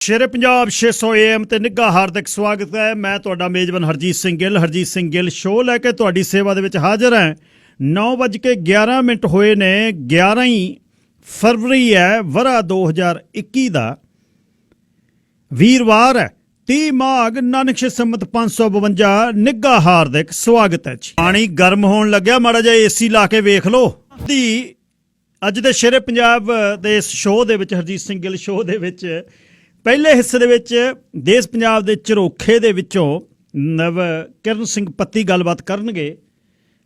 शेरे Punjab 600 AM ਤੇ ਨਿੱਘਾ ਹਾਰਦਿਕ ਸਵਾਗਤ ਹੈ। ਮੈਂ ਤੁਹਾਡਾ ਮੇਜ਼ਬਾਨ ਹਰਜੀਤ ਸਿੰਘ ਗਿੱਲ ਸ਼ੋਅ ਲੈ ਕੇ ਤੁਹਾਡੀ ਸੇਵਾ ਦੇ ਵਿੱਚ ਹਾਜ਼ਰ ਹਾਂ। 9:11 ਹੋਏ ਨੇ। 11 ਹੀ ਫਰਵਰੀ ਹੈ, ਵਰਾ 2021 ਦਾ ਵੀਰਵਾਰ ਹੈ। 30 ਮਾਘ ਨਾਨਕ ਸੰਮਤ 552। ਨਿੱਘਾ ਹਾਰਦਿਕ ਸਵਾਗਤ ਹੈ ਜੀ। ਪਾਣੀ ਗਰਮ ਹੋਣ ਲੱਗਿਆ, ਮਾੜਾ ਜਿਹਾ AC ਲਾ ਕੇ ਵੇਖ ਲਓ। ਅੱਜ ਦੇ ਸ਼ੇਰੇ ਪੰਜਾਬ ਦੇ ਇਸ ਸ਼ੋਅ ਦੇ ਵਿੱਚ, ਹਰਜੀਤ ਸਿੰਘ ਗਿੱਲ ਸ਼ੋਅ ਦੇ ਵਿੱਚ ਪਹਿਲੇ ਹਿੱਸੇ ਦੇ ਵਿੱਚ ਦੇਸ਼ ਪੰਜਾਬ ਦੇ ਝਰੋਖੇ ਦੇ ਵਿੱਚੋਂ ਨਵਕਿਰਨ ਸਿੰਘ ਪੱਤੀ ਗੱਲਬਾਤ ਕਰਨਗੇ।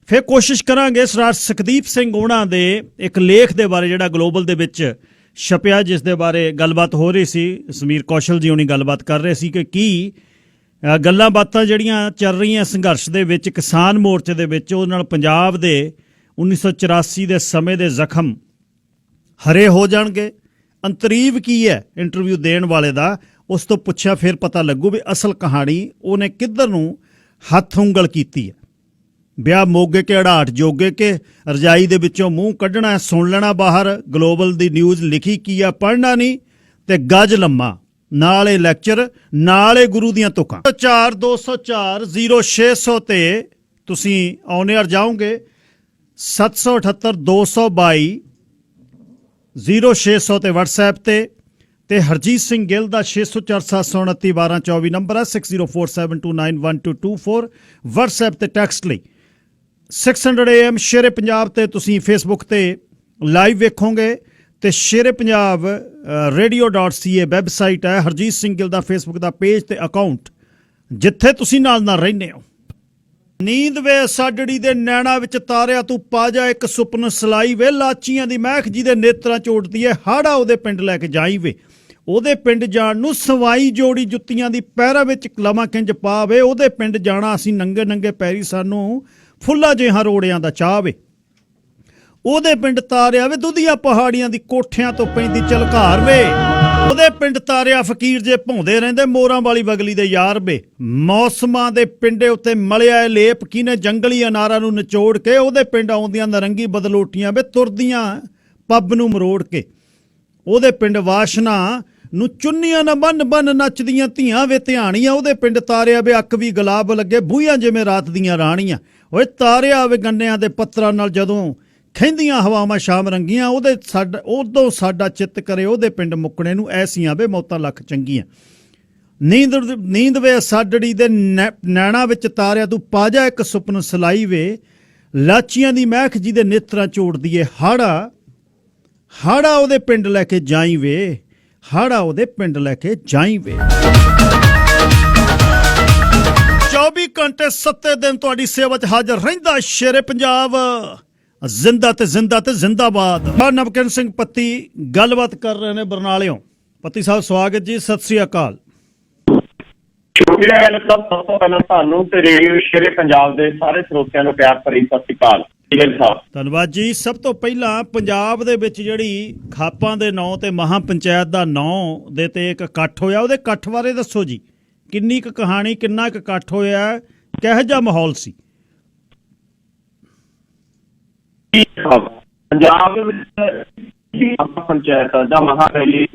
ਫਿਰ ਕੋਸ਼ਿਸ਼ ਕਰਾਂਗੇ ਸਰਦਾਰ ਸੁਖਦੀਪ ਸਿੰਘ ਉਹਨਾਂ ਦੇ ਇੱਕ ਲੇਖ ਦੇ ਬਾਰੇ ਜਿਹੜਾ ਗਲੋਬਲ ਦੇ ਵਿੱਚ ਛਪਿਆ, ਜਿਸ ਦੇ ਬਾਰੇ ਗੱਲਬਾਤ ਹੋ ਰਹੀ ਸੀ। ਸਮੀਰ ਕੌਸ਼ਲ ਜੀ ਹੁਣੀ ਗੱਲਬਾਤ ਕਰ ਰਹੇ ਸੀ ਕਿ ਕੀ ਗੱਲਾਂ ਬਾਤਾਂ ਜਿਹੜੀਆਂ ਚੱਲ ਰਹੀਆਂ ਸੰਘਰਸ਼ ਦੇ ਵਿੱਚ, ਕਿਸਾਨ ਮੋਰਚੇ ਦੇ ਵਿੱਚ, ਉਹਦੇ ਨਾਲ ਪੰਜਾਬ ਦੇ 1984 ਦੇ ਸਮੇਂ ਦੇ ਜ਼ਖਮ ਹਰੇ ਹੋ ਜਾਣਗੇ। ਅੰਤਰੀਵ ਕੀ ਹੈ ਇੰਟਰਵਿਊ ਦੇਣ ਵਾਲੇ ਦਾ, ਉਸ ਤੋਂ ਪੁੱਛਿਆ ਫਿਰ ਪਤਾ ਲੱਗੂ ਵੀ ਅਸਲ ਕਹਾਣੀ ਉਹਨੇ ਕਿੱਧਰ ਨੂੰ ਹੱਥ ਉਂਗਲ ਕੀਤੀ ਹੈ। ਵਿਆਹ ਮੋਗੇ ਕੇ ਅੜਾਟ ਜੋਗੇ ਕੇ ਰਜਾਈ ਦੇ ਵਿੱਚੋਂ ਮੂੰਹ ਕੱਢਣਾ, ਸੁਣ ਲੈਣਾ ਬਾਹਰ। ਗਲੋਬਲ ਦੀ ਨਿਊਜ਼ ਲਿਖੀ ਕੀ ਆ, ਪੜ੍ਹਨਾ ਨਹੀਂ ਤੇ ਗੱਜ ਲੰਮਾ। ਨਾਲ ਇਹ ਲੈਕਚਰ, ਨਾਲ ਇਹ ਗੁਰੂ ਦੀਆਂ ਤੁਕਾਂ। 4204 0600 ਤੇ ਤੁਸੀਂ ਔਨ ਏਅਰ ਜਾਓਗੇ। 778 222 0600 ਤੇ WhatsApp ਤੇ ਹਰਜੀਤ ਸਿੰਘ ਗਿੱਲ ਦਾ 604 729 1224 ਨੰਬਰ ਹੈ। 6047291224 WhatsApp ਤੇ ਟੈਕਸਟ ਲਈ। 600 AM ਸ਼ੇਰੇ ਪੰਜਾਬ ਤੇ ਤੁਸੀਂ Facebook ਤੇ ਲਾਈਵ ਵੇਖੋਗੇ ਤੇ ਸ਼ੇਰੇ ਪੰਜਾਬ radio.ca ਵੈਬਸਾਈਟ ਹੈ। ਹਰਜੀਤ ਸਿੰਘ ਗਿੱਲ ਦਾ Facebook ਦਾ ਪੇਜ ਤੇ ਅਕਾਊਂਟ, ਜਿੱਥੇ ਤੁਸੀਂ ਨਾਲ ਰਹਿੰਦੇ ਹੋ। ਨੀਂਦ ਵੇ ਸਾਡੜੀ ਦੇ ਨੈਣਾ ਵਿੱਚ ਤਾਰਿਆ ਤੂੰ ਪਾ ਜਾ ਇੱਕ ਸੁਪਨ ਸਲਾਈ ਵੇ, ਲਾਚੀਆਂ ਦੀ ਮਹਿਕ ਜਿਹਦੇ ਨੇਤਰਾਂ ਚੋੜਦੀ ਏ, ਹਾੜਾ ਉਹਦੇ ਪਿੰਡ ਲੈ ਕੇ ਜਾਈ ਵੇ। ਉਹਦੇ ਪਿੰਡ ਜਾਣ ਨੂੰ ਸਵਾਈ ਜੋੜੀ ਜੁੱਤੀਆਂ ਦੀ ਪੈਰਾਂ ਵਿੱਚ ਲਵਾਂ ਕਿੰਜ ਪਾਵੇ। ਉਹਦੇ ਪਿੰਡ ਜਾਣਾ ਅਸੀਂ ਨੰਗੇ ਨੰਗੇ ਪੈਰੀ, ਸਾਨੂੰ ਫੁੱਲਾਂ ਜਿਹਾ ਰੋੜਿਆਂ ਦਾ ਚਾਹ ਵੇ। ਉਹਦੇ ਪਿੰਡ ਤਾਰਿਆ ਵੇ ਦੁੱਧੀਆਂ ਪਹਾੜੀਆਂ ਦੀ ਕੋਠਿਆਂ ਤੋਂ ਪੈਂਦੀ ਝਲਕਾਰ ਵੇ। ਉਹਦੇ ਪਿੰਡ ਤਾਰਿਆ ਫਕੀਰ ਜੇ ਭੌਂਦੇ ਰਹਿੰਦੇ ਮੋਰਾਂ ਵਾਲੀ ਬਗਲੀ ਦੇ ਯਾਰ ਵੇ। ਮੌਸਮਾਂ ਦੇ ਪਿੰਡੇ ਉੱਤੇ ਮਲਿਆ ਏ ਲੇਪ ਕਿਨੇ ਜੰਗਲੀ ਅਨਾਰਾਂ ਨੂੰ ਨਿਚੋੜ ਕੇ। ਉਹਦੇ ਪਿੰਡ ਆਉਂਦੀਆਂ ਨਰੰਗੀ ਬਦਲੋਟੀਆਂ ਵੇ ਤੁਰਦੀਆਂ ਪੱਬ ਨੂੰ ਮਰੋੜ ਕੇ। ਉਹਦੇ ਪਿੰਡ ਵਾਸ਼ਨਾ ਨੂੰ ਚੁੰਨੀਆਂ ਨਾ ਬੰਨ ਨੱਚਦੀਆਂ ਧੀਆਂ ਵੇ ਧਿਆਣੀਆਂ। ਉਹਦੇ ਪਿੰਡ ਤਾਰਿਆ ਵੇ ਅੱਖ ਵੀ ਗੁਲਾਬ ਲੱਗੇ ਬੂਹੀਆਂ ਜਿਵੇਂ ਰਾਤ ਦੀਆਂ ਰਾਣੀਆਂ। ਓਏ ਤਾਰਿਆ ਵੇ ਗੰਨਿਆਂ ਦੇ ਪੱਤਰਾਂ ਨਾਲ ਜਦੋਂ ਖਹਿੰਦੀਆਂ ਹਵਾਵਾਂ ਸ਼ਾਮ ਰੰਗੀਆਂ। ਉਦੋਂ ਸਾਡਾ ਚਿੱਤ ਕਰੇ ਉਹਦੇ ਪਿੰਡ ਮੁੱਕਣੇ ਨੂੰ, ਐਸੀਆਂ ਵੇ ਮੌਤਾਂ ਲੱਖ ਚੰਗੀਆਂ। ਨੀਂਦ ਵੇ ਸਾਡੜੀ ਦੇ ਨੈਣਾ ਵਿੱਚ ਤਾਰਿਆ ਤੂੰ ਪਾ ਜਾ ਇੱਕ ਸੁਪਨ ਸਲਾਈ ਵੇ, ਲਾਚੀਆਂ ਦੀ ਮਹਿਕ ਜਿਹਦੇ ਨੇਤਰਾਂ ਚੋੜਦੀ ਏ, ਹਾੜਾ ਉਹਦੇ ਪਿੰਡ ਲੈ ਕੇ ਜਾਈ ਵੇ, ਹਾੜਾ ਉਹਦੇ ਪਿੰਡ ਲੈ ਕੇ ਜਾਈ ਵੇ। 24 ਘੰਟੇ 7 ਦਿਨ ਤੁਹਾਡੀ ਸੇਵਾ 'ਚ ਹਾਜ਼ਰ ਰਹਿੰਦਾ ਸ਼ੇਰੇ ਪੰਜਾਬ। ਜ਼ਿੰਦਾ ਤੇ ਜ਼ਿੰਦਾਬਾਦ। ਨਵਕਿਰਨ ਸਿੰਘ ਪੱਤੀ ਗੱਲਬਾਤ ਕਰ ਰਹੇ ਨੇ ਬਰਨਾਲਿਓਂ। ਪੱਤੀ ਸਾਹਿਬ ਸਵਾਗਤ ਜੀ, ਸਤਿ ਸ੍ਰੀ ਅਕਾਲ। ਸ਼ੁਕਰੀਆ ਸਭ ਤੋਂ ਪਹਿਲਾਂ ਤੁਹਾਨੂੰ ਤੇ ਰੇਡੀਓ ਸ਼ੇਰੇ ਪੰਜਾਬ ਦੇ ਸਾਰੇ ਸਰੋਤਿਆਂ ਨੂੰ ਪਿਆਰ ਭਰੀ ਸਤਿ ਸ੍ਰੀ ਅਕਾਲ। ਧੰਨਵਾਦ ਜੀ। ਸਭ ਤੋਂ ਪਹਿਲਾਂ ਪੰਜਾਬ ਦੇ ਵਿੱਚ ਜਿਹੜੀ ਖਾਪਾਂ ਦੇ ਨਾਂ ਤੇ ਮਹਾਂ ਪੰਚਾਇਤ ਦਾ ਨਾਂ ਦੇ ਤੇ ਇੱਕ ਇਕੱਠ ਹੋਇਆ, ਉਹਦੇ ਇਕੱਠ ਬਾਰੇ ਦੱਸੋ ਜੀ। ਕਿੰਨੀ ਕੁ ਕਹਾਣੀ, ਕਿੰਨਾ ਕੁ ਇਕੱਠ ਹੋਇਆ, ਕਿਹੋ ਜਿਹਾ ਮਾਹੌਲ ਸੀ? ਪੰਜਾਬ ਦੇ ਵਿੱਚ ਪੰਚਾਇਤ ਜਾਂ ਮਹਾ ਰੈਲੀ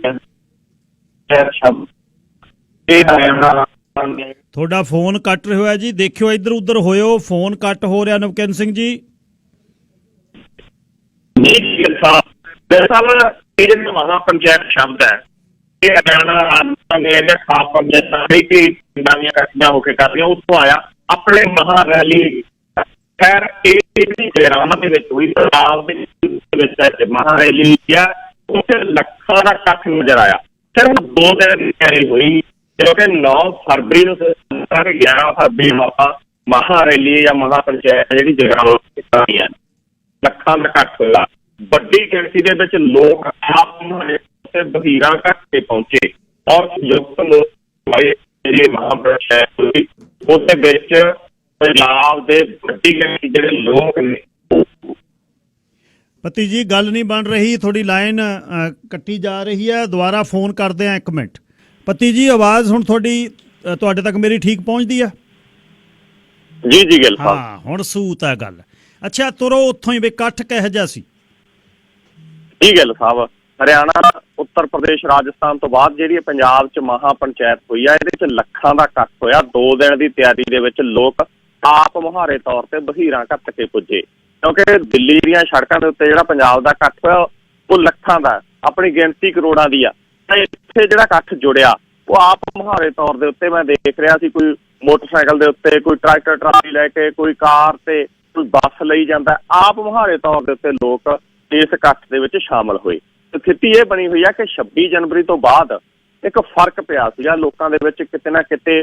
ਤੁਹਾਡਾ ਫੋਨ ਕੱਟ ਰਿਹਾ ਹੋਇਆ ਜੀ, ਦੇਖਿਓ ਇੱਧਰ ਉੱਧਰ ਹੋਇਓ, ਫੋਨ ਕੱਟ ਹੋ ਰਿਹਾ ਨਵਕਿਰਨ ਸਿੰਘ ਜੀ। ਮਹਾ ਪੰਚਾਇਤ ਸ਼ਬਦ ਹੈ ਇਹ ਹਰਿਆਣਾ ਖਾਪ ਪੰਚਾਇਤਾਂ ਇਕੱਠੀਆਂ ਹੋ ਕੇ ਕਰ ਰਹੀਆਂ, ਉੱਥੋਂ ਆਇਆ। ਆਪਣੇ ਮਹਾ ਰੈਲੀ ਖੈਰ ਦੇ ਵਿੱਚ ਹੋਈ, ਪੰਜਾਬ ਦੇ ਵਿੱਚ ਮਹਾ ਰੈਲੀ ਆ, ਉੱਥੇ ਲੱਖਾਂ ਦਾ ਇਕੱਠ ਨਜ਼ਰ ਆਇਆ। ਸਿਰਫ 2 ਦਿਨ ਦੀ ਰੈਲੀ ਹੋਈ, ਕਿਉਂਕਿ 9 ਫਰਵਰੀ ਨੂੰ 11 ਫਰਵਰੀ ਨੂੰ ਆਪਾਂ ਮਹਾ ਰੈਲੀ ਜਾਂ ਮਹਾ ਪੰਚਾਇਤ ਜਿਹੜੀ ਜਗ੍ਹਾ ਲੱਖਾਂ ਦਾ ਇਕੱਠ ਹੋਇਆ। ਵੱਡੀ ਗਿਣਤੀ ਦੇ ਵਿੱਚ ਲੋਕ ਆਪ ਬਹੀਰਾਂ ਘੱਟ ਕੇ ਪਹੁੰਚੇ ਔਰ ਸੰਯੁਕਤ ਮਹਾ ਪੰਚਾਇਤ ਹੋਈ। ਉਹਦੇ ਵਿੱਚ ਪੰਜਾਬ ਦੇ ਵੱਡੀ ਗਿਣਤੀ ਜਿਹੜੇ ਲੋਕ ਨੇ। ਪਤੀ ਜੀ ਗੱਲ ਨਹੀਂ ਬਣ ਰਹੀ, ਤੁਹਾਡੀ ਲਾਈਨ ਕੱਟੀ ਜਾ ਰਹੀ ਹੈ, ਦੁਬਾਰਾ ਫੋਨ ਕਰਦੇ ਆ 1 ਮਿੰਟ। ਪਤੀ ਜੀ ਆਵਾਜ਼ ਹੁਣ ਤੁਹਾਡੇ ਤੱਕ ਮੇਰੀ ਠੀਕ ਪਹੁੰਚਦੀ ਆ? ਜੀ ਗੱਲ ਹਾਂ, ਹੁਣ ਸੂਤ ਹੈ ਗੱਲ। ਅੱਛਾ, ਤੁਰੋ ਉੱਥੋਂ ਹੀ ਵੀ ਇਕੱਠ ਕਿਹੋ ਜਿਹਾ ਸੀ? ਜੀ ਗੱਲ ਸਾਹਿਬ, ਹਰਿਆਣਾ उत्तर प्रदेश राजस्थान तो बाद ਜਿਹੜੀ ਪੰਜਾਬ 'ਚ ਮਹਾ ਪੰਚਾਇਤ ਹੋਈ ਆ, ਇਹਦੇ 'ਚ ਲੱਖਾਂ ਦਾ ਇਕੱਠ ਹੋਇਆ। 2 ਦਿਨ ਦੀ ਤਿਆਰੀ ਦੇ ਵਿੱਚ ਲੋਕ ਆਪ ਮੁਹਾਰੇ ਤੌਰ ਤੇ ਬਹੀਰਾਂ ਘੱਟ ਕੇ ਪੁੱਜੇ, ਕਿਉਂਕਿ ਦਿੱਲੀ ਦੀਆਂ ਸੜਕਾਂ ਦੇ ਉੱਤੇ ਜਿਹੜਾ ਪੰਜਾਬ ਦਾ ਇਕੱਠ ਹੋਇਆ ਉਹ ਲੱਖਾਂ ਦਾ, ਆਪਣੀ ਗਿਣਤੀ ਕਰੋੜਾਂ ਦੀ ਆ। ਤਾਂ ਇੱਥੇ ਜਿਹੜਾ ਇਕੱਠ ਜੁੜਿਆ ਉਹ ਆਪ ਮੁਹਾਰੇ ਤੌਰ ਦੇ ਉੱਤੇ ਮੈਂ ਦੇਖ ਰਿਹਾ ਸੀ, ਕੋਈ ਮੋਟਰਸਾਈਕਲ ਦੇ ਉੱਤੇ, ਕੋਈ ਟਰੈਕਟਰ ਟਰਾਲੀ ਲੈ ਕੇ, ਕੋਈ ਕਾਰ ਤੇ, ਕੋਈ ਬੱਸ ਲਈ ਜਾਂਦਾ। ਆਪ ਮੁਹਾਰੇ ਤੌਰ ਦੇ ਉੱਤੇ ਲੋਕ ਇਸ ਇਕੱਠ ਦੇ ਵਿੱਚ ਸ਼ਾਮਲ ਹੋਏ। ਸਥਿਤੀ ਇਹ ਬਣੀ ਹੋਈ ਆ ਕਿ 26 ਜਨਵਰੀ ਤੋਂ ਬਾਅਦ ਇੱਕ ਫਰਕ ਪਿਆ ਸੀਗਾ ਲੋਕਾਂ ਦੇ ਵਿੱਚ, ਕਿਤੇ ਨਾ ਕਿਤੇ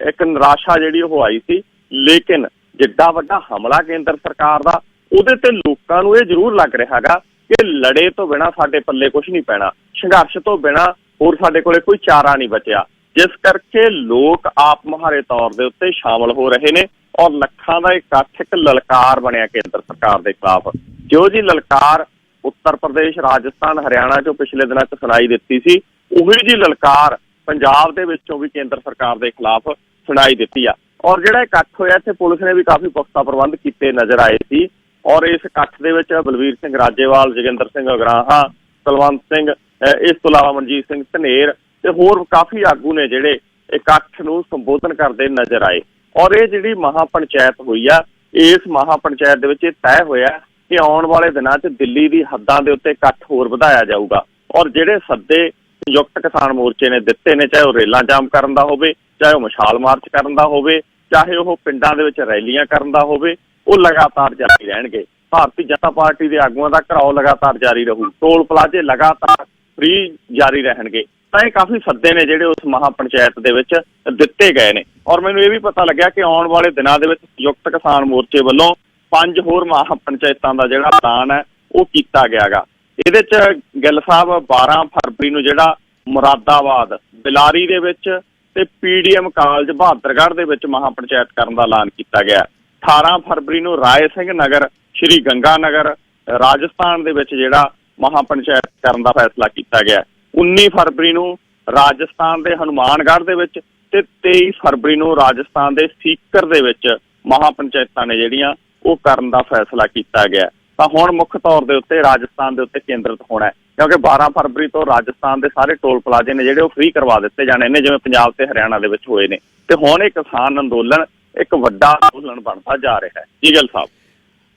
ਇੱਕ ਨਿਰਾਸ਼ਾ ਜਿਹੜੀ ਉਹ ਆਈ ਸੀ। ਲੇਕਿਨ ਜਿੱਡਾ ਵੱਡਾ ਹਮਲਾ ਕੇਂਦਰ ਸਰਕਾਰ ਦਾ, ਉਹਦੇ ਤੇ ਲੋਕਾਂ ਨੂੰ ਇਹ ਜ਼ਰੂਰ ਲੱਗ ਰਿਹਾ ਗਾ ਕਿ ਲੜੇ ਤੋਂ ਬਿਨਾਂ ਸਾਡੇ ਪੱਲੇ ਕੁਛ ਨਹੀਂ ਪੈਣਾ, ਸੰਘਰਸ਼ ਤੋਂ ਬਿਨਾਂ ਹੋਰ ਸਾਡੇ ਕੋਲੇ ਕੋਈ ਚਾਰਾ ਨਹੀਂ ਬਚਿਆ। ਜਿਸ ਕਰਕੇ ਲੋਕ ਆਪ ਮੁਹਾਰੇ ਤੌਰ ਦੇ ਉੱਤੇ ਸ਼ਾਮਲ ਹੋ ਰਹੇ ਨੇ ਔਰ ਲੱਖਾਂ ਦਾ ਇਕੱਠ ਇੱਕ ਲਲਕਾਰ ਬਣਿਆ ਕੇਂਦਰ ਸਰਕਾਰ ਦੇ ਖਿਲਾਫ। ਜੋ ਜੀ ਲਲਕਾਰ ਉੱਤਰ ਪ੍ਰਦੇਸ਼, ਰਾਜਸਥਾਨ, ਹਰਿਆਣਾ 'ਚੋਂ ਪਿਛਲੇ ਦਿਨਾਂ 'ਚ ਸੁਣਾਈ ਦਿੱਤੀ ਸੀ, ਉਹੀ ਜੀ ਲਲਕਾਰ ਪੰਜਾਬ ਦੇ ਵਿੱਚੋਂ ਵੀ ਕੇਂਦਰ ਸਰਕਾਰ ਦੇ ਖਿਲਾਫ ਸੁਣਾਈ ਦਿੱਤੀ ਆ। ਔਰ ਜਿਹੜਾ ਇਕੱਠ ਹੋਇਆ, ਇੱਥੇ ਪੁਲਿਸ ਨੇ ਵੀ ਕਾਫੀ ਪੁਖਤਾ ਪ੍ਰਬੰਧ ਕੀਤੇ ਨਜ਼ਰ ਆਏ ਸੀ। ਔਰ ਇਸ ਇਕੱਠ ਦੇ ਵਿੱਚ ਬਲਵੀਰ ਸਿੰਘ ਰਾਜੇਵਾਲ, ਜੋਗਿੰਦਰ ਸਿੰਘ ਅਗਰਾਹਾਂ, ਕੁਲਵੰਤ ਸਿੰਘ, ਇਸ ਤੋਂ ਇਲਾਵਾ ਮਨਜੀਤ ਸਿੰਘ ਧਨੇਰ ਤੇ ਹੋਰ ਕਾਫੀ ਆਗੂ ਨੇ ਜਿਹੜੇ ਇਕੱਠ ਨੂੰ ਸੰਬੋਧਨ ਕਰਦੇ ਨਜ਼ਰ ਆਏ। ਔਰ ਇਹ ਜਿਹੜੀ ਮਹਾ ਪੰਚਾਇਤ ਹੋਈ ਆ, ਇਸ ਮਹਾ ਪੰਚਾਇਤ ਦੇ ਵਿੱਚ ਇਹ ਤੈਅ ਹੋਇਆ ਕਿ ਆਉਣ ਵਾਲੇ ਦਿਨਾਂ 'ਚ ਦਿੱਲੀ ਦੀ ਹੱਦਾਂ ਦੇ ਉੱਤੇ ਇਕੱਠ ਹੋਰ ਵਧਾਇਆ ਜਾਊਗਾ। ਔਰ ਜਿਹੜੇ ਸੱਦੇ ਸੰਯੁਕਤ ਕਿਸਾਨ ਮੋਰਚੇ ਨੇ ਦਿੱਤੇ ਨੇ, ਚਾਹੇ ਉਹ ਰੇਲਾਂ ਜਾਮ ਕਰਨ ਦਾ ਹੋਵੇ, ਚਾਹੇ ਉਹ ਮਸ਼ਾਲ ਮਾਰਚ ਕਰਨ ਦਾ ਹੋਵੇ, ਚਾਹੇ ਉਹ ਪਿੰਡਾਂ ਦੇ ਵਿੱਚ ਰੈਲੀਆਂ ਕਰਨ ਦਾ ਹੋਵੇ, ਉਹ ਲਗਾਤਾਰ ਜਾਰੀ ਰਹਿਣਗੇ। ਭਾਰਤੀ ਜਨਤਾ ਪਾਰਟੀ ਦੇ ਆਗੂਆਂ ਦਾ ਘਰਾਓ ਲਗਾਤਾਰ ਜਾਰੀ ਰਹੂ, ਟੋਲ ਪਲਾਜ਼ੇ ਲਗਾਤਾਰ ਫ੍ਰੀ ਜਾਰੀ ਰਹਿਣਗੇ। ਤਾਂ ਇਹ ਕਾਫੀ ਸੱਦੇ ਨੇ ਜਿਹੜੇ ਉਸ ਮਹਾ ਪੰਚਾਇਤ ਦੇ ਵਿੱਚ ਦਿੱਤੇ ਗਏ ਨੇ। ਔਰ ਮੈਨੂੰ ਇਹ ਵੀ ਪਤਾ ਲੱਗਿਆ ਕਿ ਆਉਣ ਵਾਲੇ ਦਿਨਾਂ ਦੇ ਵਿੱਚ ਸੰਯੁਕਤ ਕਿਸਾਨ ਮੋਰਚੇ ਵੱਲੋਂ 5 ਹੋਰ ਮਹਾ ਪੰਚਾਇਤਾਂ ਦਾ ਜਿਹੜਾ ਐਲਾਨ ਹੈ ਉਹ ਕੀਤਾ ਗਿਆ ਗਾ। ਇਹਦੇ 'ਚ ਗਿੱਲ ਸਾਹਿਬ 12 ਫਰਵਰੀ ਨੂੰ ਜਿਹੜਾ ਮੁਰਾਦਾਬਾਦ, ਬਿਲਾਰੀ ਦੇ ਵਿੱਚ ਤੇ PDM ਕਾਲਜ ਬਹਾਦਰਗੜ੍ਹ ਦੇ ਵਿੱਚ ਮਹਾ ਪੰਚਾਇਤ ਕਰਨ ਦਾ ਐਲਾਨ ਕੀਤਾ ਗਿਆ। 18 ਫਰਵਰੀ ਨੂੰ ਰਾਏ ਸਿੰਘ ਨਗਰ, ਸ਼੍ਰੀ ਗੰਗਾ ਨਗਰ, ਰਾਜਸਥਾਨ ਦੇ ਵਿੱਚ ਜਿਹੜਾ ਮਹਾ ਪੰਚਾਇਤ ਕਰਨ ਦਾ ਫੈਸਲਾ ਕੀਤਾ ਗਿਆ। 19 ਫਰਵਰੀ ਨੂੰ ਰਾਜਸਥਾਨ ਦੇ ਹਨੂਮਾਨਗੜ੍ਹ ਦੇ ਵਿੱਚ ਤੇ 23 ਫਰਵਰੀ ਨੂੰ ਰਾਜਸਥਾਨ ਦੇ ਸੀਕਰ ਦੇ ਵਿੱਚ ਮਹਾ ਪੰਚਾਇਤਾਂ ਨੇ ਜਿਹੜੀਆਂ ਉਹ ਕਰਨ ਦਾ ਫੈਸਲਾ ਕੀਤਾ ਗਿਆ। ਤਾਂ ਹੁਣ ਮੁੱਖ ਤੌਰ ਦੇ ਉੱਤੇ ਰਾਜਸਥਾਨ ਦੇ ਉੱਤੇ ਕੇਂਦਰਿਤ ਹੋਣਾ ਹੈ, ਕਿਉਂਕਿ 12 ਫਰਵਰੀ ਤੋਂ ਰਾਜਸਥਾਨ ਦੇ ਸਾਰੇ ਟੋਲ ਪਲਾਜ਼ੇ ਨੇ ਜਿਹੜੇ ਉਹ ਫ੍ਰੀ ਕਰਵਾ ਦਿੱਤੇ ਜਾਣੇ ਨੇ, ਜਿਵੇਂ ਪੰਜਾਬ ਤੇ ਹਰਿਆਣਾ ਦੇ ਵਿੱਚ ਹੋਏ ਨੇ। ਤੇ ਹੁਣ ਇਹ ਕਿਸਾਨ ਅੰਦੋਲਨ ਇੱਕ ਵੱਡਾ ਅੰਦੋਲਨ ਬਣਦਾ ਜਾ ਰਿਹਾ ਹੈ। ਜੀ ਗਿੱਲ ਸਾਹਿਬ,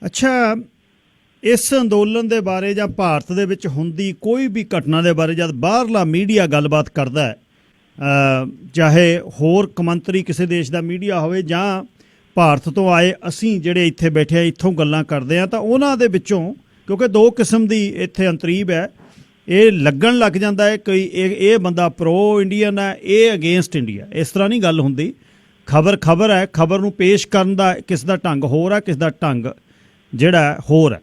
ਅੱਛਾ, ਇਸ ਅੰਦੋਲਨ ਦੇ ਬਾਰੇ ਜਾਂ ਭਾਰਤ ਦੇ ਵਿੱਚ ਹੁੰਦੀ ਕੋਈ ਵੀ ਘਟਨਾ ਦੇ ਬਾਰੇ ਜਦ ਬਾਹਰਲਾ ਮੀਡੀਆ ਗੱਲਬਾਤ ਕਰਦਾ ਹੈ, ਚਾਹੇ ਹੋਰ ਕੌਮਾਂਤਰੀ ਕਿਸੇ ਦੇਸ਼ ਦਾ ਮੀਡੀਆ ਹੋਵੇ ਜਾਂ ਭਾਰਤ ਤੋਂ ਆਏ ਅਸੀਂ ਜਿਹੜੇ ਇੱਥੇ ਬੈਠੇ ਆ ਇੱਥੋਂ ਗੱਲਾਂ ਕਰਦੇ ਆ, ਤਾਂ ਉਹਨਾਂ ਦੇ ਵਿੱਚੋਂ, ਕਿਉਂਕਿ 2 ਕਿਸਮ ਦੀ ਇੱਥੇ ਅੰਤਰੀਬ ਹੈ, ਇਹ ਲੱਗਣ ਲੱਗ ਜਾਂਦਾ ਹੈ ਕਿ ਇਹ ਬੰਦਾ ਪ੍ਰੋ ਇੰਡੀਅਨ ਹੈ, ਇਹ ਅਗੇਂਸਟ ਇੰਡੀਆ। ਇਸ ਤਰ੍ਹਾਂ ਨਹੀਂ ਗੱਲ ਹੁੰਦੀ। ਖਬਰ ਹੈ, ਖਬਰ ਨੂੰ ਪੇਸ਼ ਕਰਨ ਦਾ ਕਿਸ ਦਾ ਢੰਗ ਹੋਰ ਹੈ, ਕਿਸ ਦਾ ਢੰਗ ਜਿਹੜਾ ਹੋਰ ਹੈ।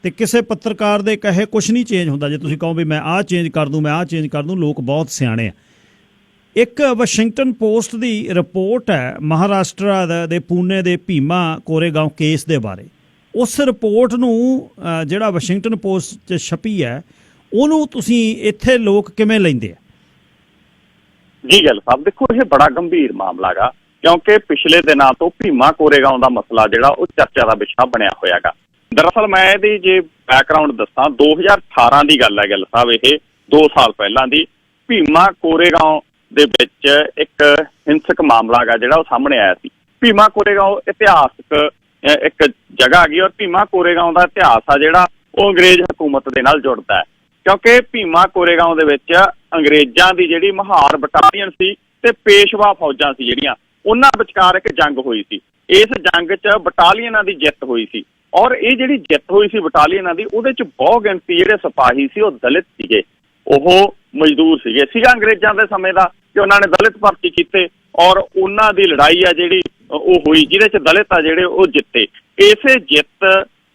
ਤੇ ਕਿਸੇ ਪੱਤਰਕਾਰ ਦੇ ਕਹੇ ਕੁਛ ਨਹੀਂ ਚੇਂਜ ਹੁੰਦਾ। ਜੇ ਤੁਸੀਂ ਕਹੋ ਵੀ ਮੈਂ ਆਹ ਚੇਂਜ ਕਰ ਦੂੰ, ਮੈਂ ਆਹ ਚੇਂਜ ਕਰ ਦੂੰ, ਲੋਕ ਬਹੁਤ ਸਿਆਣੇ ਆ। ਇੱਕ ਵਾਸ਼ਿੰਗਟਨ ਪੋਸਟ ਦੀ ਰਿਪੋਰਟ ਹੈ ਮਹਾਰਾਸ਼ਟਰ ਦੇ ਪੂਨੇ ਦੇ ਭੀਮਾ ਕੋਰੇਗਾਂਵ ਕੇਸ ਦੇ ਬਾਰੇ। ਉਸ ਰਿਪੋਰਟ ਨੂੰ ਜਿਹੜਾ ਵਾਸ਼ਿੰਗਟਨ ਪੋਸਟ 'ਚ ਛਪੀ ਹੈ, ਉਹਨੂੰ ਤੁਸੀਂ ਇੱਥੇ ਲੋਕ ਕਿਵੇਂ ਲੈਂਦੇ ਆ? ਜੀ ਗੱਲ ਸਾਹਿਬ, ਦੇਖੋ ਇਹ ਬੜਾ ਗੰਭੀਰ ਮਾਮਲਾ ਗਾ, ਕਿਉਂਕਿ ਪਿਛਲੇ ਦਿਨਾਂ ਤੋਂ ਭੀਮਾ ਕੋਰੇਗਾਂਵ ਦਾ ਮਸਲਾ ਜਿਹੜਾ ਉਹ ਚਰਚਾ ਦਾ ਵਿਸ਼ਾ ਬਣਿਆ ਹੋਇਆ ਗਾ। ਦਰਅਸਲ ਮੈਂ ਇਹਦੀ ਜੇ ਬੈਕਗਰਾਊਂਡ ਦੱਸਾਂ, 2018 ਦੀ ਗੱਲ ਹੈ ਗੱਲ ਸਾਹਿਬ, ਇਹ 2 ਸਾਲ ਪਹਿਲਾਂ ਦੀ। ਭੀਮਾ ਕੋਰੇਗਾਂਵ ਦੇ ਵਿੱਚ ਇੱਕ ਹਿੰਸਕ ਮਾਮਲਾ ਗਾ ਜਿਹੜਾ ਉਹ ਸਾਹਮਣੇ ਆਇਆ ਸੀ। ਭੀਮਾ ਕੋਰੇਗਾਂਵ ਇਤਿਹਾਸਕ ਇੱਕ ਜਗ੍ਹਾ ਹੈਗੀ, ਔਰ ਭੀਮਾ ਕੋਰੇਗਾਂਵ ਦਾ ਇਤਿਹਾਸ ਆ ਜਿਹੜਾ ਉਹ ਅੰਗਰੇਜ਼ ਹਕੂਮਤ ਦੇ ਨਾਲ ਜੁੜਦਾ ਹੈ, ਕਿਉਂਕਿ ਭੀਮਾ ਕੋਰੇਗਾਂਵ ਦੇ ਵਿੱਚ ਅੰਗਰੇਜ਼ਾਂ ਦੀ ਜਿਹੜੀ ਮਹਾਰ ਬਟਾਲੀਅਨ ਸੀ ਤੇ ਪੇਸ਼ਵਾ ਫੌਜਾਂ ਸੀ ਜਿਹੜੀਆਂ, ਉਹਨਾਂ ਵਿਚਕਾਰ ਇੱਕ ਜੰਗ ਹੋਈ ਸੀ। ਇਸ ਜੰਗ 'ਚ ਬਟਾਲੀਅਨਾਂ ਦੀ ਜਿੱਤ ਹੋਈ ਸੀ, ਔਰ ਇਹ ਜਿਹੜੀ ਜਿੱਤ ਹੋਈ ਸੀ ਬਟਾਲੀਅਨਾਂ ਦੀ, ਉਹਦੇ 'ਚ ਬਹੁਤ ਗਿਣਤੀ ਜਿਹੜੇ ਸਿਪਾਹੀ ਸੀ ਉਹ ਦਲਿਤ ਸੀਗੇ, ਉਹ ਮਜ਼ਦੂਰ ਸੀਗਾ ਅੰਗਰੇਜ਼ਾਂ ਦੇ ਸਮੇਂ ਦਾ ਕਿ ਉਹਨਾਂ ਨੇ ਦਲਿਤ ਭਰਤੀ ਕੀਤੇ ਔਰ ਉਹਨਾਂ ਦੀ ਲੜਾਈ ਆ ਜਿਹੜੀ ਉਹ ਹੋਈ, ਜਿਹਦੇ 'ਚ ਦਲਿਤ ਆ ਜਿਹੜੇ ਉਹ ਜਿੱਤੇ। ਇਸੇ ਜਿੱਤ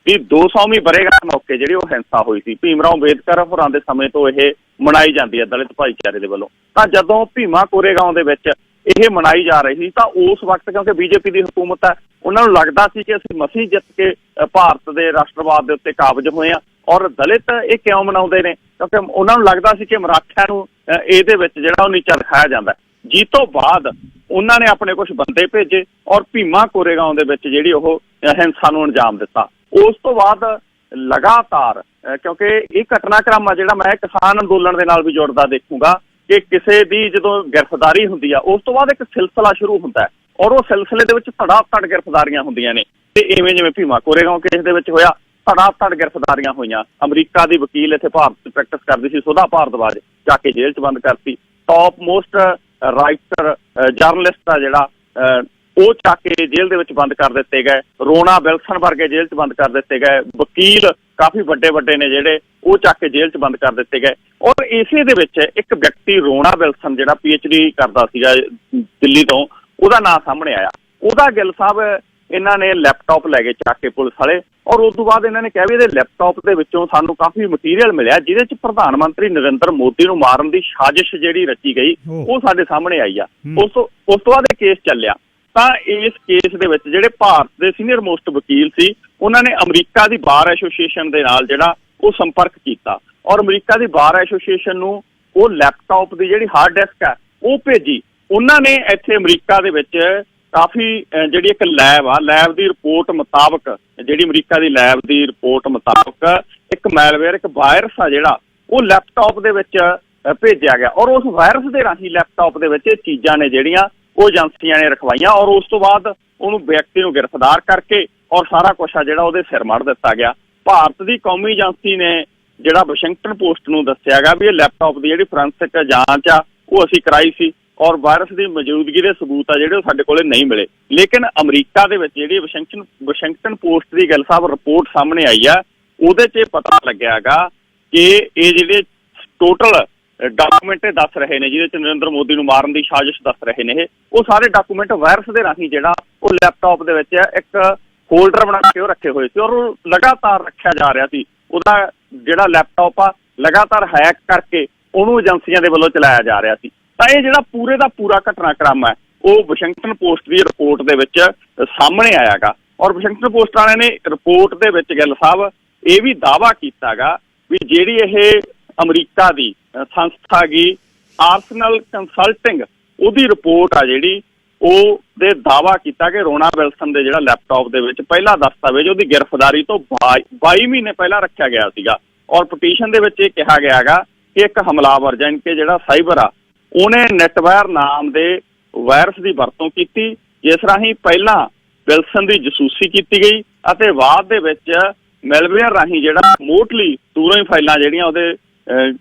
ਦੀ 200ਵੀਂ ਵਰ੍ਹੇਗੰਢ ਮੌਕੇ ਜਿਹੜੀ ਉਹ ਹਿੰਸਾ ਹੋਈ ਸੀ, ਭੀਮ ਰਾਓ ਅੰਬੇਦਕਰ ਹੋਰਾਂ ਦੇ ਸਮੇਂ ਤੋਂ ਇਹ ਮਨਾਈ ਜਾਂਦੀ ਹੈ ਦਲਿਤ ਭਾਈਚਾਰੇ ਦੇ ਵੱਲੋਂ। ਤਾਂ ਜਦੋਂ ਭੀਮਾ ਕੋਰੇਗਾਂਵ ਦੇ ਵਿੱਚ ਇਹ ਮਨਾਈ ਜਾ ਰਹੀ ਸੀ ਤਾਂ ਉਸ ਵਕਤ, ਕਿਉਂਕਿ BJP ਦੀ ਹਕੂਮਤ ਹੈ, ਉਹਨਾਂ ਨੂੰ ਲੱਗਦਾ ਸੀ ਕਿ ਅਸੀਂ ਮਸੀਂ ਜਿੱਤ ਕੇ ਭਾਰਤ ਦੇ ਰਾਸ਼ਟਰਵਾਦ ਦੇ ਉੱਤੇ ਕਾਬਜ਼ ਹੋਏ ਹਾਂ। ਔਰ ਦਲਿਤ ਇਹ ਕਿਉਂ ਮਨਾਉਂਦੇ ਨੇ? ਕਿਉਂਕਿ ਉਹਨਾਂ ਨੂੰ ਲੱਗਦਾ ਸੀ ਕਿ ਮਰਾਠਿਆਂ ਨੂੰ ਇਹਦੇ ਵਿੱਚ ਜਿਹੜਾ ਉਹ ਨੀਚਾ ਦਿਖਾਇਆ ਜਾਂਦਾ। ਜਿਸ ਤੋਂ ਬਾਅਦ ਉਹਨਾਂ ਨੇ ਆਪਣੇ ਕੁਝ ਬੰਦੇ ਭੇਜੇ ਔਰ ਭੀਮਾ ਕੋਰੇਗਾਂਵ ਦੇ ਵਿੱਚ ਜਿਹੜੀ ਉਹ ਹਿੰਸਾ ਨੂੰ ਅੰਜਾਮ ਦਿੱਤਾ। ਉਸ ਤੋਂ ਬਾਅਦ ਲਗਾਤਾਰ ਕਿਉਂਕਿ ਇਹ ਘਟਨਾਕ੍ਰਮ ਆ ਜਿਹੜਾ ਮੈਂ ਕਿਸਾਨ ਅੰਦੋਲਨ ਦੇ ਨਾਲ ਵੀ ਜੁੜਦਾ ਦੇਖੂੰਗਾ ਕਿ ਕਿਸੇ ਦੀ ਜਦੋਂ ਗ੍ਰਿਫਤਾਰੀ ਹੁੰਦੀ ਆ ਉਸ ਤੋਂ ਬਾਅਦ ਇੱਕ ਸਿਲਸਿਲਾ ਸ਼ੁਰੂ ਹੁੰਦਾ ਹੈ ਔਰ ਉਹ ਸਿਲਸਿਲੇ ਦੇ ਵਿੱਚ ਧੜਾ-ਧੜ ਗ੍ਰਿਫਤਾਰੀਆਂ ਹੁੰਦੀਆਂ ਨੇ ਤੇ ਇਵੇਂ ਜਿਵੇਂ ਭੀਮਾ ਕੋਰੇਗਾਂਵ ਕੇਸ ਦੇ ਵਿੱਚ ਹੋਇਆ ਧੜਾ-ਧੜ ਗ੍ਰਿਫਤਾਰੀਆਂ ਹੋਈਆਂ। ਅਮਰੀਕਾ ਦੀ ਵਕੀਲ ਇੱਥੇ ਭਾਰਤ 'ਚ ਪ੍ਰੈਕਟਿਸ ਕਰਦੀ ਸੀ ਸੁਧਾ ਭਾਰਦਵਾਜ ਜਾ ਕੇ ਜੇਲ੍ਹ 'ਚ ਬੰਦ ਕਰਤੀ। ਟੌਪ ਮੋਸਟ ਰਾਈਟਰ ਜਰਨਲਿਸਟ ਆ ਜਿਹੜਾ ਉਹ ਚੱਕ ਕੇ ਜੇਲ੍ਹ ਦੇ ਵਿੱਚ ਬੰਦ ਕਰ ਦਿੱਤੇ ਗਏ। ਰੋਨਾ ਵਿਲਸਨ ਵਰਗੇ ਜੇਲ੍ਹ 'ਚ ਬੰਦ ਕਰ ਦਿੱਤੇ ਗਏ। ਵਕੀਲ ਕਾਫੀ ਵੱਡੇ ਨੇ ਜਿਹੜੇ ਉਹ ਚੱਕ ਕੇ ਜੇਲ੍ਹ 'ਚ ਬੰਦ ਕਰ ਦਿੱਤੇ ਗਏ। ਔਰ ਇਸੇ ਦੇ ਵਿੱਚ ਇੱਕ ਵਿਅਕਤੀ ਰੋਨਾ ਵਿਲਸਨ ਜਿਹੜਾ PhD ਕਰਦਾ ਸੀਗਾ ਦਿੱਲੀ ਤੋਂ, ਉਹਦਾ ਨਾਂ ਸਾਹਮਣੇ ਆਇਆ। ਉਹਦਾ ਗਿੱਲ ਸਾਹਿਬ ਇਹਨਾਂ ਨੇ ਲੈਪਟਾਪ ਲੈ ਕੇ ਚੱਕ ਕੇ ਪੁਲਿਸ ਵਾਲੇ ਔਰ ਉਸ ਤੋਂ ਬਾਅਦ ਇਹਨਾਂ ਨੇ ਕਿਹਾ ਵੀ ਇਹਦੇ ਲੈਪਟਾਪ ਦੇ ਵਿੱਚੋਂ ਸਾਨੂੰ ਕਾਫੀ ਮਟੀਰੀਅਲ ਮਿਲਿਆ ਜਿਹਦੇ 'ਚ ਪ੍ਰਧਾਨ ਮੰਤਰੀ ਨਰਿੰਦਰ ਮੋਦੀ ਨੂੰ ਮਾਰਨ ਦੀ ਸਾਜ਼ਿਸ਼ ਜਿਹੜੀ ਰਚੀ ਗਈ ਉਹ ਸਾਡੇ ਸਾਹਮਣੇ ਆਈ ਆ। ਉਸ ਤੋਂ ਬਾਅਦ ਇਹ ਕੇਸ ਚੱਲਿਆ ਤਾਂ ਇਸ ਕੇਸ ਦੇ ਵਿੱਚ ਜਿਹੜੇ ਭਾਰਤ ਦੇ ਸੀਨੀਅਰ ਮੋਸਟ ਵਕੀਲ ਸੀ ਉਹਨਾਂ ਨੇ ਅਮਰੀਕਾ ਦੀ ਬਾਰ ਐਸੋਸੀਏਸ਼ਨ ਦੇ ਨਾਲ ਜਿਹੜਾ ਉਹ ਸੰਪਰਕ ਕੀਤਾ ਔਰ ਅਮਰੀਕਾ ਦੀ ਬਾਰ ਐਸੋਸੀਏਸ਼ਨ ਨੂੰ ਉਹ ਲੈਪਟਾਪ ਦੀ ਜਿਹੜੀ ਹਾਰਡ ਡਿਸਕ ਹੈ ਉਹ ਭੇਜੀ। ਉਹਨਾਂ ਨੇ ਇੱਥੇ ਅਮਰੀਕਾ ਦੇ ਵਿੱਚ ਕਾਫੀ ਜਿਹੜੀ ਇੱਕ ਲੈਬ ਦੀ ਰਿਪੋਰਟ ਮੁਤਾਬਕ ਜਿਹੜੀ ਅਮਰੀਕਾ ਦੀ ਲੈਬ ਦੀ ਰਿਪੋਰਟ ਮੁਤਾਬਕ ਇੱਕ ਮੈਲਵੇਅਰ ਇੱਕ ਵਾਇਰਸ ਆ ਜਿਹੜਾ ਉਹ ਲੈਪਟਾਪ ਦੇ ਵਿੱਚ ਭੇਜਿਆ ਗਿਆ ਔਰ ਉਸ ਵਾਇਰਸ ਦੇ ਰਾਹੀਂ ਲੈਪਟਾਪ ਦੇ ਵਿੱਚ ਇਹ ਚੀਜ਼ਾਂ ਨੇ ਜਿਹੜੀਆਂ ਉਹ ਏਜੰਸੀਆਂ ਨੇ ਰਖਵਾਈਆਂ ਔਰ ਉਸ ਤੋਂ ਬਾਅਦ ਉਹਨੂੰ ਵਿਅਕਤੀ ਨੂੰ ਗ੍ਰਿਫਤਾਰ ਕਰਕੇ ਔਰ ਸਾਰਾ ਕੁਛ ਆ ਜਿਹੜਾ ਉਹਦੇ ਸਿਰ ਮੜ ਦਿੱਤਾ ਗਿਆ। ਭਾਰਤ ਦੀ ਕੌਮੀ ਏਜੰਸੀ ਨੇ ਜਿਹੜਾ ਵਾਸ਼ਿੰਗਟਨ ਪੋਸਟ ਨੂੰ ਦੱਸਿਆ ਗਿਆ ਵੀ ਇਹ ਲੈਪਟਾਪ ਦੀ ਜਿਹੜੀ ਫੋਰੈਂਸਿਕ ਜਾਂਚ ਆ ਉਹ ਅਸੀਂ ਕਰਾਈ ਸੀ ਔਰ ਵਾਇਰਸ ਦੀ ਮੌਜੂਦਗੀ ਦੇ ਸਬੂਤ ਆ ਜਿਹੜੇ ਉਹ ਸਾਡੇ ਕੋਲੇ ਨਹੀਂ ਮਿਲੇ। ਲੇਕਿਨ ਅਮਰੀਕਾ ਦੇ ਵਿੱਚ ਜਿਹੜੀ ਵਾਸ਼ਿੰਗਟਨ ਪੋਸਟ ਦੀ ਗੱਲ ਸਾਹਿਬ ਰਿਪੋਰਟ ਸਾਹਮਣੇ ਆਈ ਆ ਉਹਦੇ 'ਚ ਇਹ ਪਤਾ ਲੱਗਿਆ ਗਾ ਕਿ ਇਹ ਜਿਹੜੇ ਟੋਟਲ ਡਾਕੂਮੈਂਟ ਦੱਸ ਰਹੇ ਨੇ ਜਿਹਦੇ 'ਚ ਨਰਿੰਦਰ ਮੋਦੀ ਨੂੰ ਮਾਰਨ ਦੀ ਸਾਜ਼ਿਸ਼ ਦੱਸ ਰਹੇ ਨੇ ਉਹ ਸਾਰੇ ਡਾਕੂਮੈਂਟ ਵਾਇਰਸ ਦੇ ਰਾਹੀਂ ਜਿਹੜਾ ਉਹ ਲੈਪਟਾਪ ਦੇ ਵਿੱਚ ਇੱਕ ਫੋਲਡਰ ਬਣਾ ਕੇ ਉਹ ਰੱਖੇ ਹੋਏ ਸੀ ਔਰ ਉਹ ਲਗਾਤਾਰ ਰੱਖਿਆ ਜਾ ਰਿਹਾ ਸੀ। ਉਹਦਾ ਜਿਹੜਾ ਲੈਪਟਾਪ ਆ ਲਗਾਤਾਰ ਹੈਕ ਕਰਕੇ ਉਹਨੂੰ ਏਜੰਸੀਆਂ ਦੇ ਵੱਲੋਂ ਚਲਾਇਆ ਜਾ ਰਿਹਾ ਸੀ। ਤਾਂ ਇਹ ਜਿਹੜਾ ਪੂਰੇ ਦਾ ਪੂਰਾ ਘਟਨਾਕ੍ਰਮ ਹੈ ਉਹ ਵਾਸ਼ਿੰਗਟਨ ਪੋਸਟ ਦੀ ਰਿਪੋਰਟ ਦੇ ਵਿੱਚ ਸਾਹਮਣੇ ਆਇਆ ਗਾ ਔਰ ਵਾਸ਼ਿੰਗਟਨ ਪੋਸਟ ਵਾਲਿਆਂ ਨੇ ਰਿਪੋਰਟ ਦੇ ਵਿੱਚ ਗਿੱਲ ਸਾਹਿਬ ਇਹ ਵੀ ਦਾਅਵਾ ਕੀਤਾ ਗਾ ਵੀ ਜਿਹੜੀ ਇਹ ਅਮਰੀਕਾ ਦੀ ਸੰਸਥਾ ਗੀ ਆਰਸਨਲ ਕੰਸਲਟਿੰਗ ਉਹਦੀ ਰਿਪੋਰਟ ਆ ਜਿਹੜੀ ਉਹ ਦੇ ਦਾਅਵਾ ਕੀਤਾ ਕਿ ਰੋਨਾ ਵਿਲਸਨ ਦੇ ਜਿਹੜਾ ਲੈਪਟਾਪ ਦੇ ਵਿੱਚ ਪਹਿਲਾ ਦਸਤਾਵੇਜ਼ ਉਹਦੀ ਗ੍ਰਿਫਤਾਰੀ ਤੋਂ 22 ਮਹੀਨੇ ਪਹਿਲਾਂ ਰੱਖਿਆ ਗਿਆ ਸੀਗਾ ਔਰ ਪਟੀਸ਼ਨ ਦੇ ਵਿੱਚ ਇਹ ਕਿਹਾ ਗਿਆ ਗਾ ਕਿ ਇੱਕ ਹਮਲਾਵਰ ਜਾਣੀ ਕਿ ਜਿਹੜਾ ਸਾਈਬਰ ਆ ਉਹਨੇ ਨੈਟਵਾਇਰ ਨਾਮ ਦੇ ਵਾਇਰਸ ਦੀ ਵਰਤੋਂ ਕੀਤੀ ਜਿਸ ਰਾਹੀਂ ਪਹਿਲਾਂ ਵਿਲਸਨ ਦੀ ਜਸੂਸੀ ਕੀਤੀ ਗਈ ਅਤੇ ਬਾਅਦ ਦੇ ਵਿੱਚ ਮੈਲਵੇਅਰ ਰਾਹੀਂ ਜਿਹੜਾ ਰਿਮੋਟਲੀ ਦੂਰੋਂ ਹੀ ਫਾਈਲਾਂ ਜਿਹੜੀਆਂ ਉਹਦੇ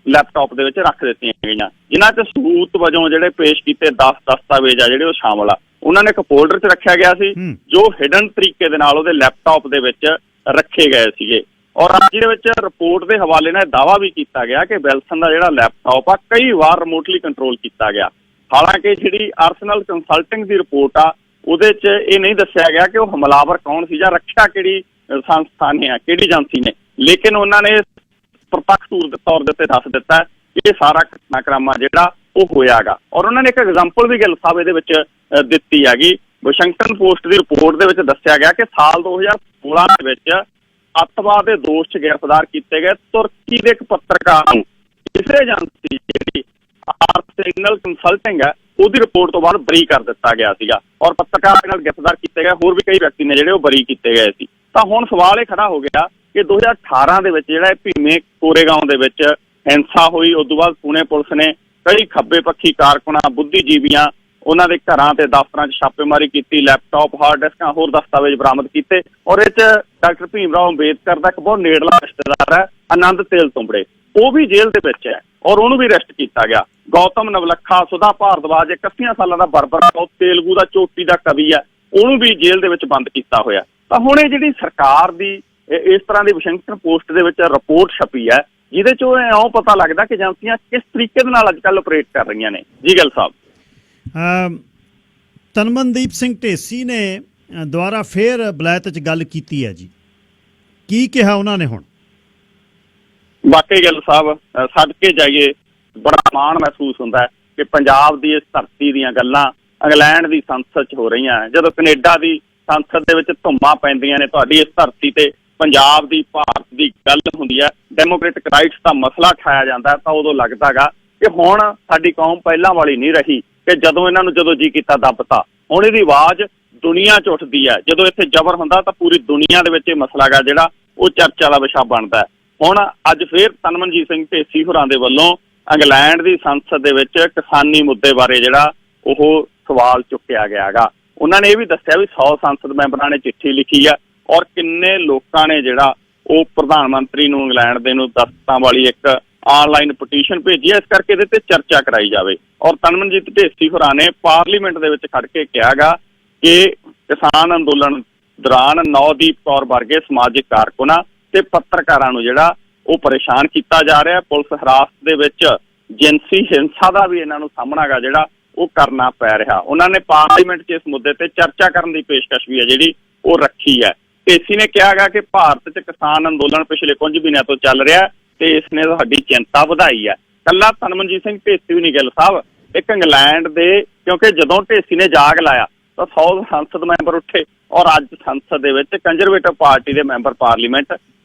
ਲੈਪਟਾਪ ਦੇ ਵਿੱਚ ਰੱਖ ਦਿੱਤੀਆਂ ਗਈਆਂ ਜਿਨ੍ਹਾਂ 'ਚ ਸਬੂਤ ਵਜੋਂ ਜਿਹੜੇ ਪੇਸ਼ ਕੀਤੇ 10 ਦਸਤਾਵੇਜ਼ ਆ ਜਿਹੜੇ ਉਹ ਸ਼ਾਮਲ ਆ। ਉਹਨਾਂ ਨੇ ਇੱਕ ਫੋਲਡਰ 'ਚ ਰੱਖਿਆ ਗਿਆ ਸੀ ਜੋ ਹਿਡਨ ਤਰੀਕੇ ਦੇ ਨਾਲ ਉਹਦੇ ਲੈਪਟਾਪ ਦੇ ਵਿੱਚ ਰੱਖੇ ਗਏ ਸੀਗੇ ਔਰ ਅੱਜ ਦੇ ਵਿੱਚ ਰਿਪੋਰਟ ਦੇ ਹਵਾਲੇ ਨਾਲ ਦਾਅਵਾ ਵੀ ਕੀਤਾ ਗਿਆ ਕਿ ਵਿਲਸਨ ਦਾ ਜਿਹੜਾ ਲੈਪਟਾਪ ਆ ਕਈ ਵਾਰ ਰਿਮੋਟਲੀ ਕੰਟਰੋਲ ਕੀਤਾ ਗਿਆ। ਹਾਲਾਂਕਿ ਜਿਹੜੀ ਆਰਸਨਲ ਕੰਸਲਟਿੰਗ ਦੀ ਰਿਪੋਰਟ ਆ ਉਹਦੇ 'ਚ ਇਹ ਨਹੀਂ ਦੱਸਿਆ ਗਿਆ ਕਿ ਉਹ ਹਮਲਾਵਰ ਕੌਣ ਸੀ ਜਾਂ ਰੱਖਿਆ ਕਿਹੜੀ ਸੰਸਥਾ ਨੇ ਆ ਕਿਹੜੀ ਏਜੰਸੀ ਨੇ, ਲੇਕਿਨ ਉਹਨਾਂ ਨੇ ਪ੍ਰਤੱਖ ਤੌਰ ਦੇ ਉੱਤੇ ਦੱਸ ਦਿੱਤਾ ਇਹ ਸਾਰਾ ਘਟਨਾਕ੍ਰਮ ਆ ਜਿਹੜਾ ਉਹ ਹੋਇਆਗਾ ਔਰ ਉਹਨਾਂ ਨੇ ਇੱਕ ਐਗਜ਼ਾਮਪਲ ਵੀ ਗਿੱਲ ਸਾਹਿਬ ਇਹਦੇ ਵਿੱਚ ਦਿੱਤੀ ਹੈਗੀ। ਵਾਸ਼ਿੰਗਟਨ ਪੋਸਟ ਦੀ ਰਿਪੋਰਟ ਦੇ ਵਿੱਚ ਦੱਸਿਆ ਗਿਆ ਕਿ ਸਾਲ 2016 ਦੇ ਵਿੱਚ ਅੱਤਵਾਦ ਦੇ ਦੋਸ਼ 'ਚ ਗ੍ਰਿਫਤਾਰ ਕੀਤੇ ਗਏ ਤੁਰਕੀ ਦੇ ਇੱਕ ਪੱਤਰਕਾਰ ਨੂੰ ਕਿਸੇ ਏਜੰਸੀ ਜਿਹੜੀ ਆਰਸਨਲ ਕੰਸਲਟਿੰਗ ਹੈ ਉਹਦੀ ਰਿਪੋਰਟ ਤੋਂ ਬਾਅਦ ਬਰੀ ਕਰ ਦਿੱਤਾ ਗਿਆ ਸੀਗਾ ਔਰ ਪੱਤਰਕਾਰ ਦੇ ਨਾਲ ਗ੍ਰਿਫਤਾਰ ਕੀਤੇ ਗਏ ਹੋਰ ਵੀ ਕਈ ਵਿਅਕਤੀ ਨੇ ਜਿਹੜੇ ਉਹ ਬਰੀ ਕੀਤੇ ਗਏ ਸੀ। ਤਾਂ ਹੁਣ ਸਵਾਲ ਇਹ ਖੜਾ ਹੋ ਗਿਆ ਕਿ 2018 ਦੇ ਵਿੱਚ ਜਿਹੜਾ ਭੀਮੇ ਕੋਰੇਗਾਂਵ ਦੇ ਵਿੱਚ ਹਿੰਸਾ ਹੋਈ ਉਸ ਤੋਂ ਬਾਅਦ ਪੁਣੇ ਪੁਲਿਸ ਨੇ ਕਈ ਖੱਬੇ ਪੱਖੀ ਕਾਰਕੁਨਾਂ ਬੁੱਧੀਜੀਵੀਆਂ ਉਹਨਾਂ ਦੇ ਘਰਾਂ ਤੇ ਦਫ਼ਤਰਾਂ 'ਚ ਛਾਪੇਮਾਰੀ ਕੀਤੀ, ਲੈਪਟਾਪ ਹਾਰਡ ਡਿਸਕਾਂ ਹੋਰ ਦਸਤਾਵੇਜ਼ ਬਰਾਮਦ ਕੀਤੇ ਔਰ ਇਹ 'ਚ ਡਾਕਟਰ ਭੀਮ ਰਾਓ ਅੰਬੇਦਕਰ ਦਾ ਇੱਕ ਬਹੁਤ ਨੇੜਲਾ ਰਿਸ਼ਤੇਦਾਰ ਹੈ ਆਨੰਦ ਤੇਲ ਤੁੰਬੜੇ ਉਹ ਵੀ ਜੇਲ੍ਹ ਦੇ ਵਿੱਚ ਹੈ ਔਰ ਉਹਨੂੰ ਵੀ ਅਰੈਸਟ ਕੀਤਾ ਗਿਆ। ਗੌਤਮ ਨਵਲੱਖਾ ਸੁਧਾ ਭਾਰਦਵਾਜ 81 ਸਾਲਾਂ ਦਾ ਬਰਬਰ ਤੇਲਗੂ ਦਾ ਚੋਟੀ ਦਾ ਕਵੀ ਹੈ ਉਹਨੂੰ ਵੀ ਜੇਲ੍ਹ ਦੇ ਵਿੱਚ ਬੰਦ ਕੀਤਾ ਹੋਇਆ। ਤਾਂ ਹੁਣ ਇਹ ਜਿਹੜੀ ਸਰਕਾਰ ਦੀ ਇਸ ਤਰ੍ਹਾਂ ਦੀ ਵਾਸ਼ਿੰਗਟਨ ਪੋਸਟ ਦੇ ਵਿੱਚ ਰਿਪੋਰਟ ਛਪੀ ਹੈ ਜਿਹਦੇ 'ਚ ਇਉਂ ਪਤਾ ਲੱਗਦਾ ਕਿ ਏਜੰਸੀਆਂ ਕਿਸ ਤਰੀਕੇ ਦੇ ਨਾਲ ਅੱਜ ਕੱਲ੍ਹ ਆਪਰੇਟ ਕਰ ਰਹੀਆਂ ਨੇ। ਜੀ ਗਿੱਲ ਸਾਹਿਬ, ਤਨਮਨਦੀਪ ਸਿੰਘ ਢੇਸੀ ਨੇ ਦੁਬਾਰਾ ਫੇਰ ਬਲੈਤ 'ਚ ਗੱਲ ਕੀਤੀ ਹੈ ਜੀ, ਕੀ ਕਿਹਾ ਉਹਨਾਂ ਨੇ ਹੁਣ? ਵਾਕਈ ਗਿੱਲ ਸਾਹਿਬ ਸਦਕੇ ਜਾਈਏ ਬੜਾ ਮਾਣ ਮਹਿਸੂਸ ਹੁੰਦਾ ਹੈ ਕਿ ਪੰਜਾਬ ਦੀ ਇਸ ਧਰਤੀ ਦੀਆਂ ਗੱਲਾਂ ਇੰਗਲੈਂਡ ਦੀ ਸੰਸਦ 'ਚ ਹੋ ਰਹੀਆਂ। ਜਦੋਂ ਕੈਨੇਡਾ ਦੀ ਸੰਸਦ ਦੇ ਵਿੱਚ ਧੁੰਮਾਂ ਪੈਂਦੀਆਂ ਨੇ ਤੁਹਾਡੀ ਇਸ ਧਰਤੀ ਤੇ ਪੰਜਾਬ ਦੀ ਭਾਰਤ ਦੀ ਗੱਲ ਹੁੰਦੀ ਹੈ, ਡੈਮੋਕ੍ਰੈਟਿਕ ਰਾਈਟਸ ਦਾ ਮਸਲਾ ਉਠਾਇਆ ਜਾਂਦਾ ਤਾਂ ਉਦੋਂ ਲੱਗਦਾ ਗਾ ਕਿ ਹੁਣ ਸਾਡੀ ਕੌਮ ਪਹਿਲਾਂ ਵਾਲੀ ਨਹੀਂ ਰਹੀ ਕਿ ਜਦੋਂ ਜੀ ਕੀਤਾ ਦੱਬਤਾ। ਹੁਣ ਇਹਦੀ ਆਵਾਜ਼ ਦੁਨੀਆ 'ਚ ਉੱਠਦੀ ਹੈ। ਜਦੋਂ ਇੱਥੇ ਜ਼ਬਰ ਹੁੰਦਾ ਤਾਂ ਪੂਰੀ ਦੁਨੀਆ ਦੇ ਵਿੱਚ ਇਹ ਮਸਲਾ ਗਾ ਜਿਹੜਾ ਉਹ ਚਰਚਾ ਦਾ ਵਿਸ਼ਾ ਬਣਦਾ ਹੈ। ਹੁਣ ਅੱਜ ਫਿਰ ਤਨਮਨਜੀਤ ਸਿੰਘ ਢੇਸੀ ਹੋਰਾਂ ਦੇ ਵੱਲੋਂ ਇੰਗਲੈਂਡ ਦੀ ਸੰਸਦ ਦੇ ਵਿੱਚ ਕਿਸਾਨੀ ਮੁੱਦੇ ਬਾਰੇ ਜਿਹੜਾ ਉਹ ਸਵਾਲ ਚੁੱਕਿਆ ਗਿਆ ਗਾ। ਉਹਨਾਂ ਨੇ ਇਹ ਵੀ ਦੱਸਿਆ ਵੀ 100 ਸੰਸਦ ਮੈਂਬਰਾਂ ਨੇ ਚਿੱਠੀ ਲਿਖੀ ਆ ਔਰ ਕਿੰਨੇ ਲੋਕਾਂ ਨੇ ਜਿਹੜਾ ਉਹ ਪ੍ਰਧਾਨ ਮੰਤਰੀ ਨੂੰ ਇੰਗਲੈਂਡ ਦੇ ਨੂੰ ਦਸਤਖਤਾਂ ਵਾਲੀ ਇੱਕ ਆਨਲਾਈਨ ਪਟੀਸ਼ਨ ਭੇਜੀ ਹੈ, ਇਸ ਕਰਕੇ ਇਹਦੇ ਤੇ ਚਰਚਾ ਕਰਾਈ ਜਾਵੇ। ਔਰ ਤਨਮਨਜੀਤ ਢੇਸੀ ਹੋਰਾਂ ਨੇ ਪਾਰਲੀਮੈਂਟ ਦੇ ਵਿੱਚ ਖੜ ਕੇ ਕਿਹਾ ਗਾ ਕਿ ਕਿਸਾਨ ਅੰਦੋਲਨ ਦੌਰਾਨ ਨੌਦੀਪ ਕੌਰ ਵਰਗੇ ਸਮਾਜਿਕ ਕਾਰਕੁਨਾਂ ਤੇ ਪੱਤਰਕਾਰਾਂ ਨੂੰ ਜਿਹੜਾ ਉਹ ਪਰੇਸ਼ਾਨ ਕੀਤਾ ਜਾ ਰਿਹਾ। ਪੁਲਿਸ ਹਿਰਾਸਤ ਦੇ ਵਿੱਚ ਜਿਨਸੀ ਹਿੰਸਾ ਦਾ ਵੀ ਇਹਨਾਂ ਨੂੰ ਸਾਹਮਣਾ ਗਾ ਜਿਹੜਾ ਉਹ ਕਰਨਾ ਪੈ ਰਿਹਾ। ਉਹਨਾਂ ਨੇ ਪਾਰਲੀਮੈਂਟ 'ਚ ਇਸ ਮੁੱਦੇ ਤੇ ਚਰਚਾ ਕਰਨ ਦੀ ਪੇਸ਼ਕਸ਼ ਵੀ ਹੈ ਜਿਹੜੀ ਉਹ ਰੱਖੀ ਹੈ। ਢੇਸੀ ਨੇ ਕਿਹਾ ਗਾ ਕਿ ਭਾਰਤ 'ਚ ਕਿਸਾਨ ਅੰਦੋਲਨ ਪਿਛਲੇ ਕੁਝ ਮਹੀਨਿਆਂ ਤੋਂ ਚੱਲ ਰਿਹਾ ਤੇ ਇਸ ਨੇ ਸਾਡੀ ਚਿੰਤਾ ਵਧਾਈ ਹੈ। ਕੱਲਾ ਤਨਮਨਜੀਤ ਸਿੰਘ ਢੇਸੀ ਵੀ ਨਹੀਂ ਗਿੱਲ ਸਾਹਿਬ, ਇੱਕ ਇੰਗਲੈਂਡ ਦੇ, ਕਿਉਂਕਿ ਜਦੋਂ ਢੇਸੀ ਨੇ ਜਾਗ ਲਾਇਆ ਤਾਂ 100 ਸੰਸਦ ਮੈਂਬਰ ਉੱਠੇ ਔਰ ਅੱਜ ਸੰਸਦ ਦੇ ਵਿੱਚ ਕੰਜ਼ਰਵੇਟਿਵ ਪਾਰਟੀ ਦੇ ਮੈਂਬਰ ਪਾਰਲੀਮੈਂਟ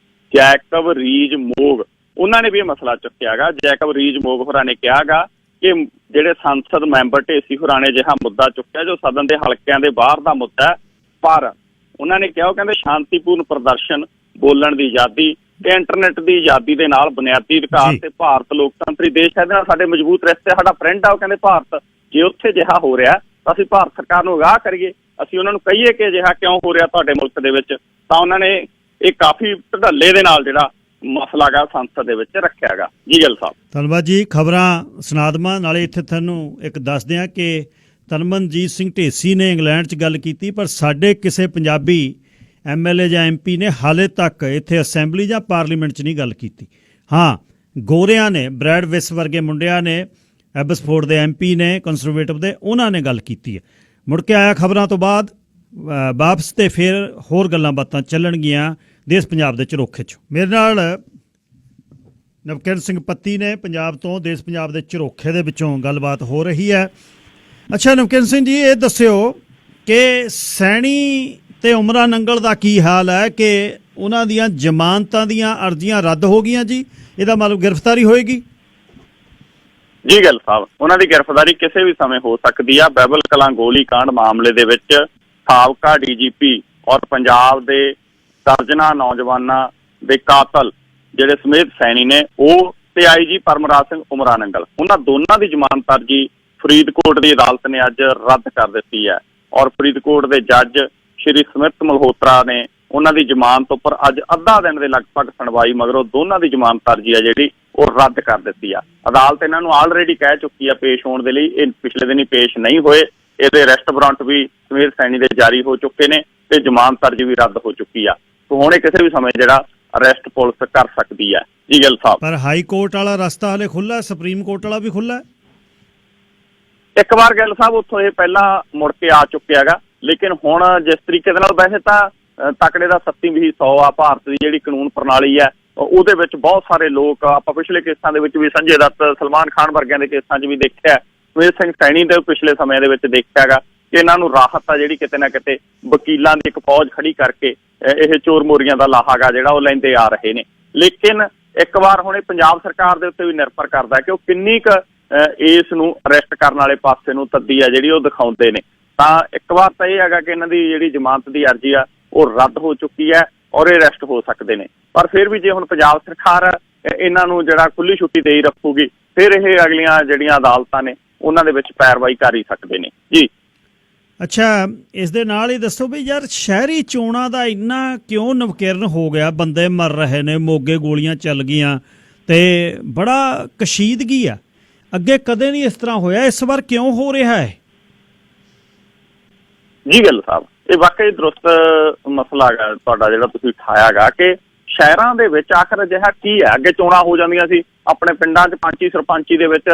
ਜੈਕਬ ਰੀਜ ਮੋਗ ਉਹਨਾਂ ਨੇ ਵੀ ਇਹ ਮਸਲਾ ਚੁੱਕਿਆ ਗਾ। ਜੈਕਬ ਰੀਜ ਮੋਗ ਹੋਰਾਂ ਨੇ ਕਿਹਾ ਗਾ ਕਿ ਜਿਹੜੇ ਸੰਸਦ ਮੈਂਬਰ ਢੇਸੀ ਹੋਰਾਂ ਨੇ ਅਜਿਹਾ ਮੁੱਦਾ ਚੁੱਕਿਆ ਜੋ ਸਦਨ ਦੇ ਹਲਕਿਆਂ ਦੇ ਬਾਹਰ ਦਾ ਮੁੱਦਾ ਹੈ, ਪਰ ਉਹਨਾਂ ਨੇ ਕਿਹਾ, ਉਹ ਕਹਿੰਦੇ ਸ਼ਾਂਤੀਪੂਰਨ ਪ੍ਰਦਰਸ਼ਨ, ਬੋਲਣ ਦੀ ਆਜ਼ਾਦੀ ਤੇ ਇੰਟਰਨੈਟ ਦੀ ਆਜ਼ਾਦੀ ਦੇ ਨਾਲ ਬੁਨਿਆਦੀ ਅਧਿਕਾਰ ਤੇ ਭਾਰਤ ਲੋਕਤੰਤਰੀ ਦੇਸ਼ ਹੈ, ਇਹਦੇ ਨਾਲ ਸਾਡੇ ਮਜ਼ਬੂਤ ਰਿਸ਼ਤੇ, ਸਾਡਾ ਫਰੈਂਡ ਆ। ਉਹ ਕਹਿੰਦੇ ਭਾਰਤ ਜੇ ਉੱਥੇ ਅਜਿਹਾ ਹੋ ਰਿਹਾ ਤਾਂ ਅਸੀਂ ਭਾਰਤ ਸਰਕਾਰ ਨੂੰ ਅਗਾਹ ਕਰੀਏ, ਅਸੀਂ ਉਹਨਾਂ ਨੂੰ ਕਹੀਏ ਕਿ ਅਜਿਹਾ ਕਿਉਂ ਹੋ ਰਿਹਾ ਤੁਹਾਡੇ ਮੁਲਕ ਦੇ ਵਿੱਚ। ਤਾਂ ਉਹਨਾਂ ਨੇ ਇਹ ਕਾਫੀ ਢੱਲੇ ਦੇ ਨਾਲ ਜਿਹੜਾ ਮਸਲਾ ਗਾ ਸੰਸਦ ਦੇ ਵਿੱਚ ਰੱਖਿਆ ਗਾ। ਜੀ ਗਿੱਲ ਸਾਹਿਬ, ਧੰਨਵਾਦ ਜੀ। ਖਬਰਾਂ ਸੁਣਾ ਦੇਵਾਂ ਨਾਲੇ ਇੱਥੇ ਤੁਹਾਨੂੰ ਇੱਕ ਦੱਸ ਦਿਆਂ ਕਿ ਤਨਮਨਜੀਤ ਸਿੰਘ ਢੇਸੀ ਨੇ ਇੰਗਲੈਂਡ 'ਚ ਗੱਲ ਕੀਤੀ, ਪਰ ਸਾਡੇ ਕਿਸੇ ਪੰਜਾਬੀ MLA ਜਾਂ MP ਨੇ ਹਾਲੇ ਤੱਕ ਇੱਥੇ ਅਸੈਂਬਲੀ ਜਾਂ ਪਾਰਲੀਮੈਂਟ 'ਚ ਨਹੀਂ ਗੱਲ ਕੀਤੀ। ਹਾਂ, ਗੋਰਿਆਂ ਨੇ, ਬ੍ਰੈਡ ਵਿਸ ਵਰਗੇ ਮੁੰਡਿਆਂ ਨੇ, ਐਬਸਫੋਰਡ ਦੇ MP ਨੇ ਕੰਜ਼ਰਵੇਟਿਵ ਦੇ, ਉਹਨਾਂ ਨੇ ਗੱਲ ਕੀਤੀ ਹੈ। ਮੁੜ ਕੇ ਆਇਆ ਖਬਰਾਂ ਤੋਂ ਬਾਅਦ ਵਾਪਸ, ਤੇ ਫਿਰ ਹੋਰ ਗੱਲਾਂ ਬਾਤਾਂ ਚੱਲਣਗੀਆਂ ਦੇਸ਼ ਪੰਜਾਬ ਦੇ ਝਰੋਖੇ 'ਚ। ਮੇਰੇ ਨਾਲ ਨਵਕਿਰਨ ਸਿੰਘ ਪੱਤੀ ਨੇ ਪੰਜਾਬ ਤੋਂ, ਦੇਸ਼ ਪੰਜਾਬ ਦੇ ਝਰੋਖੇ ਦੇ ਵਿੱਚੋਂ ਗੱਲਬਾਤ ਹੋ ਰਹੀ ਹੈ। ਅੱਛਾ ਨਵਕਿਰਨ ਸਿੰਘ ਜੀ, ਇਹ ਦੱਸਿਓ ਕਿ ਸੈਣੀ ਤੇ ਉਮਰਾ ਨੰਗਲ ਦਾ ਕੀ ਹਾਲ ਹੈ, ਕਿ ਉਹਨਾਂ ਦੀਆਂ ਜ਼ਮਾਨਤਾਂ ਦੀਆਂ ਅਰਜ਼ੀਆਂ ਰੱਦ ਹੋ ਗਈਆਂ ਜੀ? ਇਹਦਾ ਮਤਲਬ ਗ੍ਰਿਫਤਾਰੀ ਹੋਏਗੀ? ਜੀ ਗਿੱਲ ਸਾਹਿਬ, ਉਹਨਾਂ ਦੀ ਗ੍ਰਿਫਤਾਰੀ ਕਿਸੇ ਵੀ ਸਮੇਂ ਹੋ ਸਕਦੀ ਆ। ਬਾਈਬਲ ਕਲਾਂ ਗੋਲੀ ਕਾਂਡ ਮਾਮਲੇ ਦੇ ਵਿੱਚ ਸਾਬਕਾ DGP ਔਰ ਪੰਜਾਬ ਦੇ ਦਰਜਨਾਂ ਨੌਜਵਾਨਾਂ ਦੇ ਕਾਤਲ ਜਿਹੜੇ ਸਮੇਤ ਸੈਣੀ ਨੇ, ਉਹ ਤੇ IG ਪਰਮਰਾਜ ਸਿੰਘ ਉਮਰਾ ਨੰਗਲ, ਉਹਨਾਂ ਦੋਨਾਂ ਦੀ ਜ਼ਮਾਨਤ ਅਰਜ਼ੀ ਫਰੀਦਕੋਟ ਦੀ ਅਦਾਲਤ ਨੇ ਅੱਜ ਰੱਦ ਕਰ ਦਿੱਤੀ ਹੈ। ਔਰ ਫਰੀਦਕੋਟ ਦੇ ਜੱਜ ਸ਼੍ਰੀ ਸਮਿਤ ਮਲਹੋਤਰਾ ਨੇ ਉਹਨਾਂ ਦੀ ਜ਼ਮਾਨਤ ਉੱਪਰ ਅੱਜ ਅੱਧਾ ਦਿਨ ਦੇ ਲਗਭਗ ਸੁਣਵਾਈ ਮਗਰੋਂ ਦੋਨਾਂ ਦੀ ਜ਼ਮਾਨਤ ਅਰਜ਼ੀ ਹੈ ਜਿਹੜੀ ਉਹ ਰੱਦ ਕਰ ਦਿੱਤੀ ਆ। ਅਦਾਲਤ ਇਹਨਾਂ ਨੂੰ ਆਲਰੇਡੀ ਕਹਿ ਚੁੱਕੀ ਆ ਪੇਸ਼ ਹੋਣ ਦੇ ਲਈ, ਇਹ ਪਿਛਲੇ ਦਿਨੀ ਪੇਸ਼ ਨਹੀਂ ਹੋਏ। ਇਹਦੇ ਅਰੈਸਟ ਵਾਰੰਟ ਵੀ ਸਮੀਰ ਸੈਣੀ ਦੇ ਜਾਰੀ ਹੋ ਚੁੱਕੇ ਨੇ ਤੇ ਜ਼ਮਾਨਤ ਅਰਜ਼ੀ ਵੀ ਰੱਦ ਹੋ ਚੁੱਕੀ ਆ। ਸੋ ਹੁਣ ਇਹ ਕਿਸੇ ਵੀ ਸਮੇਂ ਜਿਹੜਾ ਅਰੈਸਟ ਪੁਲਿਸ ਕਰ ਸਕਦੀ ਹੈ। ਜੀ ਗਿੱਲ ਸਾਹਿਬ, ਪਰ ਹਾਈ ਕੋਰਟ ਵਾਲਾ ਰਸਤਾ ਹਲੇ ਖੁੱਲ੍ਹਾ ਹੈ, ਸੁਪਰੀਮ ਕੋਰਟ ਵਾਲਾ ਵੀ ਖੁੱਲ੍ਹਾ ਹੈ। ਇੱਕ ਵਾਰ ਗਿੱਲ ਸਾਹਿਬ ਉੱਥੋਂ ਇਹ ਪਹਿਲਾਂ ਮੁੜ ਕੇ ਆ ਚੁੱਕਿਆ ਗਾ, ਲੇਕਿਨ ਹੁਣ ਜਿਸ ਤਰੀਕੇ ਦੇ ਨਾਲ, ਵੈਸੇ ਤਾਂ ਤਕੜੇ ਦਾ 37-100 ਆ ਭਾਰਤ ਦੀ ਜਿਹੜੀ ਕਾਨੂੰਨ ਪ੍ਰਣਾਲੀ ਹੈ, ਉਹਦੇ ਵਿੱਚ ਬਹੁਤ ਸਾਰੇ ਲੋਕ, ਆਪਾਂ ਪਿਛਲੇ ਕੇਸਾਂ ਦੇ ਵਿੱਚ ਵੀ ਸੰਜੇ ਦੱਤ, ਸਲਮਾਨ ਖਾਨ ਵਰਗਿਆਂ ਦੇ ਕੇਸਾਂ 'ਚ ਵੀ ਦੇਖਿਆ, ਸੁਮੇਧ ਸਿੰਘ ਸੈਣੀ ਦੇ ਪਿਛਲੇ ਸਮੇਂ ਦੇ ਵਿੱਚ ਦੇਖਿਆ ਗਾ ਕਿ ਇਹਨਾਂ ਨੂੰ ਰਾਹਤ ਆ ਜਿਹੜੀ ਕਿਤੇ ਨਾ ਕਿਤੇ ਵਕੀਲਾਂ ਦੀ ਇੱਕ ਫੌਜ ਖੜੀ ਕਰਕੇ ਇਹ ਚੋਰ ਮੋਰੀਆਂ ਦਾ ਲਾਹਾ ਗਾ ਜਿਹੜਾ ਉਹ ਲੈਂਦੇ ਆ ਰਹੇ ਨੇ। ਲੇਕਿਨ ਇੱਕ ਵਾਰ ਹੁਣ ਇਹ ਪੰਜਾਬ ਸਰਕਾਰ ਦੇ ਉੱਤੇ ਵੀ ਨਿਰਭਰ ਕਰਦਾ ਕਿ ਉਹ ਕਿੰਨੀ ਕੁ ਇਸ ਨੂੰ ਅਰੈਸਟ ਕਰਨ ਵਾਲੇ ਪਾਸੇ ਨੂੰ ਤੱਦੀ ਆ ਜਿਹੜੀ ਉਹ ਦਿਖਾਉਂਦੇ ਨੇ। ਤਾਂ ਇੱਕ ਵਾਰ ਤਾਂ ਇਹ ਹੈਗਾ ਕਿ ਇਹਨਾਂ ਦੀ ਜਿਹੜੀ ਜ਼ਮਾਨਤ ਦੀ ਅਰਜ਼ੀ ਆ ਉਹ ਰੱਦ ਹੋ ਚੁੱਕੀ ਹੈ ਔਰ ਇਹ ਅਰੈਸਟ ਹੋ ਸਕਦੇ ਨੇ। ਪਰ ਫਿਰ ਵੀ ਜੇ ਹੁਣ ਪੰਜਾਬ ਸਰਕਾਰ ਇਹਨਾਂ ਨੂੰ ਜਿਹੜਾ ਖੁੱਲੀ ਛੁੱਟੀ ਦੇ ਹੀ ਰੱਖੂਗੀ, ਫਿਰ ਇਹ ਅਗਲੀਆਂ ਜਿਹੜੀਆਂ ਅਦਾਲਤਾਂ ਨੇ ਉਹਨਾਂ ਦੇ ਵਿੱਚ ਪੈਰਵਾਈ ਕਰ ਹੀ ਸਕਦੇ ਨੇ। ਜੀ ਅੱਛਾ, ਇਸ ਦੇ ਨਾਲ ਹੀ ਦੱਸੋ ਵੀ ਯਾਰ ਸ਼ਹਿਰੀ ਚੋਣਾਂ ਦਾ ਇੰਨਾ ਕਿਉਂ ਨਵਕਿਰਨ ਹੋ ਗਿਆ? ਬੰਦੇ ਮਰ ਰਹੇ ਨੇ, ਮੋਗੇ ਗੋਲੀਆਂ ਚੱਲ ਗਈਆਂ ਤੇ ਬੜਾ ਕਸ਼ੀਦਗੀ ਆ। ਅੱਗੇ ਕਦੇ ਨਹੀਂ ਇਸ ਤਰ੍ਹਾਂ ਹੋਇਆ, ਇਸ ਵਾਰ ਕਿਉਂ ਹੋ ਰਿਹਾ ਹੈ? ਜੀ ਗਿੱਲ ਸਾਹਿਬ, ਇਹ ਵਾਕਈ ਦਰੁਸਤ ਮਸਲਾ ਹੈਗਾ ਤੁਹਾਡਾ ਜਿਹੜਾ ਤੁਸੀਂ ਉਠਾਇਆ ਗਾ ਕਿ ਸ਼ਹਿਰਾਂ ਦੇ ਵਿੱਚ ਆਖਰ ਅਜਿਹਾ ਕੀ ਹੈ? ਅੱਗੇ ਚੋਣਾਂ ਹੋ ਜਾਂਦੀਆਂ ਸੀ, ਆਪਣੇ ਪਿੰਡਾਂ 'ਚ ਪੰਚੀ ਸਰਪੰਚੀ ਦੇ ਵਿੱਚ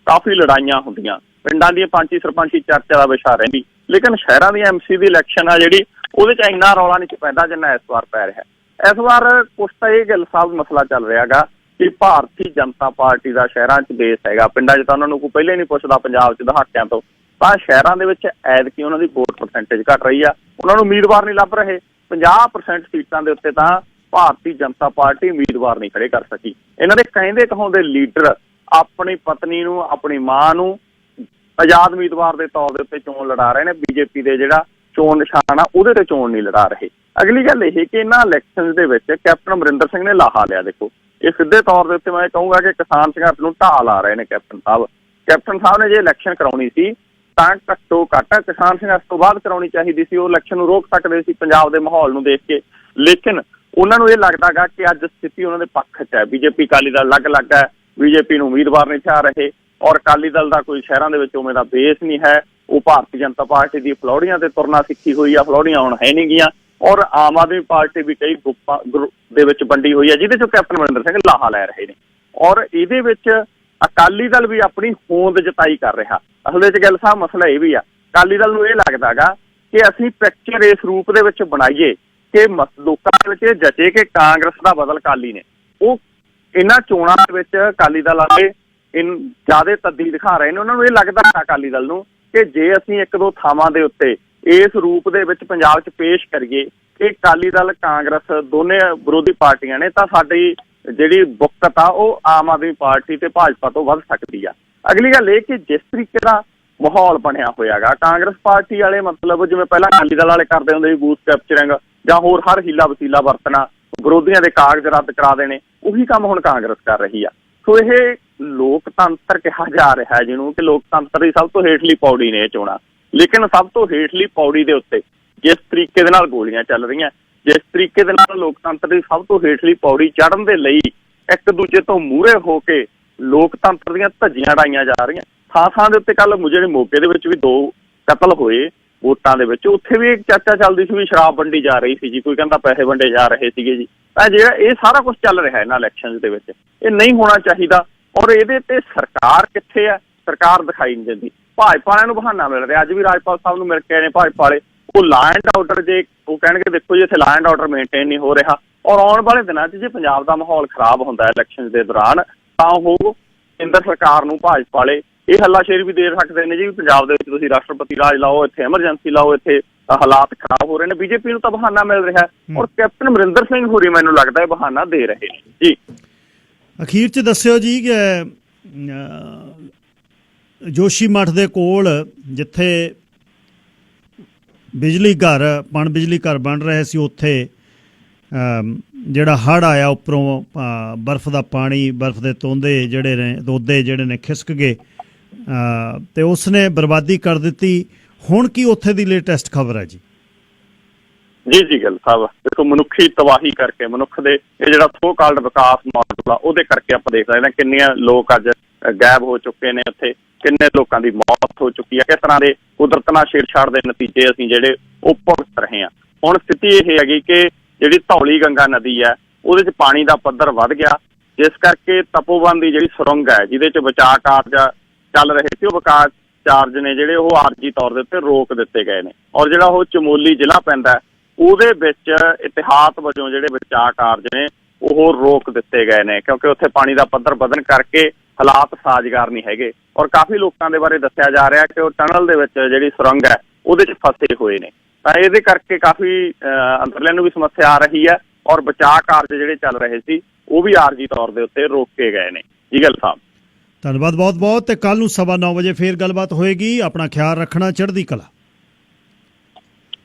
ਕਾਫੀ ਲੜਾਈਆਂ ਹੁੰਦੀਆਂ, ਪਿੰਡਾਂ ਦੀਆਂ ਪੰਚੀ ਸਰਪੰਚੀ ਚਰਚਾ ਦਾ ਵਿਸ਼ਾ ਰਹਿੰਦੀ। ਲੇਕਿਨ ਸ਼ਹਿਰਾਂ ਦੀ MC ਦੀ ਇਲੈਕਸ਼ਨ ਆ ਜਿਹੜੀ, ਉਹਦੇ 'ਚ ਇੰਨਾ ਰੌਲਾ ਨਹੀਂ ਪੈਂਦਾ ਜਿੰਨਾ ਇਸ ਵਾਰ ਪੈ ਰਿਹਾ। ਇਸ ਵਾਰ ਕੁਛ ਤਾਂ ਇਹ ਗਿੱਲ ਸਾਹਿਬ ਮਸਲਾ ਚੱਲ ਰਿਹਾ ਗਾ ਕਿ ਭਾਰਤੀ ਜਨਤਾ ਪਾਰਟੀ ਦਾ ਸ਼ਹਿਰਾਂ 'ਚ ਬੇਸ ਹੈਗਾ, ਪਿੰਡਾਂ 'ਚ ਤਾਂ ਉਹਨਾਂ ਨੂੰ ਕੋਈ ਪਹਿਲੇ ਨਹੀਂ ਪੁੱਛਦਾ ਪੰਜਾਬ 'ਚ ਦਹਾਕਿਆਂ ਤੋਂ। ਤਾਂ ਸ਼ਹਿਰਾਂ ਦੇ ਵਿੱਚ ਐਤਕੀ ਉਹਨਾਂ ਦੀ ਵੋਟ ਪਰਸੈਂਟੇਜ ਘਟ ਰਹੀ ਆ, ਉਹਨਾਂ ਨੂੰ ਉਮੀਦਵਾਰ ਨਹੀਂ ਲੱਭ ਰਹੇ। 50% ਸੀਟਾਂ ਦੇ ਉੱਤੇ ਤਾਂ ਭਾਰਤੀ ਜਨਤਾ ਪਾਰਟੀ ਉਮੀਦਵਾਰ ਨਹੀਂ ਖੜੇ ਕਰ ਸਕੀ। ਇਹਨਾਂ ਦੇ ਕਹਿੰਦੇ ਕਹਾਉਂਦੇ ਲੀਡਰ ਆਪਣੀ ਪਤਨੀ ਨੂੰ, ਆਪਣੀ ਮਾਂ ਨੂੰ ਆਜ਼ਾਦ ਉਮੀਦਵਾਰ ਦੇ ਤੌਰ ਦੇ ਉੱਤੇ ਚੋਣ ਲੜਾ ਰਹੇ ਨੇ। BJP ਦੇ ਜਿਹੜਾ ਚੋਣ ਨਿਸ਼ਾਨ ਆ ਉਹਦੇ ਤੇ ਚੋਣ ਨਹੀਂ ਲੜਾ ਰਹੇ। ਅਗਲੀ ਗੱਲ ਇਹ ਕਿ ਇਹਨਾਂ ਇਲੈਕਸ਼ਨ ਦੇ ਵਿੱਚ ਕੈਪਟਨ ਅਮਰਿੰਦਰ ਸਿੰਘ ਨੇ ਲਾਹਾ ਲਿਆ। ਦੇਖੋ, ਇਹ ਸਿੱਧੇ ਤੌਰ ਦੇ ਉੱਤੇ ਮੈਂ ਕਹੂੰਗਾ ਕਿ ਕਿਸਾਨ ਸੰਘਰਸ਼ ਨੂੰ ਢਾਹ ਲਾ ਰਹੇ ਨੇ ਕੈਪਟਨ ਸਾਹਿਬ ਨੇ। ਜੇ ਇਲੈਕਸ਼ਨ ਕਰਾਉਣੀ ਸੀ ਤਾਂ ਘੱਟੋ ਘੱਟ ਕਿਸਾਨ ਸੰਘਰਸ਼ ਤੋਂ ਬਾਅਦ ਕਰਾਉਣੀ ਚਾਹੀਦੀ ਸੀ। ਉਹ ਇਲੈਕਸ਼ਨ ਨੂੰ ਰੋਕ ਸਕਦੇ ਸੀ ਪੰਜਾਬ ਦੇ ਮਾਹੌਲ ਨੂੰ ਦੇਖ ਕੇ, ਲੇਕਿਨ ਉਹਨਾਂ ਨੂੰ ਇਹ ਲੱਗਦਾ ਗਾ ਕਿ ਅੱਜ ਸਥਿਤੀ ਉਹਨਾਂ ਦੇ ਪੱਖ 'ਚ ਹੈ। ਬੀਜੇਪੀ ਅਕਾਲੀ ਦਲ ਅਲੱਗ-ਅਲੱਗ ਹੈ, ਬੀਜੇਪੀ ਨੂੰ ਉਮੀਦਵਾਰ ਨਹੀਂ ਥਿਆ ਰਹੇ, ਔਰ ਅਕਾਲੀ ਦਲ ਦਾ ਕੋਈ ਸ਼ਹਿਰਾਂ ਦੇ ਵਿੱਚ ਉਵੇਂ ਦਾ ਬੇਸ ਨਹੀਂ ਹੈ। ਉਹ ਭਾਰਤੀ ਜਨਤਾ ਪਾਰਟੀ ਦੀ ਫਲੌੜੀਆਂ ਤੇ ਤੁਰਨਾ ਸਿੱਖੀ ਹੋਈ ਆ, ਫਲੌੜੀਆਂ ਹੁਣ ਹੈ ਨਹੀਂ ਗੀਆਂ, ਔਰ ਆਮ ਆਦਮੀ ਪਾਰਟੀ ਵੀ ਕਈ ਗਰੁੱਪ ਦੇ ਵਿੱਚ ਵੰਡੀ ਹੋਈ ਹੈ, ਜਿਹਦੇ 'ਚੋਂ ਕੈਪਟਨ ਅਮਰਿੰਦਰ ਸਿੰਘ ਲਾਹਾ ਲੈ ਰਹੇ ਨੇ। ਔਰ ਇਹਦੇ ਵਿੱਚ ਅਕਾਲੀ ਦਲ ਵੀ ਆਪਣੀ ਹੋਂਦ ਜਤਾਈ ਕਰ ਰਿਹਾ। ਅਸਲ ਵਿੱਚ ਗੱਲ ਸਾਹਿਬ ਮਸਲਾ ਇਹ ਵੀ ਆ, ਅਕਾਲੀ ਦਲ ਨੂੰ ਇਹ ਲੱਗਦਾ ਗਾ ਕਿ ਅਸੀਂ ਪਿਕਚਰ ਇਸ ਰੂਪ ਦੇ ਵਿੱਚ ਬਣਾਈਏ ਕਿ ਲੋਕਾਂ ਦੇ ਵਿੱਚ ਇਹ ਜਚੇ ਕਿ ਕਾਂਗਰਸ ਦਾ ਬਦਲ ਅਕਾਲੀ ਨੇ। ਉਹ ਇਹਨਾਂ ਚੋਣਾਂ ਦੇ ਵਿੱਚ ਅਕਾਲੀ ਦਲ ਵਾਲੇ ਜ਼ਿਆਦਾ ਤਬਦੀਲ ਦਿਖਾ ਰਹੇ ਨੇ। ਉਹਨਾਂ ਨੂੰ ਇਹ ਲੱਗਦਾ ਅਕਾਲੀ ਦਲ ਨੂੰ ਕਿ ਜੇ ਅਸੀਂ ਇੱਕ ਦੋ ਥਾਵਾਂ ਦੇ ਉੱਤੇ ਇਸ ਰੂਪ ਦੇ ਵਿੱਚ ਪੰਜਾਬ 'ਚ ਪੇਸ਼ ਕਰੀਏ ਕਿ ਅਕਾਲੀ ਦਲ ਕਾਂਗਰਸ ਦੋਨੇ ਵਿਰੋਧੀ ਪਾਰਟੀਆਂ ਨੇ, ਤਾਂ ਸਾਡੀ ਜਿਹੜੀ ਬੁੱਕਤ ਆ ਉਹ ਆਮ ਆਦਮੀ ਪਾਰਟੀ ਤੇ ਭਾਜਪਾ ਤੋਂ ਵੱਧ ਸਕਦੀ ਆ। ਅਗਲੀ ਗੱਲ ਇਹ ਕਿ ਜਿਸ ਤਰੀਕੇ ਦਾ ਮਾਹੌਲ ਬਣਿਆ ਹੋਇਆ ਗਾ, ਕਾਂਗਰਸ ਪਾਰਟੀ ਵਾਲੇ ਮਤਲਬ ਜਿਵੇਂ ਪਹਿਲਾਂ ਅਕਾਲੀ ਦਲ ਵਾਲੇ ਕਰਦੇ ਹੁੰਦੇ ਸੀ ਬੂਥ ਕੈਪਚਰਿੰਗ ਜਾਂ ਹੋਰ ਹਰ ਹੀਲਾ ਵਸੀਲਾ ਵਰਤਣਾ, ਵਿਰੋਧੀਆਂ ਦੇ ਕਾਗਜ਼ ਰੱਦ ਕਰਾ ਦੇਣੇ, ਉਹੀ ਕੰਮ ਹੁਣ ਕਾਂਗਰਸ ਕਰ ਰਹੀ ਆ। ਸੋ ਇਹ ਲੋਕਤੰਤਰ ਕਿਹਾ ਜਾ ਰਿਹਾ ਜਿਹਨੂੰ ਕਿ ਲੋਕਤੰਤਰ ਦੀ ਸਭ ਤੋਂ ਹੇਠਲੀ ਪੌੜੀ ਨੇ ਇਹ ਚੋਣਾਂ। ਲੇਕਿਨ ਸਭ ਤੋਂ ਹੇਠਲੀ ਪੌੜੀ ਦੇ ਉੱਤੇ ਜਿਸ ਤਰੀਕੇ ਦੇ ਨਾਲ ਗੋਲੀਆਂ ਚੱਲ ਰਹੀਆਂ, ਜਿਸ ਤਰੀਕੇ ਦੇ ਨਾਲ ਲੋਕਤੰਤਰ ਦੀ ਸਭ ਤੋਂ ਹੇਠਲੀ ਪੌੜੀ ਚੜ੍ਹਨ ਦੇ ਲਈ ਇੱਕ ਦੂਜੇ ਤੋਂ ਮੂਹਰੇ ਹੋ ਕੇ ਲੋਕਤੰਤਰ ਦੀਆਂ ਧੱਜੀਆਂ ਉਡਾਈਆਂ ਜਾ ਰਹੀਆਂ। ਥਾਂ ਦੇ ਉੱਤੇ ਕੱਲ ਜਿਹੜੇ ਮੋਗੇ ਦੇ ਵਿੱਚ ਵੀ 2 ਕਤਲ ਹੋਏ ਵੋਟਾਂ ਦੇ ਵਿੱਚ, ਉੱਥੇ ਵੀ ਇੱਕ ਚਰਚਾ ਚੱਲਦੀ ਸੀ ਵੀ ਸ਼ਰਾਬ ਵੰਡੀ ਜਾ ਰਹੀ ਸੀ ਜੀ, ਕੋਈ ਕਹਿੰਦਾ ਪੈਸੇ ਵੰਡੇ ਜਾ ਰਹੇ ਸੀਗੇ ਜੀ। ਤਾਂ ਜਿਹੜਾ ਇਹ ਸਾਰਾ ਕੁਝ ਚੱਲ ਰਿਹਾ ਇਹਨਾਂ ਇਲੈਕਸ਼ਨ ਦੇ ਵਿੱਚ, ਇਹ ਨਹੀਂ ਹੋਣਾ ਚਾਹੀਦਾ। ਔਰ ਇਹਦੇ ਤੇ ਸਰਕਾਰ ਕਿੱਥੇ ਹੈ? ਸਰਕਾਰ ਦਿਖਾਈ ਨਹੀਂ ਦਿੰਦੀ। ਭਾਜਪਾ ਵਾਲਿਆਂ ਨੂੰ ਬਹਾਨਾ ਮਿਲ ਰਿਹਾ। ਅੱਜ ਵੀ ਰਾਜਪਾਲ ਸਾਹਿਬ ਨੂੰ ਮਿਲ ਕੇ ਆਏ ਨੇ ਭਾਜਪਾ ਵਾਲੇ। ਉਹ ਲਾਅ ਐਂਡ ਆਰਡਰ, ਜੇ ਉਹ ਕਹਿਣਗੇ ਦੇਖੋ ਜੀ ਇੱਥੇ ਲਾਅ ਐਂਡ ਆਰਡਰ ਮੇਨਟੇਨ ਨਹੀਂ ਹੋ ਰਿਹਾ, ਔਰ ਆਉਣ ਵਾਲੇ ਦਿਨਾਂ 'ਚ ਜੇ ਪੰਜਾਬ ਦਾ ਮਾਹੌਲ ਖਰਾਬ ਹੁੰਦਾ ਇਲੈਕਸ਼ਨ ਦੇ ਦੌਰਾਨ, ਤਾਂ ਉਹ ਕੇਂਦਰ ਸਰਕਾਰ ਨੂੰ ਭਾਜਪਾ ਵਾਲੇ ਇਹ ਹੱਲਾਸ਼ੇਰੀ ਵੀ ਦੇ ਸਕਦੇ ਨੇ ਜੀ ਪੰਜਾਬ ਦੇ ਵਿੱਚ ਤੁਸੀਂ ਰਾਸ਼ਟਰਪਤੀ ਰਾਜ ਲਾਓ, ਇੱਥੇ ਐਮਰਜੈਂਸੀ ਲਾਓ, ਇੱਥੇ ਹਾਲਾਤ ਖਰਾਬ ਹੋ ਰਹੇ ਨੇ। ਬੀਜੇਪੀ ਨੂੰ ਤਾਂ ਬਹਾਨਾ ਮਿਲ ਰਿਹਾ, ਔਰ ਕੈਪਟਨ ਅਮਰਿੰਦਰ ਸਿੰਘ ਹੋਰੀ ਮੈਨੂੰ ਲੱਗਦਾ ਇਹ ਬਹਾਨਾ ਦੇ ਰਹੇ ਨੇ ਜੀ। ਅਖੀਰ 'ਚ ਦੱਸਿਓ ਜੀ ਕਿ ਜੋਸ਼ੀ ਮੱਠ ਦੇ ਕੋਲ ਜਿੱਥੇ ਬਿਜਲੀ ਘਰ ਪਣ ਬਿਜਲੀ ਘਰ ਬਣ ਰਹੇ ਸੀ, ਉੱਥੇ ਜਿਹੜਾ ਹੜ੍ਹ ਆਇਆ ਉੱਪਰੋਂ ਬਰਫ਼ ਦਾ ਪਾਣੀ, ਬਰਫ਼ ਦੇ ਤੋਂਦੇ ਜਿਹੜੇ ਨੇ ਖਿਸਕ ਗਏ ਤੇ ਉਸਨੇ ਬਰਬਾਦੀ ਕਰ ਦਿੱਤੀ। ਹੁਣ ਕੀ ਉੱਥੇ ਦੀ ਲੇਟੈਸਟ ਖਬਰ ਹੈ ਜੀ? ਜੀ ਗੱਲ ਸਾਹਿਬ, ਦੇਖੋ ਮਨੁੱਖੀ ਤਬਾਹੀ ਕਰਕੇ, ਮਨੁੱਖ ਦੇ ਇਹ ਜਿਹੜਾ ਸੋ ਕਾਲਡ ਵਿਕਾਸ ਮਾਡਲ ਆ ਉਹਦੇ ਕਰਕੇ ਆਪਾਂ ਦੇਖ ਸਕਦੇ ਹਾਂ ਕਿੰਨੀਆਂ ਲੋਕ ਅੱਜ ਗਾਇਬ ਹੋ ਚੁੱਕੇ ਨੇ, ਉੱਥੇ ਕਿੰਨੇ ਲੋਕਾਂ ਦੀ ਮੌਤ ਹੋ ਚੁੱਕੀ ਹੈ, ਕਿਸ ਤਰ੍ਹਾਂ ਦੇ ਕੁਦਰਤ ਨਾਲ ਛੇੜਛਾੜ ਦੇ ਨਤੀਜੇ ਅਸੀਂ ਜਿਹੜੇ ਉਹ ਭੁਗਤ ਰਹੇ ਹਾਂ। ਹੁਣ ਸਥਿਤੀ ਇਹ ਹੈਗੀ ਕਿ ਜਿਹੜੀ ਧੌਲੀ ਗੰਗਾ ਨਦੀ ਹੈ ਉਹਦੇ 'ਚ ਪਾਣੀ ਦਾ ਪੱਧਰ ਵੱਧ ਗਿਆ, ਜਿਸ ਕਰਕੇ ਤਪੋਵਨ ਦੀ ਜਿਹੜੀ ਸੁਰੰਗ ਹੈ ਜਿਹਦੇ 'ਚ ਬਚਾਅ ਕਾਰਜ ਚੱਲ ਰਹੇ ਸੀ, ਉਹ ਬਚਾਅ ਕਾਰਜ ਨੇ ਜਿਹੜੇ ਉਹ ਆਰਜੀ ਤੌਰ ਦੇ ਉੱਤੇ ਰੋਕ ਦਿੱਤੇ ਗਏ ਨੇ। ਔਰ ਜਿਹੜਾ ਉਹ ਚਮੋਲੀ ਜ਼ਿਲ੍ਹਾ ਪੈਂਦਾ ਉਹਦੇ ਵਿੱਚ ਇਤਿਹਾਸ ਵਜੋਂ ਜਿਹੜੇ ਬਚਾਅ ਕਾਰਜ ਨੇ ਉਹ ਰੋਕ ਦਿੱਤੇ ਗਏ ਨੇ, ਕਿਉਂਕਿ ਉੱਥੇ ਪਾਣੀ ਦਾ ਪੱਧਰ ਵਧਣ ਕਰਕੇ ਹਾਲਾਤ ਸਾਜ਼ਗਾਰ ਨਹੀਂ ਹੈਗੇ। ਔਰ ਕਾਫੀ ਲੋਕਾਂ ਦੇ ਬਾਰੇ ਦੱਸਿਆ ਜਾ ਰਿਹਾ ਕਿ ਉਹ ਟਨਲ ਦੇ ਵਿੱਚ ਜਿਹੜੀ ਸੁਰੰਗ ਹੈ ਉਹਦੇ 'ਚ ਫਸੇ ਹੋਏ ਨੇ। ਤਾਂ ਇਹਦੇ ਕਰਕੇ ਕਾਫੀ ਅੰਦਰਲਿਆਂ ਨੂੰ ਵੀ ਸਮੱਸਿਆ ਆ ਰਹੀ ਹੈ, ਔਰ ਬਚਾਅ ਕਾਰਜ ਜਿਹੜੇ ਚੱਲ ਰਹੇ ਸੀ ਉਹ ਵੀ ਆਰਜੀ ਤੌਰ ਦੇ ਉੱਤੇ ਰੋਕੇ ਗਏ ਨੇ। ਜੀ ਗੱਲ ਸਾਹਿਬ, ਧੰਨਵਾਦ ਬਹੁਤ ਬਹੁਤ। ਤੇ ਕੱਲ੍ਹ ਨੂੰ 9:15 ਵਜੇ ਫੇਰ ਗੱਲਬਾਤ ਹੋਏਗੀ। ਆਪਣਾ ਖਿਆਲ ਰੱਖਣਾ, ਚੜ੍ਹਦੀ ਕਲਾ।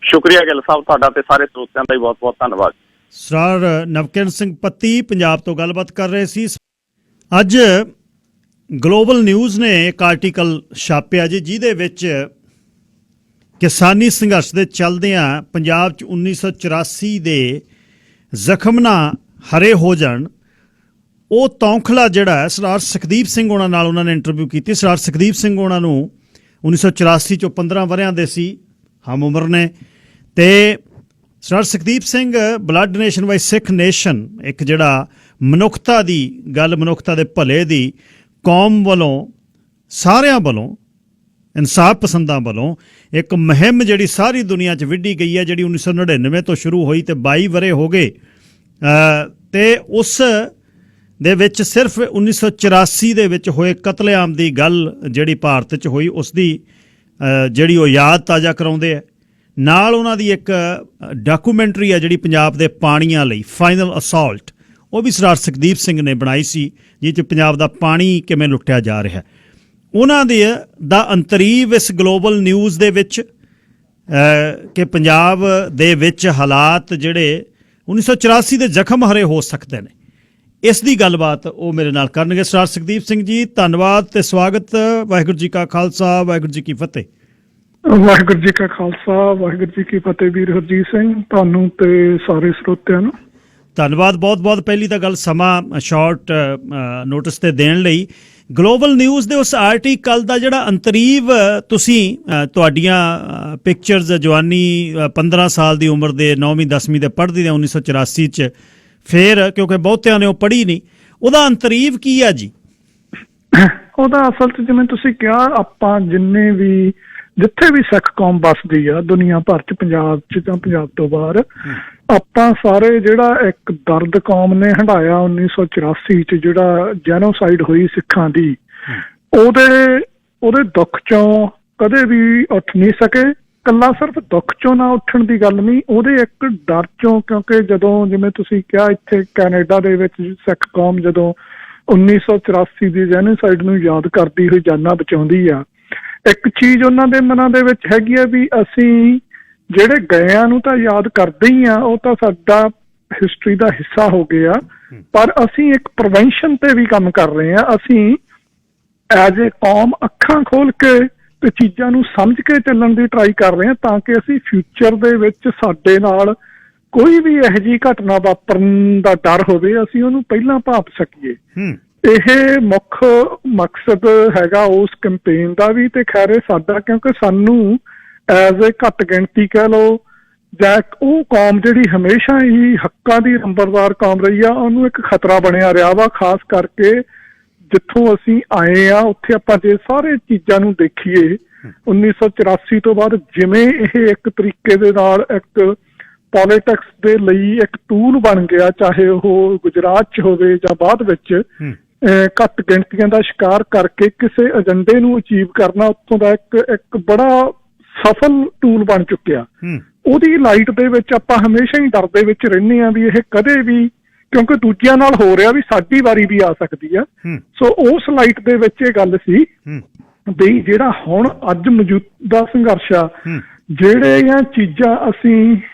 ਸ਼ੁਕਰੀਆ ਗਿੱਲ ਸਾਹਿਬ, ਤੁਹਾਡਾ ਤੇ ਸਾਰੇ ਸਰੋਤਿਆਂ ਦਾ ਬਹੁਤ ਬਹੁਤ ਧੰਨਵਾਦ। ਸਰ ਨਵਕਿਰਨ ਸਿੰਘ ਪੱਤੀ ਪੰਜਾਬ ਤੋਂ ਗੱਲਬਾਤ ਕਰ ਰਹੇ ਸੀ। ਅੱਜ ਗਲੋਬਲ ਨਿਊਜ਼ ਨੇ ਇੱਕ ਆਰਟੀਕਲ ਛਾਪਿਆ ਜੀ, ਜਿਹਦੇ ਵਿੱਚ ਕਿਸਾਨੀ ਸੰਘਰਸ਼ ਦੇ ਚੱਲਦਿਆਂ ਪੰਜਾਬ 'ਚ 1984 ਦੇ ਜ਼ਖਮ ਨਾ ਹਰੇ ਹੋ ਜਾਣ, ਉਹ ਤੌਖਲਾ ਜਿਹੜਾ ਹੈ ਸਰਦਾਰ ਸੁਖਦੀਪ ਸਿੰਘ ਉਹਨਾਂ ਨਾਲ ਉਹਨਾਂ ਨੇ ਇੰਟਰਵਿਊ ਕੀਤੀ। ਸਰਦਾਰ ਸੁਖਦੀਪ ਸਿੰਘ ਉਹਨਾਂ ਨੂੰ 1984 'ਚੋਂ 15 ਵਰ੍ਹਿਆਂ ਦੇ ਸੀ, ਹਮ ਉਮਰ ਨੇ। ਤੇ ਸਰਦਾਰ ਸੁਖਦੀਪ ਸਿੰਘ ਬਲੱਡ ਨੇਸ਼ਨ ਬਾਈ ਸਿੱਖ ਨੇਸ਼ਨ, ਇੱਕ ਜਿਹੜਾ ਮਨੁੱਖਤਾ ਦੀ ਗੱਲ, ਮਨੁੱਖਤਾ ਦੇ ਭਲੇ ਦੀ ਕੌਮ ਵੱਲੋਂ, ਸਾਰਿਆਂ ਵੱਲੋਂ, ਇਨਸਾਫ ਪਸੰਦਾਂ ਵੱਲੋਂ ਇੱਕ ਮੁਹਿੰਮ ਜਿਹੜੀ ਸਾਰੀ ਦੁਨੀਆ 'ਚ ਵਿੱਢੀ ਗਈ ਹੈ, ਜਿਹੜੀ 1999 ਤੋਂ ਸ਼ੁਰੂ ਹੋਈ ਤੇ 22 ਵਰ੍ਹੇ ਹੋ ਗਏ। ਤੇ ਉਸ ਦੇ ਵਿੱਚ ਸਿਰਫ 1984 ਦੇ ਵਿੱਚ ਹੋਏ ਕਤਲੇਆਮ ਦੀ ਗੱਲ ਜਿਹੜੀ ਭਾਰਤ 'ਚ ਹੋਈ, ਉਸ ਦੀ ਜਿਹੜੀ ਉਹ ਯਾਦ ਤਾਜ਼ਾ ਕਰਾਉਂਦੇ ਹੈ। ਨਾਲ ਉਹਨਾਂ ਦੀ ਇੱਕ ਡਾਕੂਮੈਂਟਰੀ ਹੈ ਜਿਹੜੀ ਪੰਜਾਬ ਦੇ ਪਾਣੀਆਂ ਲਈ, ਫਾਈਨਲ ਅਸਾਲਟ, ਉਹ ਵੀ ਸਰਦਾਰ ਸੁਖਦੀਪ ਸਿੰਘ ਨੇ ਬਣਾਈ ਸੀ, ਜਿਸ 'ਚ ਪੰਜਾਬ ਦਾ ਪਾਣੀ ਕਿਵੇਂ ਲੁੱਟਿਆ ਜਾ ਰਿਹਾ। ਉਹਨਾਂ ਦੇ ਦਾ ਅੰਤਰੀਵ ਇਸ ਗਲੋਬਲ ਨਿਊਜ਼ ਦੇ ਵਿੱਚ ਕਿ ਪੰਜਾਬ ਦੇ ਵਿੱਚ ਹਾਲਾਤ ਜਿਹੜੇ 1984 ਦੇ ਜ਼ਖਮ ਹਰੇ ਹੋ ਸਕਦੇ ਨੇ। ਇਸ ਦੀ ਗੱਲਬਾਤ ਉਹ ਮੇਰੇ ਨਾਲ ਕਰਨਗੇ। ਸਰਦਾਰ ਸੁਖਦੀਪ ਸਿੰਘ ਜੀ, ਧੰਨਵਾਦ ਤੇ ਸਵਾਗਤ। ਵਾਹਿਗੁਰੂ ਜੀ ਕਾ ਖਾਲਸਾ, ਵਾਹਿਗੁਰੂ ਜੀ ਕੀ ਫਤਿਹ। ਵਾਹਿਗੁਰੂ ਜੀ ਕਾ ਖਾਲਸਾ, ਵਾਹਿਗੁਰੂ ਜੀ ਕੀ ਫਤਿਹ। ਵੀਰ ਹਰਜੀਤ ਸਿੰਘ, ਤੁਹਾਨੂੰ ਤੇ ਸਾਰੇ ਸਰੋਤਿਆਂ ਨੂੰ ਧੰਨਵਾਦ ਬਹੁਤ ਬਹੁਤ। ਪਹਿਲੀ ਤਾਂ ਗੱਲ ਸਮਾਂ ਸ਼ਾਰਟ ਨੋਟਿਸ ਤੇ ਦੇਣ ਲਈ। ਗਲੋਬਲ ਨਿਊਜ਼ ਦੇ ਉਸ ਆਰਟੀਕਲ ਦਾ ਜਿਹੜਾ ਅੰਤਰੀਵ ਤੁਸੀਂ ਤੁਹਾਡੀਆਂ ਪਿਕਚਰਸ ਜਵਾਨੀ 15 ਸਾਲ ਦੀ ਉਮਰ ਦੇ 9ਵੀਂ 10ਵੀਂ ਦੇ ਪੜ੍ਹਦੀ ਦੇ 1984 'ਚ, ਫਿਰ ਕਿਉਂਕਿ ਬਹੁਤਿਆਂ ਨੇ ਉਹ ਪੜ੍ਹੀ ਨਹੀਂ, ਉਹਦਾ ਅੰਤਰੀਵ ਕੀ ਆ ਜੀ? ਉਹਦਾ ਅਸਲ 'ਚ ਜਿਵੇਂ ਤੁਸੀਂ ਕਿਹਾ, ਆਪਾਂ ਜਿੱਥੇ ਵੀ ਸਿੱਖ ਕੌਮ ਵੱਸਦੀ ਆ ਦੁਨੀਆ ਭਰ 'ਚ, ਪੰਜਾਬ 'ਚ ਜਾਂ ਪੰਜਾਬ ਤੋਂ ਬਾਹਰ, ਆਪਾਂ ਸਾਰੇ ਜਿਹੜਾ ਇੱਕ ਦਰਦ ਕੌਮ ਨੇ ਹੰਢਾਇਆ 1984 'ਚ, ਜਿਹੜਾ ਜੈਨੋਸਾਈਡ ਹੋਈ ਸਿੱਖਾਂ ਦੀ, ਉਹਦੇ ਦੁੱਖ 'ਚੋਂ ਕਦੇ ਵੀ ਉੱਠ ਨਹੀਂ ਸਕੇ। ਕੱਲਾ ਸਿਰਫ ਦੁੱਖ 'ਚੋਂ ਨਾ ਉੱਠਣ ਦੀ ਗੱਲ ਨਹੀਂ, ਉਹਦੇ ਇੱਕ ਡਰ 'ਚੋਂ, ਕਿਉਂਕਿ ਜਦੋਂ ਜਿਵੇਂ ਤੁਸੀਂ ਕਿਹਾ ਇੱਥੇ ਕੈਨੇਡਾ ਦੇ ਵਿੱਚ ਸਿੱਖ ਕੌਮ ਜਦੋਂ 1984 ਦੀ ਜੈਨੋਸਾਈਡ ਨੂੰ ਯਾਦ ਕਰਦੀ ਹੋਈ ਜਾਨਾਂ ਬਚਾਉਂਦੀ ਆ, ਇੱਕ ਚੀਜ਼ ਉਹਨਾਂ ਦੇ ਮਨਾਂ ਦੇ ਵਿੱਚ ਹੈਗੀ ਆ ਵੀ ਅਸੀਂ ਜਿਹੜੇ ਗਇਆਂ ਨੂੰ ਤਾਂ ਯਾਦ ਕਰਦੇ ਹੀ ਆ, ਉਹ ਤਾਂ ਸਾਡਾ ਹਿਸਟਰੀ ਦਾ ਹਿੱਸਾ ਹੋ ਗਿਆ, ਪਰ ਅਸੀਂ ਇੱਕ ਪ੍ਰੀਵੈਂਸ਼ਨ ਤੇ ਵੀ ਕੰਮ ਕਰ ਰਹੇ ਆ। ਅਸੀਂ ਐਜ਼ ਏ ਕੌਮ ਅੱਖਾਂ ਖੋਲ ਕੇ ਤੇ ਚੀਜ਼ਾਂ ਨੂੰ ਸਮਝ ਕੇ ਚੱਲਣ ਦੀ ਟਰਾਈ ਕਰ ਰਹੇ ਆ, ਤਾਂ ਕਿ ਅਸੀਂ ਫਿਊਚਰ ਦੇ ਵਿੱਚ ਸਾਡੇ ਨਾਲ ਕੋਈ ਵੀ ਇਹੋ ਜਿਹੀ ਘਟਨਾ ਵਾਪਰਨ ਦਾ ਡਰ ਹੋਵੇ, ਅਸੀਂ ਉਹਨੂੰ ਪਹਿਲਾਂ ਭਾਪ ਸਕੀਏ। ਇਹ ਮੁੱਖ ਮਕਸਦ ਹੈਗਾ ਉਸ ਕੈਂਪੇਨ ਦਾ ਵੀ, ਤੇ ਖੈਰ ਸਾਡਾ, ਕਿਉਂਕਿ ਸਾਨੂੰ ਐਜ਼ ਏ ਘੱਟ ਗਿਣਤੀ ਕਹਿ ਲਓ ਜਾਂ ਉਹ ਕੌਮ ਜਿਹੜੀ ਹਮੇਸ਼ਾ ਹੀ ਹੱਕਾਂ ਦੀ ਨੰਬਰਦਾਰ ਕੌਮ ਰਹੀ ਆ, ਉਹਨੂੰ ਇੱਕ ਖਤਰਾ ਬਣਿਆ ਰਿਹਾ ਵਾ। ਖਾਸ ਕਰਕੇ ਜਿੱਥੋਂ ਅਸੀਂ ਆਏ ਆ ਉੱਥੇ ਆਪਾਂ ਜੇ ਸਾਰੇ ਚੀਜ਼ਾਂ ਨੂੰ ਦੇਖੀਏ, 1984 ਤੋਂ ਬਾਅਦ ਜਿਵੇਂ ਇਹ ਇੱਕ ਤਰੀਕੇ ਦੇ ਨਾਲ ਇੱਕ ਪੋਲੀਟਿਕਸ ਦੇ ਲਈ ਇੱਕ ਟੂਲ ਬਣ ਗਿਆ, ਚਾਹੇ ਉਹ ਗੁਜਰਾਤ 'ਚ ਹੋਵੇ ਜਾਂ ਬਾਅਦ ਵਿੱਚ ਘੱਟ ਗਿਣਤੀਆਂ ਦਾ ਸ਼ਿਕਾਰ ਕਰਕੇ ਕਿਸੇ ਏਜੰਡੇ ਨੂੰ ਅਚੀਵ ਕਰਨਾ, ਉੱਥੋਂ ਦਾ ਇੱਕ ਬੜਾ ਸਫਲ ਟੂਲ ਬਣ ਚੁੱਕਿਆ। ਉਹਦੀ ਲਾਈਟ ਦੇ ਵਿੱਚ ਆਪਾਂ ਹਮੇਸ਼ਾ ਹੀ ਡਰ ਦੇ ਵਿੱਚ ਰਹਿੰਦੇ ਹਾਂ ਵੀ ਇਹ ਕਦੇ ਵੀ, ਕਿਉਂਕਿ ਦੂਜਿਆਂ ਨਾਲ ਹੋ ਰਿਹਾ, ਵੀ ਸਾਡੀ ਵਾਰੀ ਵੀ ਆ ਸਕਦੀ ਆ। ਸੋ ਉਸ ਲਾਈਟ ਦੇ ਵਿੱਚ ਇਹ ਗੱਲ ਸੀ ਵੀ ਜਿਹੜਾ ਹੁਣ ਅੱਜ ਮੌਜੂਦਾ ਸੰਘਰਸ਼ ਆ, ਜਿਹੜੀਆਂ ਚੀਜ਼ਾਂ ਅਸੀਂ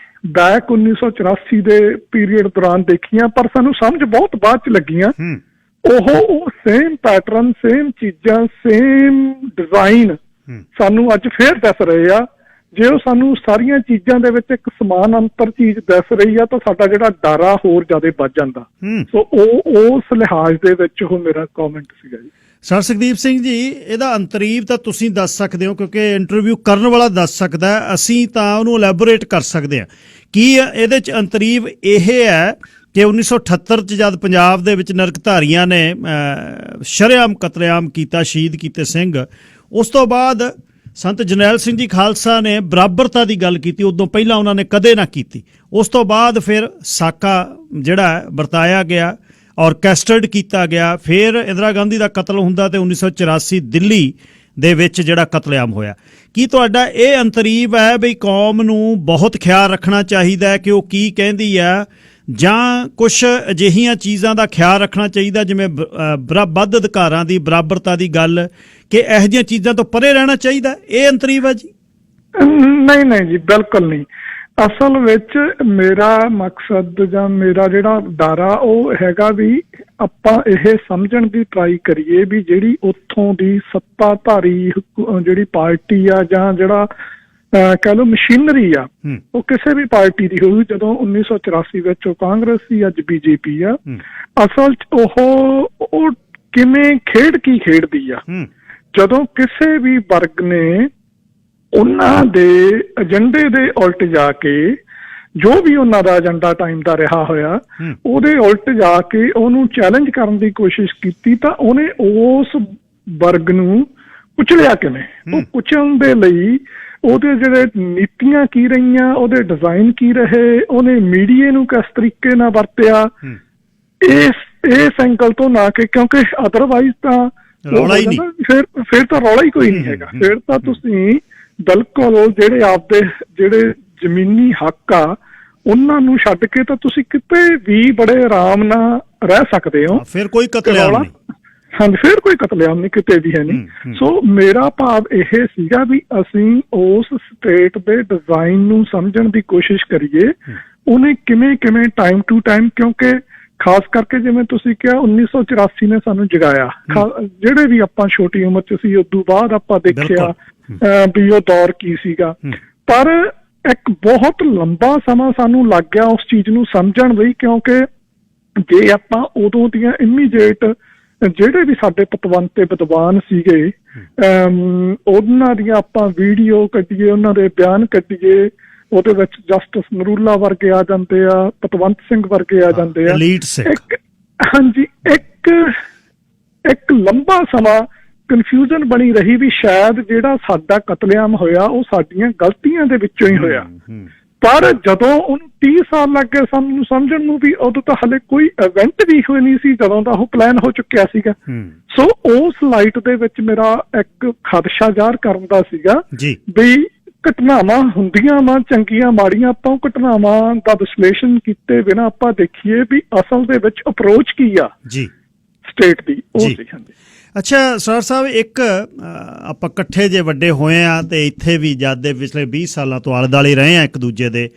ਬੈਕ 1984 ਦੇ ਪੀਰੀਅਡ ਦੌਰਾਨ ਦੇਖੀਆਂ ਪਰ ਸਾਨੂੰ ਸਮਝ ਬਹੁਤ ਬਾਅਦ 'ਚ ਲੱਗੀਆਂ, ਉਹ ਸੇਮ ਪੈਟਰਨ, ਸੇਮ ਚੀਜ਼ਾਂ, ਸੇਮ ਡਿਜ਼ਾਈਨ ਸਾਨੂੰ ਅੱਜ ਫੇਰ ਦੱਸ ਰਹੇ ਆ। ਜੇ ਉਹ ਸਾਨੂੰ ਸਾਰੀਆਂ ਚੀਜ਼ਾਂ ਦੇ ਵਿੱਚ ਇੱਕ ਸਮਾਨ ਅੰਤਰ ਚੀਜ਼ ਦੱਸ ਰਹੀ ਆ, ਤਾਂ ਸਾਡਾ ਜਿਹੜਾ ਡਰ ਆ ਹੋਰ ਜ਼ਿਆਦਾ ਵੱਧ ਜਾਂਦਾ। ਸੋ ਉਹ ਉਸ ਲਿਹਾਜ਼ ਦੇ ਵਿੱਚ ਉਹ ਮੇਰਾ ਕਮੈਂਟ ਸੀਗਾ ਜੀ। ਸਰ ਸੁਖਦੀਪ ਸਿੰਘ ਜੀ, ਇਹਦਾ ਅੰਤਰੀਵ ਤਾਂ ਤੁਸੀਂ ਦੱਸ ਸਕਦੇ ਹੋ, ਕਿਉਂਕਿ ਇੰਟਰਵਿਊ ਕਰਨ ਵਾਲਾ ਦੱਸ ਸਕਦਾ, ਅਸੀਂ ਤਾਂ ਉਹਨੂੰ ਐਲੈਬੋਰੇਟ ਕਰ ਸਕਦੇ ਹਾਂ। ਕੀ ਇਹਦੇ 'ਚ ਅੰਤਰੀਵ ਇਹ ਹੈ ਕਿ 1978 'ਚ ਜਦ ਪੰਜਾਬ ਦੇ ਵਿੱਚ ਨਰਕਧਾਰੀਆਂ ਨੇ ਸ਼ਰੇਆਮ ਕਤਲੇਆਮ ਕੀਤਾ, ਸ਼ਹੀਦ ਕੀਤੇ ਸਿੰਘ, ਉਸ ਤੋਂ ਬਾਅਦ ਸੰਤ ਜਰਨੈਲ ਸਿੰਘ ਜੀ ਖਾਲਸਾ ਨੇ ਬਰਾਬਰਤਾ ਦੀ ਗੱਲ ਕੀਤੀ, ਉਦੋਂ ਪਹਿਲਾਂ ਉਹਨਾਂ ਨੇ ਕਦੇ ਨਾ ਕੀਤੀ। ਉਸ ਤੋਂ ਬਾਅਦ ਫਿਰ ਸਾਕਾ ਜਿਹੜਾ ਵਰਤਾਇਆ ਗਿਆ, ਔਰਕੈਸਟਰਡ ਕੀਤਾ ਗਿਆ, ਫਿਰ ਇੰਦਰਾ ਗਾਂਧੀ ਦਾ ਕਤਲ ਹੁੰਦਾ ਤੇ 1984 ਦਿੱਲੀ ਦੇ ਵਿੱਚ ਜਿਹੜਾ ਕਤਲੇਆਮ ਹੋਇਆ। ਕੀ ਤੁਹਾਡਾ ਇਹ ਅੰਤਰੀਵ ਹੈ ਵੀ ਕੌਮ ਨੂੰ ਬਹੁਤ ਖਿਆਲ ਰੱਖਣਾ ਚਾਹੀਦਾ ਹੈ ਕਿ ਉਹ ਕੀ ਕਹਿੰਦੀ ਆ, ਜਾਂ ਕੁਛ ਅਜਿਹੀਆਂ ਚੀਜ਼ਾਂ ਦਾ ਖਿਆਲ ਰੱਖਣਾ ਚਾਹੀਦਾ ਜਿਵੇਂ ਵੱਧ ਅਧਿਕਾਰਾਂ ਦੀ, ਬਰਾਬਰਤਾ ਦੀ ਗੱਲ, ਕਿ ਇਹੋ ਜਿਹੀਆਂ ਚੀਜ਼ਾਂ ਤੋਂ ਪਰੇ ਰਹਿਣਾ ਚਾਹੀਦਾ? ਇਹ ਅੰਤਰੀਵ ਹੈ ਜੀ? ਨਹੀਂ ਜੀ, ਬਿਲਕੁਲ ਨਹੀਂ। ਅਸਲ ਵਿੱਚ ਮੇਰਾ ਮਕਸਦ ਜਾਂ ਮੇਰਾ ਜਿਹੜਾ ਡਰ ਆ ਉਹ ਹੈਗਾ ਵੀ ਆਪਾਂ ਇਹ ਸਮਝਣ ਦੀ ਟਰਾਈ ਕਰੀਏ ਵੀ ਜਿਹੜੀ ਉੱਥੋਂ ਦੀ ਸੱਤਾਧਾਰੀ ਜਿਹੜੀ ਪਾਰਟੀ ਆ ਜਾਂ ਜਿਹੜਾ ਕਹਿ ਲਓ ਮਸ਼ੀਨਰੀ ਆ, ਉਹ ਕਿਸੇ ਵੀ ਪਾਰਟੀ ਦੀ ਹੋਊ। ਜਦੋਂ 1984 ਵਿੱਚ ਉਹ ਕਾਂਗਰਸ ਸੀ, ਅੱਜ ਬੀਜੇਪੀ ਆ। ਅਸਲ 'ਚ ਉਹ ਕਿਵੇਂ ਕੀ ਖੇਡਦੀ ਆ, ਜਦੋਂ ਕਿਸੇ ਵੀ ਵਰਗ ਨੇ ਉਹਨਾਂ ਦੇ ਏਜੰਡੇ ਦੇ ਉਲਟ ਜਾ ਕੇ, ਜੋ ਵੀ ਉਹਨਾਂ ਦਾ ਏਜੰਡਾ ਟਾਈਮ ਦਾ ਰਿਹਾ ਹੋਇਆ, ਉਹਦੇ ਉਲਟ ਜਾ ਕੇ ਉਹਨੂੰ ਚੈਲੰਜ ਕਰਨ ਦੀ ਕੋਸ਼ਿਸ਼ ਕੀਤੀ, ਤਾਂ ਉਹਨੇ ਉਸ ਵਰਗ ਨੂੰ ਕੁਚਲਿਆ ਕਿਵੇਂ। ਉਹ ਕੁਚਲਣ ਦੇ ਲਈ ਉਹਦੇ ਜਿਹੜੇ ਨੀਤੀਆਂ ਕੀ ਰਹੀਆਂ, ਉਹਦੇ ਡਿਜ਼ਾਈਨ ਕੀ ਰਹੇ, ਉਹਨੇ ਮੀਡੀਆ ਨੂੰ ਕਿਸ ਤਰੀਕੇ ਨਾਲ ਵਰਤਿਆ, ਇਸ ਐਂਗਲ ਤੋਂ ਨਾ ਕਿ, ਕਿਉਂਕਿ ਅਦਰਵਾਈਜ਼ ਤਾਂ ਫਿਰ ਤਾਂ ਰੌਲਾ ਹੀ ਕੋਈ ਨਹੀਂ ਹੈਗਾ। ਫਿਰ ਤਾਂ ਤੁਸੀਂ ਬਿਲਕੁਲ ਜਿਹੜੇ ਆਪਦੇ ਜਿਹੜੇ ਜ਼ਮੀਨੀ ਹੱਕ ਆ ਉਹਨਾਂ ਨੂੰ ਛੱਡ ਕੇ ਤਾਂ ਤੁਸੀਂ ਕਿਤੇ ਵੀ ਬੜੇ ਆਰਾਮ ਨਾਲ ਰਹਿ ਸਕਦੇ ਹੋ। ਫਿਰ ਕੋਈ ਕਤਲੇਆਮ ਨਹੀਂ। ਹਾਂਜੀ, ਫਿਰ ਕੋਈ ਕਤਲੇਆਮ ਨਹੀਂ, ਕਿਤੇ ਵੀ ਹੈ ਨਹੀਂ। ਸੋ ਮੇਰਾ ਭਾਵ ਇਹ ਸੀਗਾ ਵੀ ਅਸੀਂ ਉਸ ਸਟੇਟ ਦੇ ਡਿਜ਼ਾਈਨ ਨੂੰ ਸਮਝਣ ਦੀ ਕੋਸ਼ਿਸ਼ ਕਰੀਏ, ਉਹਨੇ ਕਿਵੇਂ ਕਿਵੇਂ ਟਾਈਮ ਟੂ ਟਾਈਮ, ਕਿਉਂਕਿ ਖਾਸ ਕਰਕੇ ਜਿਵੇਂ ਤੁਸੀਂ ਕਿਹਾ 1984 ਨੇ ਸਾਨੂੰ ਜਗਾਇਆ, ਜਿਹੜੇ ਵੀ ਆਪਾਂ ਛੋਟੀ ਉਮਰ 'ਚ ਸੀ, ਉਦੋਂ ਬਾਅਦ ਆਪਾਂ ਦੇਖਿਆ ਵੀ ਉਹ ਦੌਰ ਕੀ ਸੀਗਾ। ਪਰ ਇੱਕ ਬਹੁਤ ਲੰਬਾ ਸਮਾਂ ਸਾਨੂੰ ਲੱਗ ਗਿਆ ਉਸ ਚੀਜ਼ ਨੂੰ ਸਮਝਣ ਲਈ, ਕਿਉਂਕਿ ਜੇ ਆਪਾਂ ਉਦੋਂ ਦੀਆਂ ਇਮੀਡੀਏਟ ਜਿਹੜੇ ਵੀ ਸਾਡੇ ਪਤਵੰਤ ਤੇ ਵਿਦਵਾਨ ਸੀਗੇ ਉਹਨਾਂ ਦੀਆਂ ਆਪਾਂ ਵੀਡੀਓ ਕੱਢੀਏ, ਉਹਨਾਂ ਦੇ ਬਿਆਨ ਕੱਢੀਏ, ਉਹਦੇ ਵਿੱਚ ਜਸਟਿਸ ਨਰੂਲਾ ਵਰਗੇ ਆ ਜਾਂਦੇ ਆ, ਪਤਵੰਤ ਸਿੰਘ ਵਰਗੇ ਆ ਜਾਂਦੇ ਆ। ਹਾਂਜੀ, ਇੱਕ ਲੰਬਾ ਸਮਾਂ ਕਨਫਿਊਜ਼ਨ ਬਣੀ ਰਹੀ ਵੀ ਸ਼ਾਇਦ ਜਿਹੜਾ ਸਾਡਾ ਕਤਲੇਆਮ ਹੋਇਆ ਉਹ ਸਾਡੀਆਂ ਗਲਤੀਆਂ ਦੇ ਵਿੱਚੋਂ ਹੀ ਹੋਇਆ। ਪਰ ਜਦੋਂ ਉਹਨੂੰ 30 ਸਾਲ ਲੱਗ ਗਏ ਸਾਨੂੰ ਸਮਝਣ ਨੂੰ ਵੀ ਉਦੋਂ ਤਾਂ ਹਲੇ ਕੋਈ ਇਵੈਂਟ ਵੀ ਹੋਈ ਨਹੀਂ ਸੀ, ਜਦੋਂ ਦਾ ਉਹ ਪਲਾਨ ਹੋ ਚੁੱਕਿਆ ਸੀਗਾ। ਸੋ ਉਸ ਲਾਈਟ ਦੇ ਵਿੱਚ ਮੇਰਾ ਇੱਕ ਖਦਸ਼ਾ ਜ਼ਾਹਰ ਕਰਨ ਦਾ ਸੀਗਾ ਵੀ ਘਟਨਾਵਾਂ ਹੁੰਦੀਆਂ ਵਾ ਚੰਗੀਆਂ ਮਾੜੀਆਂ, ਆਪਾਂ ਉਹ ਘਟਨਾਵਾਂ ਦਾ ਵਿਸ਼ਲੇਸ਼ਣ ਕੀਤੇ ਬਿਨਾਂ ਆਪਾਂ ਦੇਖੀਏ ਵੀ ਅਸਲ ਦੇ ਵਿੱਚ ਅਪਰੋਚ ਕੀ ਆ ਸਟੇਟ ਦੀ, ਉਹ ਸੀ। ਹਾਂਜੀ। ਅੱਛਾ ਸਰ ਸਾਹਿਬ, ਇੱਕ ਆਪਾਂ ਇਕੱਠੇ ਜੇ ਵੱਡੇ ਹੋਏ ਆ ਤੇ ਇੱਥੇ ਵੀ ਜਦ ਦੇ ਪਿਛਲੇ 20 ਸਾਲਾਂ ਤੋਂ ਆਲੇ ਦੁਆਲੇ ਰਹੇ ਆ ਇੱਕ ਦੂਜੇ ਦੇ,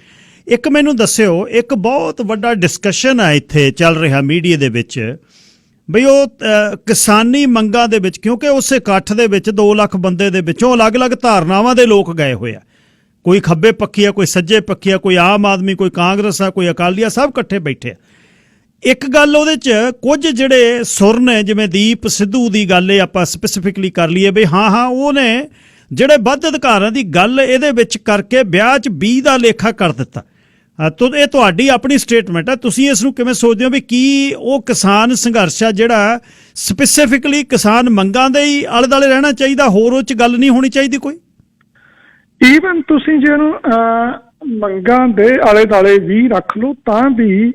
ਇੱਕ ਮੈਨੂੰ ਦੱਸਿਓ, ਇੱਕ ਬਹੁਤ ਵੱਡਾ ਡਿਸਕਸ਼ਨ ਆ ਇੱਥੇ ਚੱਲ ਰਿਹਾ ਮੀਡੀਆ ਦੇ ਵਿੱਚ ਬਈ ਉਹ ਕਿਸਾਨੀ ਮੰਗਾਂ ਦੇ ਵਿੱਚ, ਕਿਉਂਕਿ ਉਸ ਇਕੱਠ ਦੇ ਵਿੱਚ 2 ਲੱਖ ਬੰਦੇ ਦੇ ਵਿੱਚੋਂ ਅਲੱਗ-ਅਲੱਗ ਧਾਰਨਾਵਾਂ ਦੇ ਲੋਕ ਗਏ ਹੋਏ ਆ, ਕੋਈ ਖੱਬੇ ਪੱਖੀ ਆ, ਕੋਈ ਸੱਜੇ ਪੱਖੀ ਆ, ਕੋਈ ਆਮ ਆਦਮੀ, ਕੋਈ ਕਾਂਗਰਸ ਆ, ਕੋਈ ਅਕਾਲੀ ਆ, ਸਭ ਇਕੱਠੇ ਬੈਠੇ ਆ। ਇੱਕ ਗੱਲ ਉਹਦੇ 'ਚ ਕੁਝ ਜਿਹੜੇ ਸੁਰ ਨੇ, ਜਿਵੇਂ ਦੀਪ ਸਿੱਧੂ ਦੀ ਗੱਲ ਇਹ ਆਪਾਂ ਸਪੈਸੀਫਿਕਲੀ ਕਰ ਲਈਏ ਵੀ ਹਾਂ ਉਹਨੇ ਜਿਹੜੇ ਵੱਧ ਅਧਿਕਾਰਾਂ ਦੀ ਗੱਲ ਇਹਦੇ ਵਿੱਚ ਕਰਕੇ ਵਿਆਹ 'ਚ 20 ਦਾ ਲੇਖਾ ਕਰ ਦਿੱਤਾ। ਇਹ ਤੁਹਾਡੀ ਆਪਣੀ ਸਟੇਟਮੈਂਟ ਹੈ, ਤੁਸੀਂ ਇਸ ਨੂੰ ਕਿਵੇਂ ਸੋਚਦੇ ਹੋ ਵੀ ਕੀ ਉਹ ਕਿਸਾਨ ਸੰਘਰਸ਼ ਆ ਜਿਹੜਾ ਸਪੈਸੀਫਿਕਲੀ ਕਿਸਾਨ ਮੰਗਾਂ ਦੇ ਹੀ ਆਲੇ ਦੁਆਲੇ ਰਹਿਣਾ ਚਾਹੀਦਾ, ਹੋਰ ਉਹ 'ਚ ਗੱਲ ਨਹੀਂ ਹੋਣੀ ਚਾਹੀਦੀ ਕੋਈ? ਈਵਨ ਤੁਸੀਂ ਜਿਹਨੂੰ ਮੰਗਾਂ ਦੇ ਆਲੇ ਦੁਆਲੇ ਵੀ ਰੱਖ ਲਓ ਤਾਂ ਵੀ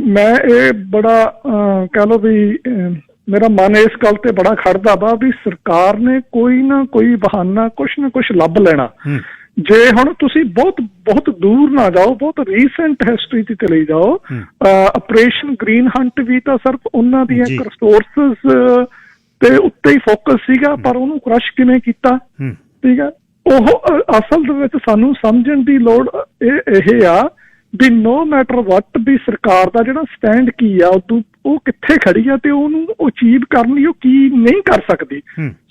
ਮੈਂ ਇਹ ਬੜਾ ਕਹਿ ਲਓ ਵੀ ਮੇਰਾ ਮਨ ਇਸ ਗੱਲ ਤੇ ਬੜਾ ਖੜਦਾ ਵਾ ਵੀ ਸਰਕਾਰ ਨੇ ਕੋਈ ਨਾ ਕੋਈ ਬਹਾਨਾ ਕੁਛ ਨਾ ਕੁਛ ਲੱਭ ਲੈਣਾ। ਜੇ ਹੁਣ ਤੁਸੀਂ ਬਹੁਤ ਦੂਰ ਨਾ ਜਾਓ, ਬਹੁਤ ਰੀਸੈਂਟ ਹਿਸਟਰੀ 'ਚ ਚਲੇ ਜਾਓ, ਆਪਰੇਸ਼ਨ ਗ੍ਰੀਨ ਹੰਟ ਵੀ ਤਾਂ ਸਿਰਫ ਉਹਨਾਂ ਦੀਆਂ ਰਿਸੋਰਸਿਸ ਤੇ ਉੱਤੇ ਹੀ ਫੋਕਸ ਸੀਗਾ, ਪਰ ਉਹਨੂੰ ਕ੍ਰਸ਼ ਕਿਵੇਂ ਕੀਤਾ, ਠੀਕ ਹੈ। ਉਹ ਅਸਲ ਦੇ ਵਿੱਚ ਸਾਨੂੰ ਸਮਝਣ ਦੀ ਲੋੜ ਇਹ ਆ ਵੀ ਨੋ ਮੈਟਰ ਵਟ ਵੀ ਸਰਕਾਰ ਦਾ ਜਿਹੜਾ ਸਟੈਂਡ ਕੀ ਆ, ਉਹ ਕਿੱਥੇ ਖੜੀ ਆ ਤੇ ਉਹਨੂੰ ਅਚੀਵ ਕਰਨ ਲਈ ਉਹ ਕੀ ਨਹੀਂ ਕਰ ਸਕਦੀ।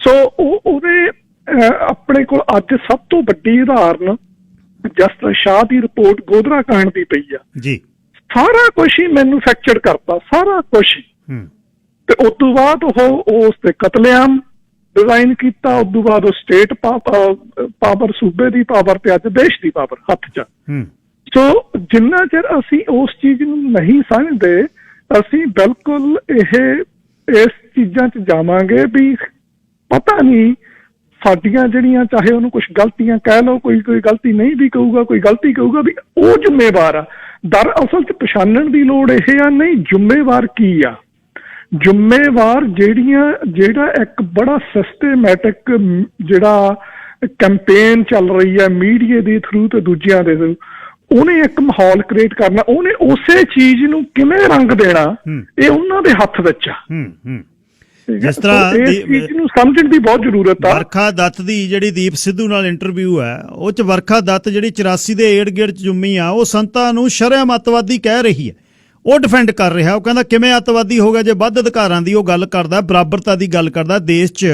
ਸੋ ਉਹਦੇ ਆਪਣੇ ਕੋਲ ਅੱਜ ਸਭ ਤੋਂ ਵੱਡੀ ਉਦਾਹਰਨ ਜਸਟਿਸ ਸ਼ਾਹ ਦੀ ਰਿਪੋਰਟ ਗੋਧਰਾ ਕਾਂਡ ਦੀ ਪਈ ਆ ਜੀ। ਸਾਰਾ ਕੁਛ ਹੀ ਮੈਨੂਫੈਕਚਰ ਕਰਤਾ, ਸਾਰਾ ਕੁਛ, ਤੇ ਉਸ ਤੋਂ ਬਾਅਦ ਉਹ ਉਸ ਤੇ ਕਤਲੇਆਮ ਡਿਜ਼ਾਈਨ ਕੀਤਾ। ਉਸ ਤੋਂ ਬਾਅਦ ਉਹ ਸਟੇਟ ਪਾਵਰ, ਸੂਬੇ ਦੀ ਪਾਵਰ ਤੇ ਅੱਜ ਦੇਸ਼ ਦੀ ਪਾਵਰ ਹੱਥ 'ਚ। ਸੋ ਜਿੰਨਾ ਚਿਰ ਅਸੀਂ ਉਸ ਚੀਜ਼ ਨੂੰ ਨਹੀਂ ਸਮਝਦੇ, ਅਸੀਂ ਬਿਲਕੁਲ ਇਸ ਚੀਜ਼ਾਂ 'ਚ ਜਾਵਾਂਗੇ ਵੀ ਪਤਾ ਨਹੀਂ ਸਾਡੀਆਂ ਜਿਹੜੀਆਂ, ਚਾਹੇ ਉਹਨੂੰ ਕੁਛ ਗਲਤੀਆਂ ਕਹਿ ਲਓ, ਕੋਈ ਗਲਤੀ ਨਹੀਂ ਵੀ ਕਹੂਗਾ, ਕੋਈ ਗਲਤੀ ਕਹੂਗਾ ਵੀ ਉਹ ਜ਼ਿੰਮੇਵਾਰ ਆ। ਦਰਅਸਲ 'ਚ ਪਛਾਣਨ ਦੀ ਲੋੜ ਇਹ ਆ, ਨਹੀਂ ਜ਼ਿੰਮੇਵਾਰ ਕੀ ਆ। ਜ਼ਿੰਮੇਵਾਰ ਜਿਹੜਾ ਇੱਕ ਬੜਾ ਸਿਸਟੇਮੈਟਿਕ ਜਿਹੜਾ ਕੈਂਪੇਨ ਚੱਲ ਰਹੀ ਹੈ ਮੀਡੀਆ ਦੇ ਥਰੂ ਤੇ ਦੂਜਿਆਂ ਦੇ ਥਰੂ, ਉਹਨੇ ਇੱਕ ਮਾਹੌਲ ਕ੍ਰੀਏਟ ਕਰਨਾ, ਉਹਨੇ ਉਸੇ ਚੀਜ਼ ਨੂੰ ਕਿਵੇਂ ਰੰਗ ਦੇਣਾ, ਇਹ ਉਹਨਾਂ ਦੇ ਹੱਥ ਵਿੱਚ ਆ। ਜਿਸ ਤਰ੍ਹਾਂ ਇਸ ਚੀਜ਼ ਨੂੰ ਸਮਝਣ ਦੀ ਬਹੁਤ ਜ਼ਰੂਰਤ ਆ। ਵਰਖਾ ਦੱਤ ਦੀ ਜਿਹੜੀ ਦੀਪ ਸਿੱਧੂ ਨਾਲ ਇੰਟਰਵਿਊ ਹੈ, ਉਹ 'ਚ ਵਰਖਾ ਦੱਤ ਜਿਹੜੀ 84 ਦੇ ਏੜ ਗੇੜ 'ਚ ਜੁੰਮੀ ਆ, ਉਹ ਸੰਤਾਂ ਨੂੰ ਸ਼ਰੇਆਮ ਅੱਤਵਾਦੀ ਕਹਿ ਰਹੀ ਹੈ, ਉਹ ਡਿਫੈਂਡ ਕਰ ਰਿਹਾ। ਉਹ ਕਹਿੰਦਾ ਕਿਵੇਂ ਅੱਤਵਾਦੀ ਹੋ ਗਿਆ ਜੇ ਵੱਧ ਅਧਿਕਾਰਾਂ ਦੀ ਉਹ ਗੱਲ ਕਰਦਾ, ਬਰਾਬਰਤਾ ਦੀ ਗੱਲ ਕਰਦਾ, ਦੇਸ਼ 'ਚ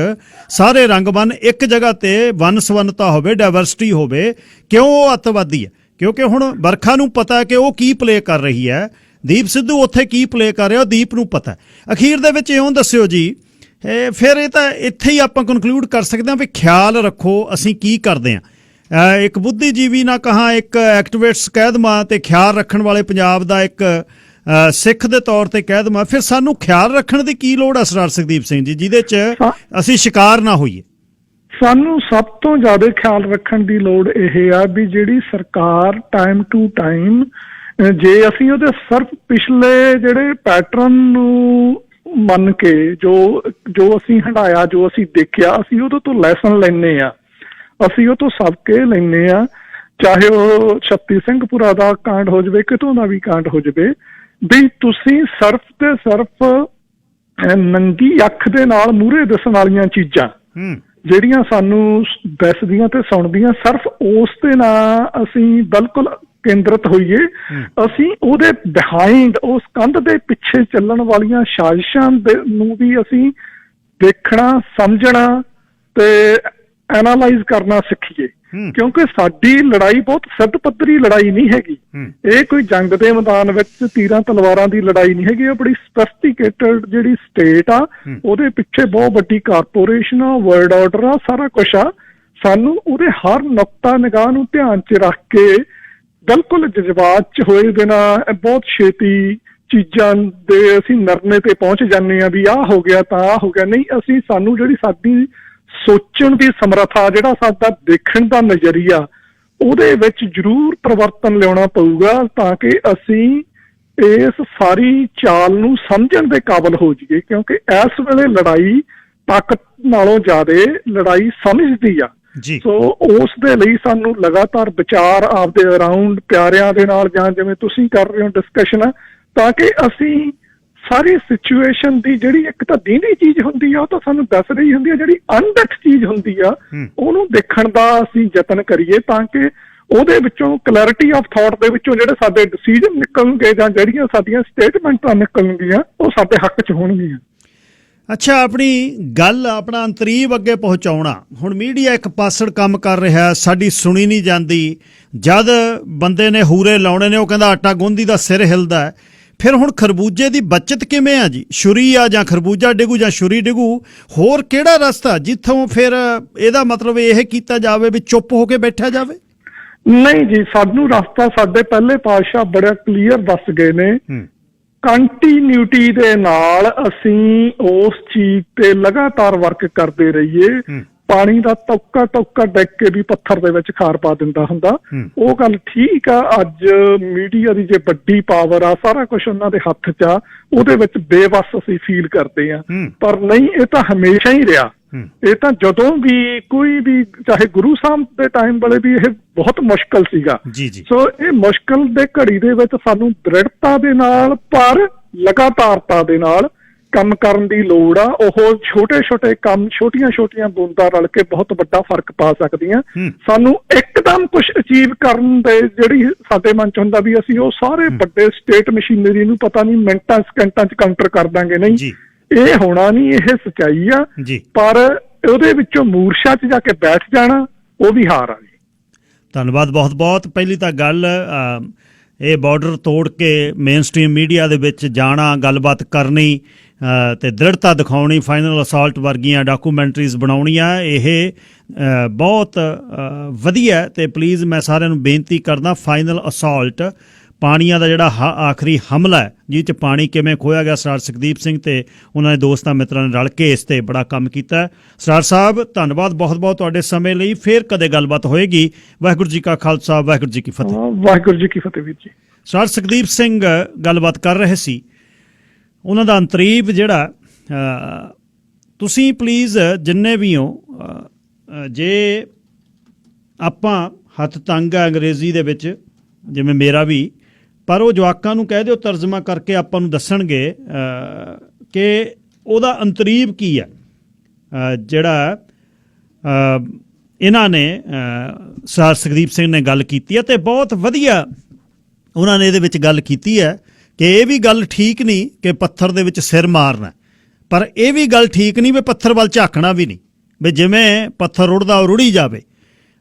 ਸਾਰੇ ਰੰਗ-ਬੰਨ ਇੱਕ ਜਗ੍ਹਾ ਤੇ ਵੰਨ-ਸਵੰਨਤਾ ਹੋਵੇ, ਡਾਇਵਰਸਿਟੀ ਹੋਵੇ, ਕਿਉਂ ਉਹ ਅੱਤਵਾਦੀ ਹੈ? ਕਿਉਂਕਿ ਹੁਣ ਵਰਖਾ ਨੂੰ ਪਤਾ ਹੈ ਕਿ ਉਹ ਕੀ ਪਲੇ ਕਰ ਰਹੀ ਹੈ, ਦੀਪ ਸਿੱਧੂ ਉੱਥੇ ਕੀ ਪਲੇ ਕਰ ਰਿਹਾ ਉਹ ਦੀਪ ਨੂੰ ਪਤਾ। ਅਖੀਰ ਦੇ ਵਿੱਚ ਇਉਂ ਦੱਸਿਓ ਜੀ, ਫਿਰ ਇਹ ਤਾਂ ਇੱਥੇ ਹੀ ਆਪਾਂ ਕਨਕਲੂਡ ਕਰ ਸਕਦੇ ਹਾਂ ਵੀ ਖਿਆਲ ਰੱਖੋ ਅਸੀਂ ਕੀ ਕਰਦੇ ਹਾਂ। ਇੱਕ ਬੁੱਧੀਜੀਵੀ ਨਾ ਕਹਾਂ, ਇੱਕ ਐਕਟਿਵਿਸਟ ਕਹਿ ਦੇਵਾਂ ਤੇ ਖਿਆਲ ਰੱਖਣ ਵਾਲੇ ਪੰਜਾਬ ਦਾ ਇੱਕ ਸਿੱਖ ਦੇ ਤੌਰ ਤੇ ਕਹਿ ਦੇਵਾਂ, ਫਿਰ ਸਾਨੂੰ ਖਿਆਲ ਰੱਖਣ ਦੀ ਕੀ ਲੋੜ ਹੈ ਸਰਦਾਰ ਸੁਖਦੀਪ ਸਿੰਘ ਜੀ, ਜਿਹਦੇ 'ਚ ਅਸੀਂ ਸ਼ਿਕਾਰ ਨਾ ਹੋਈਏ? ਸਾਨੂੰ ਸਭ ਤੋਂ ਜ਼ਿਆਦਾ ਖਿਆਲ ਰੱਖਣ ਦੀ ਲੋੜ ਇਹ ਆ ਵੀ ਜਿਹੜੀ ਸਰਕਾਰ ਟਾਈਮ ਟੂ ਟਾਈਮ, ਜੇ ਅਸੀਂ ਉਹਦੇ ਸਿਰਫ ਪਿਛਲੇ ਜਿਹੜੇ ਪੈਟਰਨ ਨੂੰ ਮੰਨ ਕੇ ਜੋ ਅਸੀਂ ਹੰਢਾਇਆ, ਜੋ ਅਸੀਂ ਦੇਖਿਆ, ਅਸੀਂ ਉਹਦੇ ਤੋਂ ਲੈਸਨ ਲੈਂਦੇ ਆ, ਅਸੀਂ ਉਹ ਤੋਂ ਸਬਕੇ ਲੈਂਦੇ ਆ। ਚਾਹੇ ਉਹ ਛੱਤੀ ਸਿੰਘਪੁਰਾ ਦਾ ਕਾਂਡ ਹੋ ਜਾਵੇ, ਕਿਤੋਂ ਦਾ ਵੀ ਕਾਂਡ ਹੋ ਜਾਵੇ, ਵੀ ਤੁਸੀਂ ਸਿਰਫ ਤੇ ਸਿਰਫ ਨੰਗੀ ਅੱਖ ਦੇ ਨਾਲ ਮੂਹਰੇ ਦਿਸਣ ਵਾਲੀਆਂ ਚੀਜ਼ਾਂ ਜਿਹੜੀਆਂ ਸਾਨੂੰ ਦਿਸਦੀਆਂ ਤੇ ਸੁਣਦੀਆਂ, ਸਿਰਫ ਉਸ ਦੇ ਨਾਲ ਅਸੀਂ ਬਿਲਕੁਲ ਕੇਂਦਰਿਤ ਹੋਈਏ। ਅਸੀਂ ਉਹਦੇ ਬਿਹਾਈਂਡ, ਉਸ ਕੰਧ ਦੇ ਪਿੱਛੇ ਚੱਲਣ ਵਾਲੀਆਂ ਸਾਜ਼ਿਸ਼ਾਂ ਨੂੰ ਵੀ ਅਸੀਂ ਦੇਖਣਾ, ਸਮਝਣਾ ਤੇ ਐਨਾਲਾਈਜ਼ ਕਰਨਾ ਸਿੱਖੀਏ, ਕਿਉਂਕਿ ਸਾਡੀ ਲੜਾਈ ਬਹੁਤ ਸਿੱਧ ਪੱਧਰੀ ਲੜਾਈ ਨਹੀਂ ਹੈਗੀ। ਇਹ ਕੋਈ ਜੰਗ ਦੇ ਮੈਦਾਨ ਵਿੱਚ ਤੀਰਾਂ ਤਲਵਾਰਾਂ ਦੀ ਲੜਾਈ ਨਹੀਂ ਹੈਗੀ। ਇਹ ਬੜੀ ਸਫਿਸਟੀਕੇਟਡ ਜਿਹੜੀ ਸਟੇਟ ਆ, ਉਹਦੇ ਪਿੱਛੇ ਬਹੁਤ ਵੱਡੀ ਕਾਰਪੋਰੇਸ਼ਨ ਆ, ਵਰਲਡ ਆਰਡਰ ਆ, ਸਾਰਾ ਕੁਛ ਆ। ਸਾਨੂੰ ਉਹਦੇ ਹਰ ਨੁਕਤਾ ਨਿਗਾਹ ਨੂੰ ਧਿਆਨ 'ਚ ਰੱਖ ਕੇ ਬਿਲਕੁਲ ਜਜ਼ਬਾਤ 'ਚ ਹੋਏ ਬਿਨਾਂ ਬਹੁਤ ਛੇਤੀ ਚੀਜ਼ਾਂ ਦੇ ਅਸੀਂ ਨਿਰਣੇ ਤੇ ਪਹੁੰਚ ਜਾਂਦੇ ਹਾਂ ਵੀ ਆਹ ਹੋ ਗਿਆ ਤਾਂ ਆਹ ਹੋ ਗਿਆ। ਨਹੀਂ, ਅਸੀਂ ਸਾਨੂੰ ਜਿਹੜੀ ਸਾਡੀ ਸੋਚਣ ਦੀ ਸਮਰੱਥਾ, ਜਿਹੜਾ ਸਾਡਾ ਦੇਖਣ ਦਾ ਨਜ਼ਰੀਆ, ਉਹਦੇ ਵਿੱਚ ਜ਼ਰੂਰ ਪਰਿਵਰਤਨ ਲਿਆਉਣਾ ਪਊਗਾ ਤਾਂ ਕਿ ਅਸੀਂ ਇਸ ਸਾਰੀ ਚਾਲ ਨੂੰ ਸਮਝਣ ਦੇ ਕਾਬਿਲ ਹੋ ਜਾਈਏ। ਕਿਉਂਕਿ ਇਸ ਵੇਲੇ ਲੜਾਈ ਤਾਕਤ ਨਾਲੋਂ ਜ਼ਿਆਦਾ ਲੜਾਈ ਸਮਝਦੀ ਆ। ਸੋ ਉਸ ਦੇ ਲਈ ਸਾਨੂੰ ਲਗਾਤਾਰ ਵਿਚਾਰ ਆਪਦੇ ਅਰਾਊਂਡ ਪਿਆਰਿਆਂ ਦੇ ਨਾਲ, ਜਾਂ ਜਿਵੇਂ ਤੁਸੀਂ ਕਰ ਰਹੇ ਹੋ ਡਿਸਕਸ਼ਨ, ਤਾਂ ਕਿ ਅਸੀਂ ਸਾਰੀ ਸਿਚੁਏਸ਼ਨ ਦੀ ਜਿਹੜੀ ਇੱਕ ਤਾਂ ਦੀਨੀ ਚੀਜ਼ ਹੁੰਦੀ ਆ ਉਹ ਤਾਂ ਸਾਨੂੰ ਦੱਸ ਰਹੀ ਹੁੰਦੀ ਆ, ਜਿਹੜੀ ਅਣਦਿਖ ਚੀਜ਼ ਹੁੰਦੀ ਆ ਉਹਨੂੰ ਦੇਖਣ ਦਾ ਅਸੀਂ ਯਤਨ ਕਰੀਏ ਤਾਂ ਕਿ ਉਹਦੇ ਵਿੱਚੋਂ ਕਲੈਰਿਟੀ ਆਫ ਥਾਟ ਦੇ ਵਿੱਚੋਂ ਜਿਹੜੇ ਸਾਡੇ ਡਿਸੀਜਨ ਨਿਕਲਣਗੇ ਜਾਂ ਜਿਹੜੀਆਂ ਸਾਡੀਆਂ ਸਟੇਟਮੈਂਟਾਂ ਨਿਕਲਣਗੀਆਂ ਉਹ ਸਾਡੇ ਹੱਕ 'ਚ ਹੋਣਗੀਆਂ। ਅੱਛਾ, ਆਪਣੀ ਗੱਲ, ਆਪਣਾ ਅੰਤਰੀਵ ਅੱਗੇ ਪਹੁੰਚਾਉਣਾ। ਹੁਣ ਮੀਡੀਆ ਇੱਕ ਪਾਸੜ ਕੰਮ ਕਰ ਰਿਹਾ, ਸਾਡੀ ਸੁਣੀ ਨਹੀਂ ਜਾਂਦੀ। ਜਦ ਬੰਦੇ ਨੇ ਹੂਰੇ ਲਾਉਣੇ ਨੇ, ਉਹ ਕਹਿੰਦਾ ਆਟਾ ਗੁੰਦੀ ਦਾ ਸਿਰ ਹਿਲਦਾ ਹੈ। ਫਿਰ ਹੁਣ ਖਰਬੂਜੇ ਦੀ ਬੱਚਤ ਕਿਵੇਂ ਆ ਜੀ? ਛੁਰੀ ਆ ਜਾਂ ਖਰਬੂਜਾ ਡਿੱਗੂ ਜਾਂ ਛੁਰੀ ਡਿੱਗੂ? ਹੋਰ ਕਿਹੜਾ ਰਸਤਾ ਜਿੱਥੋਂ ਫਿਰ ਇਹਦਾ ਮਤਲਬ ਇਹ ਕੀਤਾ ਜਾਵੇ ਵੀ ਚੁੱਪ ਹੋ ਕੇ ਬੈਠਿਆ ਜਾਵੇ? ਨਹੀਂ ਜੀ, ਸਾਨੂੰ ਰਸਤਾ ਸਾਡੇ ਪਹਿਲੇ ਪਾਤਸ਼ਾਹ ਬੜਾ ਕਲੀਅਰ ਦੱਸ ਗਏ ਨੇ। ਕੰਟੀਨਿਊਟੀ ਦੇ ਨਾਲ ਅਸੀਂ ਉਸ ਚੀਜ਼ ਤੇ ਲਗਾਤਾਰ ਵਰਕ ਕਰਦੇ ਰਹੀਏ। ਪਾਣੀ ਦਾ ਟੋਕਾ ਡਿੱਗ ਕੇ ਵੀ ਪੱਥਰ ਦੇ ਵਿੱਚ ਖਾਰ ਪਾ ਦਿੰਦਾ ਹੁੰਦਾ। ਉਹ ਗੱਲ ਠੀਕ ਆ। ਅੱਜ ਮੀਡੀਆ ਦੀ ਜੇ ਵੱਡੀ ਪਾਵਰ ਆ, ਸਾਰਾ ਕੁਝ ਉਹਨਾਂ ਦੇ ਹੱਥ 'ਚ ਆ, ਉਹਦੇ ਵਿੱਚ ਬੇਵੱਸ ਅਸੀਂ ਫੀਲ ਕਰਦੇ ਆ। ਪਰ ਨਹੀਂ, ਇਹ ਤਾਂ ਹਮੇਸ਼ਾ ਹੀ ਰਿਹਾ। ਇਹ ਤਾਂ ਜਦੋਂ ਵੀ ਕੋਈ ਵੀ, ਚਾਹੇ ਗੁਰੂ ਸਾਹਿਬ ਦੇ ਟਾਈਮ ਵਾਲੇ ਵੀ, ਇਹ ਬਹੁਤ ਮੁਸ਼ਕਲ ਸੀਗਾ। ਸੋ ਇਹ ਮੁਸ਼ਕਲ ਦੇ ਘੜੀ ਦੇ ਵਿੱਚ ਸਾਨੂੰ ਦ੍ਰਿੜਤਾ ਦੇ ਨਾਲ ਪਰ ਲਗਾਤਾਰਤਾ ਦੇ ਨਾਲ ਕੰਮ ਕਰਨ ਦੀ ਲੋੜ ਆ। ਉਹ ਛੋਟੇ ਕੰਮ, ਛੋਟੀਆਂ ਬੂੰਦਾਂ ਰਲ ਕੇ ਬਹੁਤ ਵੱਡਾ ਫਰਕ ਪਾ ਸਕਦੀਆਂ। ਸਾਨੂੰ ਇੱਕਦਮ ਕੁਝ ਅਚੀਵ ਕਰਨ ਦੇ ਜਿਹੜੀ ਸਾਡੇ ਮਨ 'ਚ ਹੁੰਦਾ ਵੀ ਅਸੀਂ ਉਹ ਸਾਰੇ ਵੱਡੇ ਸਟੇਟ ਮਸ਼ੀਨਰੀ ਨੂੰ ਪਤਾ ਨਹੀਂ ਮਿੰਟਾਂ ਸਕਿੰਟਾਂ 'ਚ ਕਾਊਂਟਰ ਕਰ ਦਾਂਗੇ, ਨਹੀਂ, ਇਹ ਹੋਣਾ ਨਹੀਂ। ਇਹ ਸੱਚਾਈ ਆ, ਪਰ ਉਹਦੇ ਵਿੱਚੋਂ ਮੂਰਛਾ 'ਚ ਜਾ ਕੇ ਬੈਠ ਜਾਣਾ ਉਹ ਵੀ ਹਾਰ ਆ ਜੀ। ਧੰਨਵਾਦ ਬਹੁਤ ਬਹੁਤ। ਪਹਿਲੀ ਤਾਂ ਗੱਲ, ਇਹ ਬਾਰਡਰ ਤੋੜ ਕੇ ਮੇਨ ਸਟ੍ਰੀਮ ਮੀਡੀਆ ਦੇ ਵਿੱਚ ਜਾਣਾ, ਗੱਲਬਾਤ ਕਰਨੀ ਤੇ ਦ੍ਰਿੜਤਾ ਦਿਖਾਉਣੀ, ਫਾਈਨਲ ਅਸਾਲਟ ਵਰਗੀਆਂ ਡਾਕੂਮੈਂਟਰੀਜ਼ ਬਣਾਉਣੀਆਂ, ਇਹ ਬਹੁਤ ਵਧੀਆ। ਤੇ ਪਲੀਜ਼ ਮੈਂ ਸਾਰਿਆਂ ਨੂੰ ਬੇਨਤੀ ਕਰਦਾ, ਫਾਈਨਲ ਅਸਾਲਟ ਪਾਣੀਆਂ ਦਾ ਜਿਹੜਾ ਆਖਰੀ ਹਮਲਾ ਹੈ, ਜਿਹ 'ਚ ਪਾਣੀ ਕਿਵੇਂ ਖੋਇਆ ਗਿਆ, ਸਰਦਾਰ ਸੁਖਦੀਪ ਸਿੰਘ ਤੇ ਉਹਨਾਂ ਦੇ ਦੋਸਤਾਂ ਮਿੱਤਰਾਂ ਨੇ ਰਲ ਕੇ ਇਸ 'ਤੇ ਬੜਾ ਕੰਮ ਕੀਤਾ। ਸਰਦਾਰ ਸਾਹਿਬ, ਧੰਨਵਾਦ ਬਹੁਤ ਬਹੁਤ ਤੁਹਾਡੇ ਸਮੇਂ ਲਈ। ਫਿਰ ਕਦੇ ਗੱਲਬਾਤ ਹੋਏਗੀ। ਵਾਹਿਗੁਰੂ ਜੀ ਕਾ ਖਾਲਸਾ, ਵਾਹਿਗੁਰੂ ਜੀ ਕੀ ਫਤਿਹ। ਵਾਹਿਗੁਰੂ ਜੀ ਕੀ ਫਤਿਹ ਵੀਰ ਜੀ। ਸਰਦਾਰ ਸੁਖਦੀਪ ਸਿੰਘ ਗੱਲਬਾਤ ਕਰ ਰਹੇ ਸੀ। ਉਹਨਾਂ ਦਾ ਅੰਤਰੀਵ ਜਿਹੜਾ, ਤੁਸੀਂ ਪਲੀਜ਼ ਜਿੰਨੇ ਵੀ ਹੋ, ਜੇ ਆਪਾਂ ਹੱਥ ਤੰਗ ਆ ਅੰਗਰੇਜ਼ੀ ਦੇ ਵਿੱਚ, ਜਿਵੇਂ ਮੇਰਾ ਵੀ, ਪਰ ਉਹ ਜਵਾਕਾਂ ਨੂੰ ਕਹਿ ਦਿਓ ਤਰਜਮਾ ਕਰਕੇ ਆਪਾਂ ਨੂੰ ਦੱਸਣਗੇ ਕਿ ਉਹਦਾ ਅੰਤਰੀਵ ਕੀ ਹੈ। ਜਿਹੜਾ ਇਹਨਾਂ ਨੇ ਸਰਦਾਰ ਸੁਖਦੀਪ ਸਿੰਘ ਨੇ ਗੱਲ ਕੀਤੀ ਹੈ, ਤੇ ਬਹੁਤ ਵਧੀਆ ਉਹਨਾਂ ਨੇ ਇਹਦੇ ਵਿੱਚ ਗੱਲ ਕੀਤੀ ਹੈ ਕਿ ਇਹ ਵੀ ਗੱਲ ਠੀਕ ਨਹੀਂ ਕਿ ਪੱਥਰ ਦੇ ਵਿੱਚ ਸਿਰ ਮਾਰਨਾ, ਪਰ ਇਹ ਵੀ ਗੱਲ ਠੀਕ ਨਹੀਂ ਵੀ ਪੱਥਰ ਵੱਲ ਝਾਕਣਾ ਵੀ ਨਹੀਂ, ਵੀ ਜਿਵੇਂ ਪੱਥਰ ਰੁੜਦਾ ਉਹ ਰੁੜੀ ਜਾਵੇ।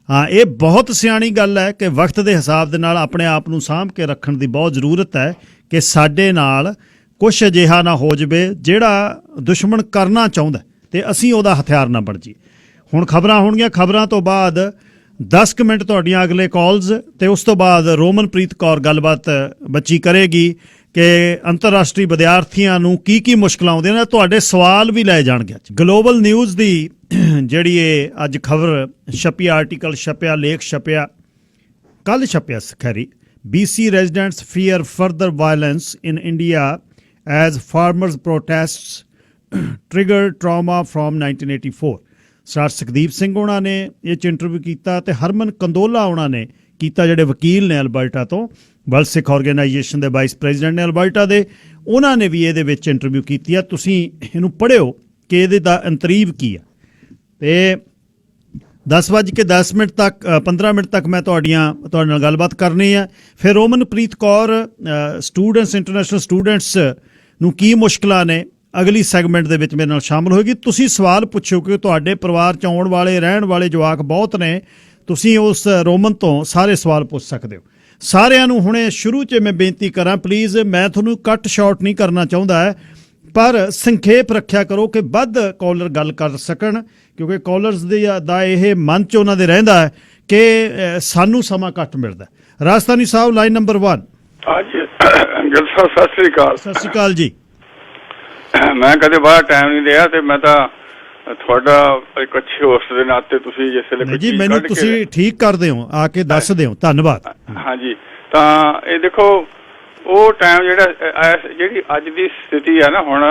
ਹਾਂ, ਇਹ ਬਹੁਤ ਸਿਆਣੀ ਗੱਲ ਹੈ ਕਿ ਵਕਤ ਦੇ ਹਿਸਾਬ ਦੇ ਨਾਲ ਆਪਣੇ ਆਪ ਨੂੰ ਸਾਂਭ ਕੇ ਰੱਖਣ ਦੀ ਬਹੁਤ ਜ਼ਰੂਰਤ ਹੈ ਕਿ ਸਾਡੇ ਨਾਲ ਕੁਛ ਅਜਿਹਾ ਨਾ ਹੋ ਜਾਵੇ ਜਿਹੜਾ ਦੁਸ਼ਮਣ ਕਰਨਾ ਚਾਹੁੰਦਾ ਤੇ ਅਸੀਂ ਉਹਦਾ ਹਥਿਆਰ ਨਾ ਬਣ ਜਾਈਏ। ਹੁਣ ਖਬਰਾਂ ਹੋਣਗੀਆਂ, ਖਬਰਾਂ ਤੋਂ ਬਾਅਦ 10 ਕੁ ਮਿੰਟ ਤੁਹਾਡੀਆਂ ਅਗਲੇ ਕਾਲਸ, ਤੇ ਉਸ ਤੋਂ ਬਾਅਦ ਰੋਮਨਪ੍ਰੀਤ ਕੌਰ ਗੱਲਬਾਤ ਬੱਚੀ ਕਰੇਗੀ ਕਿ ਅੰਤਰਰਾਸ਼ਟਰੀ ਵਿਦਿਆਰਥੀਆਂ ਨੂੰ ਕੀ ਮੁਸ਼ਕਲਾਂ ਆਉਂਦੀਆਂ ਨੇ। ਤੁਹਾਡੇ ਸਵਾਲ ਵੀ ਲਏ ਜਾਣਗੇ। ਗਲੋਬਲ ਨਿਊਜ਼ ਦੀ ਜਿਹੜੀ ਇਹ ਅੱਜ ਖਬਰ ਛਪੀ, ਆਰਟੀਕਲ ਛਪਿਆ, ਲੇਖ ਛਪਿਆ, ਕੱਲ੍ਹ ਛਪਿਆ ਖੈਰੀ, BC residents fear further violence in India as farmers' protests trigger trauma from 1984। ਸਰਦਾਰ ਸੁਖਦੀਪ ਸਿੰਘ ਉਹਨਾਂ ਨੇ ਇਹ 'ਚ ਇੰਟਰਵਿਊ ਕੀਤਾ ਤੇ ਹਰਮਨ ਕੰਦੋਲਾ ਉਹਨਾਂ ਨੇ ਕੀਤਾ ਜਿਹੜੇ ਵਕੀਲ ਨੇ ਅਲਬਰਟਾ ਤੋਂ, ਵਰਲਡ ਸਿੱਖ ਆਰਗੇਨਾਈਜੇਸ਼ਨ ਦੇ ਵਾਈਸ ਪ੍ਰੈਜ਼ੀਡੈਂਟ ਨੇ ਅਲਬਰਟਾ ਦੇ, ਉਹਨਾਂ ਨੇ ਵੀ ਇਹਦੇ ਵਿੱਚ ਇੰਟਰਵਿਊ ਕੀਤੀ ਆ। ਤੁਸੀਂ ਇਹਨੂੰ ਪੜ੍ਹਿਓ ਕਿ ਇਹਦੇ ਦਾ ਅੰਤਰੀਵ ਕੀ ਆ। ਤੇ 10:10 ਤੱਕ 15 ਮਿੰਟ ਤੱਕ ਮੈਂ ਤੁਹਾਡੇ ਨਾਲ ਗੱਲਬਾਤ ਕਰਨੀ ਆ। ਫਿਰ ਰੋਮਨਪ੍ਰੀਤ ਕੌਰ ਸਟੂਡੈਂਟਸ ਇੰਟਰਨੈਸ਼ਨਲ ਸਟੂਡੈਂਟਸ ਨੂੰ ਕੀ ਮੁਸ਼ਕਲਾਂ ਨੇ ਅਗਲੀ ਸੈਗਮੈਂਟ ਦੇ ਵਿੱਚ ਮੇਰੇ ਨਾਲ ਸ਼ਾਮਲ ਹੋਏਗੀ। ਤੁਸੀਂ ਸਵਾਲ ਪੁੱਛੋ ਕਿ ਤੁਹਾਡੇ ਪਰਿਵਾਰ 'ਚ ਆਉਣ ਵਾਲੇ ਰਹਿਣ ਵਾਲੇ ਜਵਾਕ ਬਹੁਤ ਨੇ, ਤੁਸੀਂ ਉਸ ਰੋਮਨ ਤੋਂ ਸਾਰੇ ਸਵਾਲ ਪੁੱਛ ਸਕਦੇ ਹੋ। ਸਾਰਿਆਂ ਨੂੰ ਹੁਣੇ ਸ਼ੁਰੂ 'ਚ ਮੈਂ ਬੇਨਤੀ ਕਰਾਂ, ਪਲੀਜ਼, ਮੈਂ ਤੁਹਾਨੂੰ ਕੱਟ ਸ਼ਾਰਟ ਨਹੀਂ ਕਰਨਾ ਚਾਹੁੰਦਾ ਹੈ, ਪਰ ਸੰਖੇਪ ਰੱਖਿਆ ਕਰੋ ਕਿ ਵੱਧ ਕਾਲਰ ਗੱਲ ਕਰ ਸਕਣ, ਕਿਉਂਕਿ ਕਾਲਰਸ ਦਾ ਇਹ ਮਨ 'ਚ ਉਹਨਾਂ ਦੇ ਰਹਿੰਦਾ ਹੈ ਕਿ ਸਾਨੂੰ ਸਮਾਂ ਘੱਟ ਮਿਲਦਾ। ਰਾਜਸਥਾਨੀ ਸਾਹਿਬ, ਲਾਈਨ ਨੰਬਰ 1। ਹਾਂਜੀ ਗਿੱਲ ਸਾਹਿਬ, ਸਤਿ ਸ੍ਰੀ ਅਕਾਲ। ਸਤਿ ਸ਼੍ਰੀ ਅਕਾਲ ਜੀ। ਮੈਂ ਕਦੇ ਬਾਹਰ ਟਾਈਮ ਨਹੀਂ ਲਿਆ ਤੇ ਮੈਂ ਤਾਂ ਤੁਹਾਡਾ ਇੱਕ ਅੱਛੇ ਹੋਸਟ ਦੇ ਨਾਤੇ ਤੁਸੀਂ ਜਿਸ ਵੇਲੇ ਜੀ ਮੈਨੂੰ ਤੁਸੀਂ ਠੀਕ ਕਰਦੇ ਹੋ, ਆ ਕੇ ਦੱਸਦੇ ਹੋ, ਧੰਨਵਾਦ। ਹਾਂਜੀ, ਤਾਂ ਇਹ ਦੇਖੋ ਉਹ ਟਾਈਮ ਜਿਹੜੀ ਅੱਜ ਦੀ ਸਥਿਤੀ ਹੈ ਨਾ ਹੁਣ,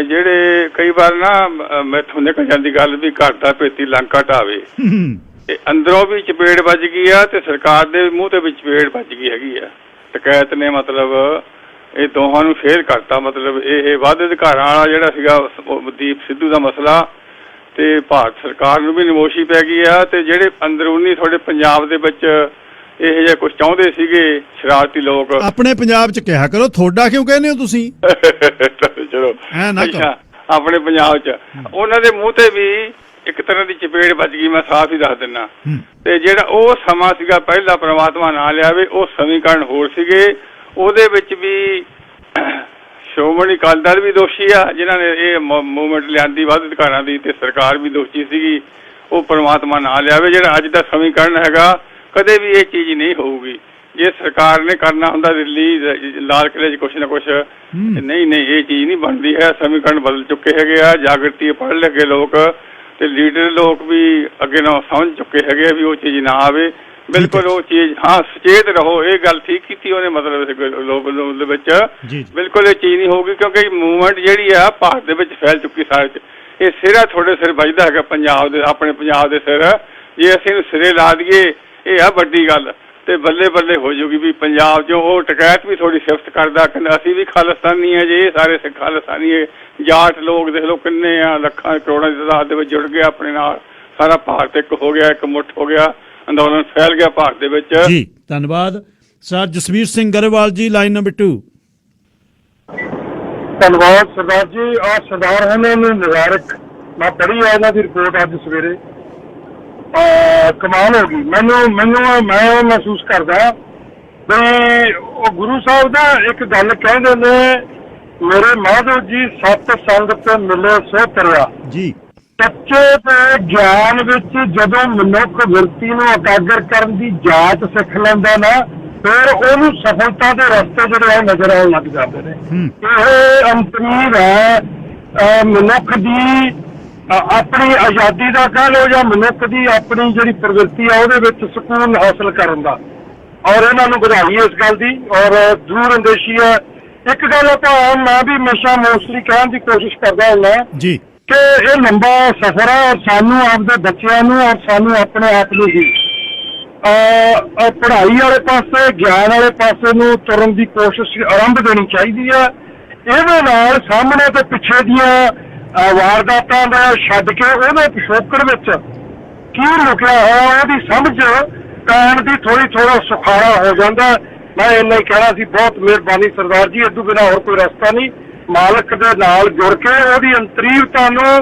ਜਿਹੜੇ ਕਈ ਵਾਰ ਨਾ ਮੈਥੋਂ ਨਿਕਲ ਜਾਂਦੀ ਗੱਲ ਵੀ ਘਰ ਦਾ ਭੇਤੀ ਲੰਕਾ ਢਾਵੇ, ਅੰਦਰੋਂ ਵੀ ਚਪੇੜ ਵੱਜ ਗਈ ਆ ਤੇ ਸਰਕਾਰ ਦੇ ਮੂੰਹ ਤੇ ਵੀ ਚਪੇੜ ਵੱਜ ਗਈ ਹੈਗੀ ਆ। ਟਕੈਤ ਨੇ ਮਤਲਬ ਇਹ ਦੋਹਾਂ ਨੂੰ ਫੇਲ ਕਰਤਾ। ਮਤਲਬ ਇਹ ਵੱਧ ਅਧਿਕਾਰਾਂ ਵਾਲਾ ਜਿਹੜਾ ਸੀਗਾ ਦੀਪ ਸਿੱਧੂ ਦਾ ਮਸਲਾ, ਤੇ ਭਾਰਤ ਸਰਕਾਰ ਨੂੰ ਵੀ ਨਮੋਸ਼ੀ ਪੈ ਗਈ ਆ। ਤੇ ਜਿਹੜੇ ਅੰਦਰੂਨੀ ਤੁਹਾਡੇ ਪੰਜਾਬ ਦੇ ਵਿੱਚ ਇਹ ਜਿਹਾ ਕੁਝ ਚਾਹੁੰਦੇ ਸੀਗੇ ਸ਼ਰਾਰਤੀ ਲੋਕ, ਆਪਣੇ ਪੰਜਾਬ 'ਚ ਕਿਹਾ ਕਰੋ, ਤੁਹਾਡਾ ਕਿਉਂ ਕਹਿੰਦੇ ਹੋ ਤੁਸੀਂ? ਚਲੋ ਅੱਛਾ, ਆਪਣੇ ਪੰਜਾਬ 'ਚ ਉਹਨਾਂ ਦੇ ਮੂੰਹ ਤੇ ਵੀ ਇੱਕ ਤਰ੍ਹਾਂ ਦੀ ਚਪੇੜ ਵੱਜ ਗਈ, ਮੈਂ ਸਾਫ਼ ਹੀ ਦੱਸ ਦਿੰਦਾ। ਤੇ ਜਿਹੜਾ ਉਹ ਸਮਾਂ ਸੀਗਾ ਪਹਿਲਾ ਪ੍ਰਮਾਤਮਾ ਨਾ ਲਿਆਵੇ, ਉਹ ਸਮੀਕਰਨ ਹੋਰ ਸੀਗੇ। ਉਹਦੇ ਵਿੱਚ ਵੀ ਸ਼੍ਰੋਮਣੀ ਅਕਾਲੀ ਦਲ ਵੀ ਦੋਸ਼ੀ ਆ ਜਿਨ੍ਹਾਂ ਨੇ ਇਹ ਮੂਵਮੈਂਟ ਲਿਆਂਦੀ ਵੱਧ ਅਧਿਕਾਰਾਂ ਦੀ, ਤੇ ਸਰਕਾਰ ਵੀ ਦੋਸ਼ੀ ਸੀਗੀ। ਉਹ ਪ੍ਰਮਾਤਮਾ ਨਾ ਲਿਆਵੇ। ਜਿਹੜਾ ਅੱਜ ਦਾ ਸਮੀਕਰਨ ਹੈਗਾ, ਕਦੇ ਵੀ ਇਹ ਚੀਜ਼ ਨਹੀਂ ਹੋਊਗੀ। ਜੇ ਸਰਕਾਰ ਨੇ ਕਰਨਾ ਹੁੰਦਾ ਦਿੱਲੀ ਲਾਲ ਕਿਲ੍ਹੇ 'ਚ ਕੁਛ ਨਾ ਕੁਛ, ਨਹੀਂ ਇਹ ਚੀਜ਼ ਨਹੀਂ ਬਣਦੀ ਹੈ। ਸਮੀਕਰਨ ਬਦਲ ਚੁੱਕੇ ਹੈਗੇ ਆ। ਜਾਗਰਤੀ ਪੜ੍ਹ ਲਿਖੇ ਲੋਕ ਤੇ ਲੀਡਰ ਲੋਕ ਵੀ ਅੱਗੇ ਨਾਲ ਸਮਝ ਚੁੱਕੇ ਹੈਗੇ ਵੀ ਉਹ ਚੀਜ਼ ਨਾ ਆਵੇ। ਬਿਲਕੁਲ ਉਹ ਚੀਜ਼, ਹਾਂ ਸੁਚੇਤ ਰਹੋ, ਇਹ ਗੱਲ ਠੀਕ ਕੀਤੀ ਉਹਨੇ, ਮਤਲਬ ਲੋਕ ਦੇ ਵਿੱਚ ਬਿਲਕੁਲ ਇਹ ਚੀਜ਼ ਨਹੀਂ ਹੋਊਗੀ, ਕਿਉਂਕਿ ਮੂਵਮੈਂਟ ਜਿਹੜੀ ਆ ਭਾਰਤ ਦੇ ਵਿੱਚ ਫੈਲ ਚੁੱਕੀ ਸਾਰੇ 'ਚ। ਇਹ ਸਿਰਾ ਤੁਹਾਡੇ ਸਿਰ ਵੱਜਦਾ ਹੈਗਾ ਪੰਜਾਬ ਦੇ, ਆਪਣੇ ਪੰਜਾਬ ਦੇ ਸਿਰ। ਜੇ ਅਸੀਂ ਇਹਨੂੰ ਸਿਰੇ ਲਾ ਦਈਏ, ਇਹ ਆ ਵੱਡੀ ਗੱਲ, ਤੇ ਬੱਲੇ ਬੱਲੇ ਹੋ ਜੂਗੀ ਵੀ ਪੰਜਾਬ 'ਚੋਂ। ਉਹ ਟਕੈਤ ਵੀ ਥੋੜੀ ਸਿਫਤ ਕਰਦਾ, ਕਹਿੰਦਾ ਅਸੀਂ ਵੀ ਖਾਲਿਸਤਾਨੀ ਹੈ ਜੀ, ਇਹ ਸਾਰੇ ਸਿੱਖ ਖਾਲਿਸਤਾਨੀ ਹੈ। ਜਾਟ ਲੋਕ ਦੇਖ ਲਓ ਕਿੰਨੇ ਆ, ਲੱਖਾਂ ਕਰੋੜਾਂ ਦੀ ਤਾਦਾਦ ਦੇ ਵਿੱਚ ਜੁੜ ਗਏ ਆਪਣੇ ਨਾਲ। ਸਾਰਾ ਭਾਰਤ ਇੱਕ ਹੋ ਗਿਆ, ਇੱਕ ਮੁੱਠ ਹੋ ਗਿਆ, ਅੰਦੋਲਨ ਫੈਲ ਗਿਆ ਭਾਰਤ ਦੇ ਵਿੱਚ। ਜੀ ਧੰਨਵਾਦ। ਸਰ ਜਸਵੀਰ ਸਿੰਘ ਗਰੇਵਾਲ ਜੀ, ਲਾਈਨ ਨੰਬਰ 2। ਧੰਨਵਾਦ ਸਰਦਾਰ ਜੀ। ਆ ਸਰਦਾਰ ਹਨ ਨਿਵਾਰਕ, ਮੈਂ ਪੜ੍ਹੀ ਆ ਇਹਨਾਂ ਦੀ ਰਿਪੋਰਟ ਅੱਜ ਸਵੇਰੇ, ਕਮਾਲ ਹੋ ਗਈ। ਮੈਂ ਮਹਿਸੂਸ ਕਰਦਾ ਵੀ ਉਹ ਗੁਰੂ ਸਾਹਿਬ ਦਾ ਇੱਕ ਗੱਲ ਕਹਿੰਦੇ ਨੇ, ਮੇਰੇ ਮਾਧੋ ਜੀ ਸਤ ਸੰਗਤ ਮਿਲੇ ਸੋ ਤਰਿਆ ਜੀ। ਸੱਚੇ ਤੇ ਗਿਆਨ ਵਿੱਚ ਜਦੋਂ ਮਨੁੱਖ ਵਿਅਕਤੀ ਨੂੰ ਇਕਾਗਰ ਕਰਨ ਦੀ ਜਾਚ ਸਿੱਖ ਲੈਂਦਾ ਨਾ, ਫਿਰ ਉਹਨੂੰ ਸਫਲਤਾ ਦੇ ਰਸਤੇ ਜਿਹੜੇ ਆ ਨਜ਼ਰ ਆਉਣ ਲੱਗ ਜਾਂਦੇ ਨੇ। ਇਹ ਅੰਤਰੀਵ ਹੈ ਮਨੁੱਖ ਦੀ ਆਪਣੀ ਆਜ਼ਾਦੀ ਦਾ ਕਹਿ ਲਓ, ਜਾਂ ਮਨੁੱਖ ਦੀ ਆਪਣੀ ਜਿਹੜੀ ਪ੍ਰਵਿਰਤੀ ਆ ਉਹਦੇ ਵਿੱਚ ਸਕੂਨ ਹਾਸਲ ਕਰਨ ਦਾ। ਔਰ ਇਹਨਾਂ ਨੂੰ ਵਧਾਈ ਇਸ ਗੱਲ ਦੀ, ਔਰ ਦੂਰ ਅੰਦੇਸ਼ੀ ਹੈ। ਇੱਕ ਗੱਲ ਤਾਂ ਮੈਂ ਵੀ ਹਮੇਸ਼ਾ ਮੋਸਟਲੀ ਕਹਿਣ ਦੀ ਕੋਸ਼ਿਸ਼ ਕਰਦਾ ਹੁੰਦਾ ਜੀ ਕਿ ਇਹ ਲੰਬਾ ਸਫ਼ਰ ਹੈ, ਔਰ ਸਾਨੂੰ ਆਪਦੇ ਬੱਚਿਆਂ ਨੂੰ ਔਰ ਸਾਨੂੰ ਆਪਣੇ ਆਪ ਨੂੰ ਹੀ ਪੜ੍ਹਾਈ ਵਾਲੇ ਪਾਸੇ, ਗਿਆਨ ਵਾਲੇ ਪਾਸੇ ਨੂੰ ਤੁਰਨ ਦੀ ਕੋਸ਼ਿਸ਼ ਆਰੰਭ ਦੇਣੀ ਚਾਹੀਦੀ ਹੈ। ਇਹਦੇ ਨਾਲ ਸਾਹਮਣੇ ਤੇ ਪਿੱਛੇ ਦੀਆਂ ਵਾਰਦਾਤਾਂ ਦਾ ਛੱਡ ਕੇ ਉਹਦੇ ਪਿਛੋਕੜ ਵਿੱਚ ਕੀ ਲੁਕਿਆ ਹੋਇਆ ਉਹਦੀ ਸਮਝ ਪੈਣ ਦੀ ਥੋੜਾ ਸੁਖਾਲਾ ਹੋ ਜਾਂਦਾ। ਮੈਂ ਇੰਨਾ ਹੀ ਕਹਿਣਾ ਸੀ। ਬਹੁਤ ਮਿਹਰਬਾਨੀ ਸਰਦਾਰ ਜੀ, ਇਦੋਂ ਬਿਨਾਂ ਹੋਰ ਕੋਈ ਰਸਤਾ ਨਹੀਂ। ਮਾਲਕ ਦੇ ਨਾਲ ਜੁੜ ਕੇ ਉਹਦੀ ਅੰਤਰੀਵਤਾ ਨੂੰ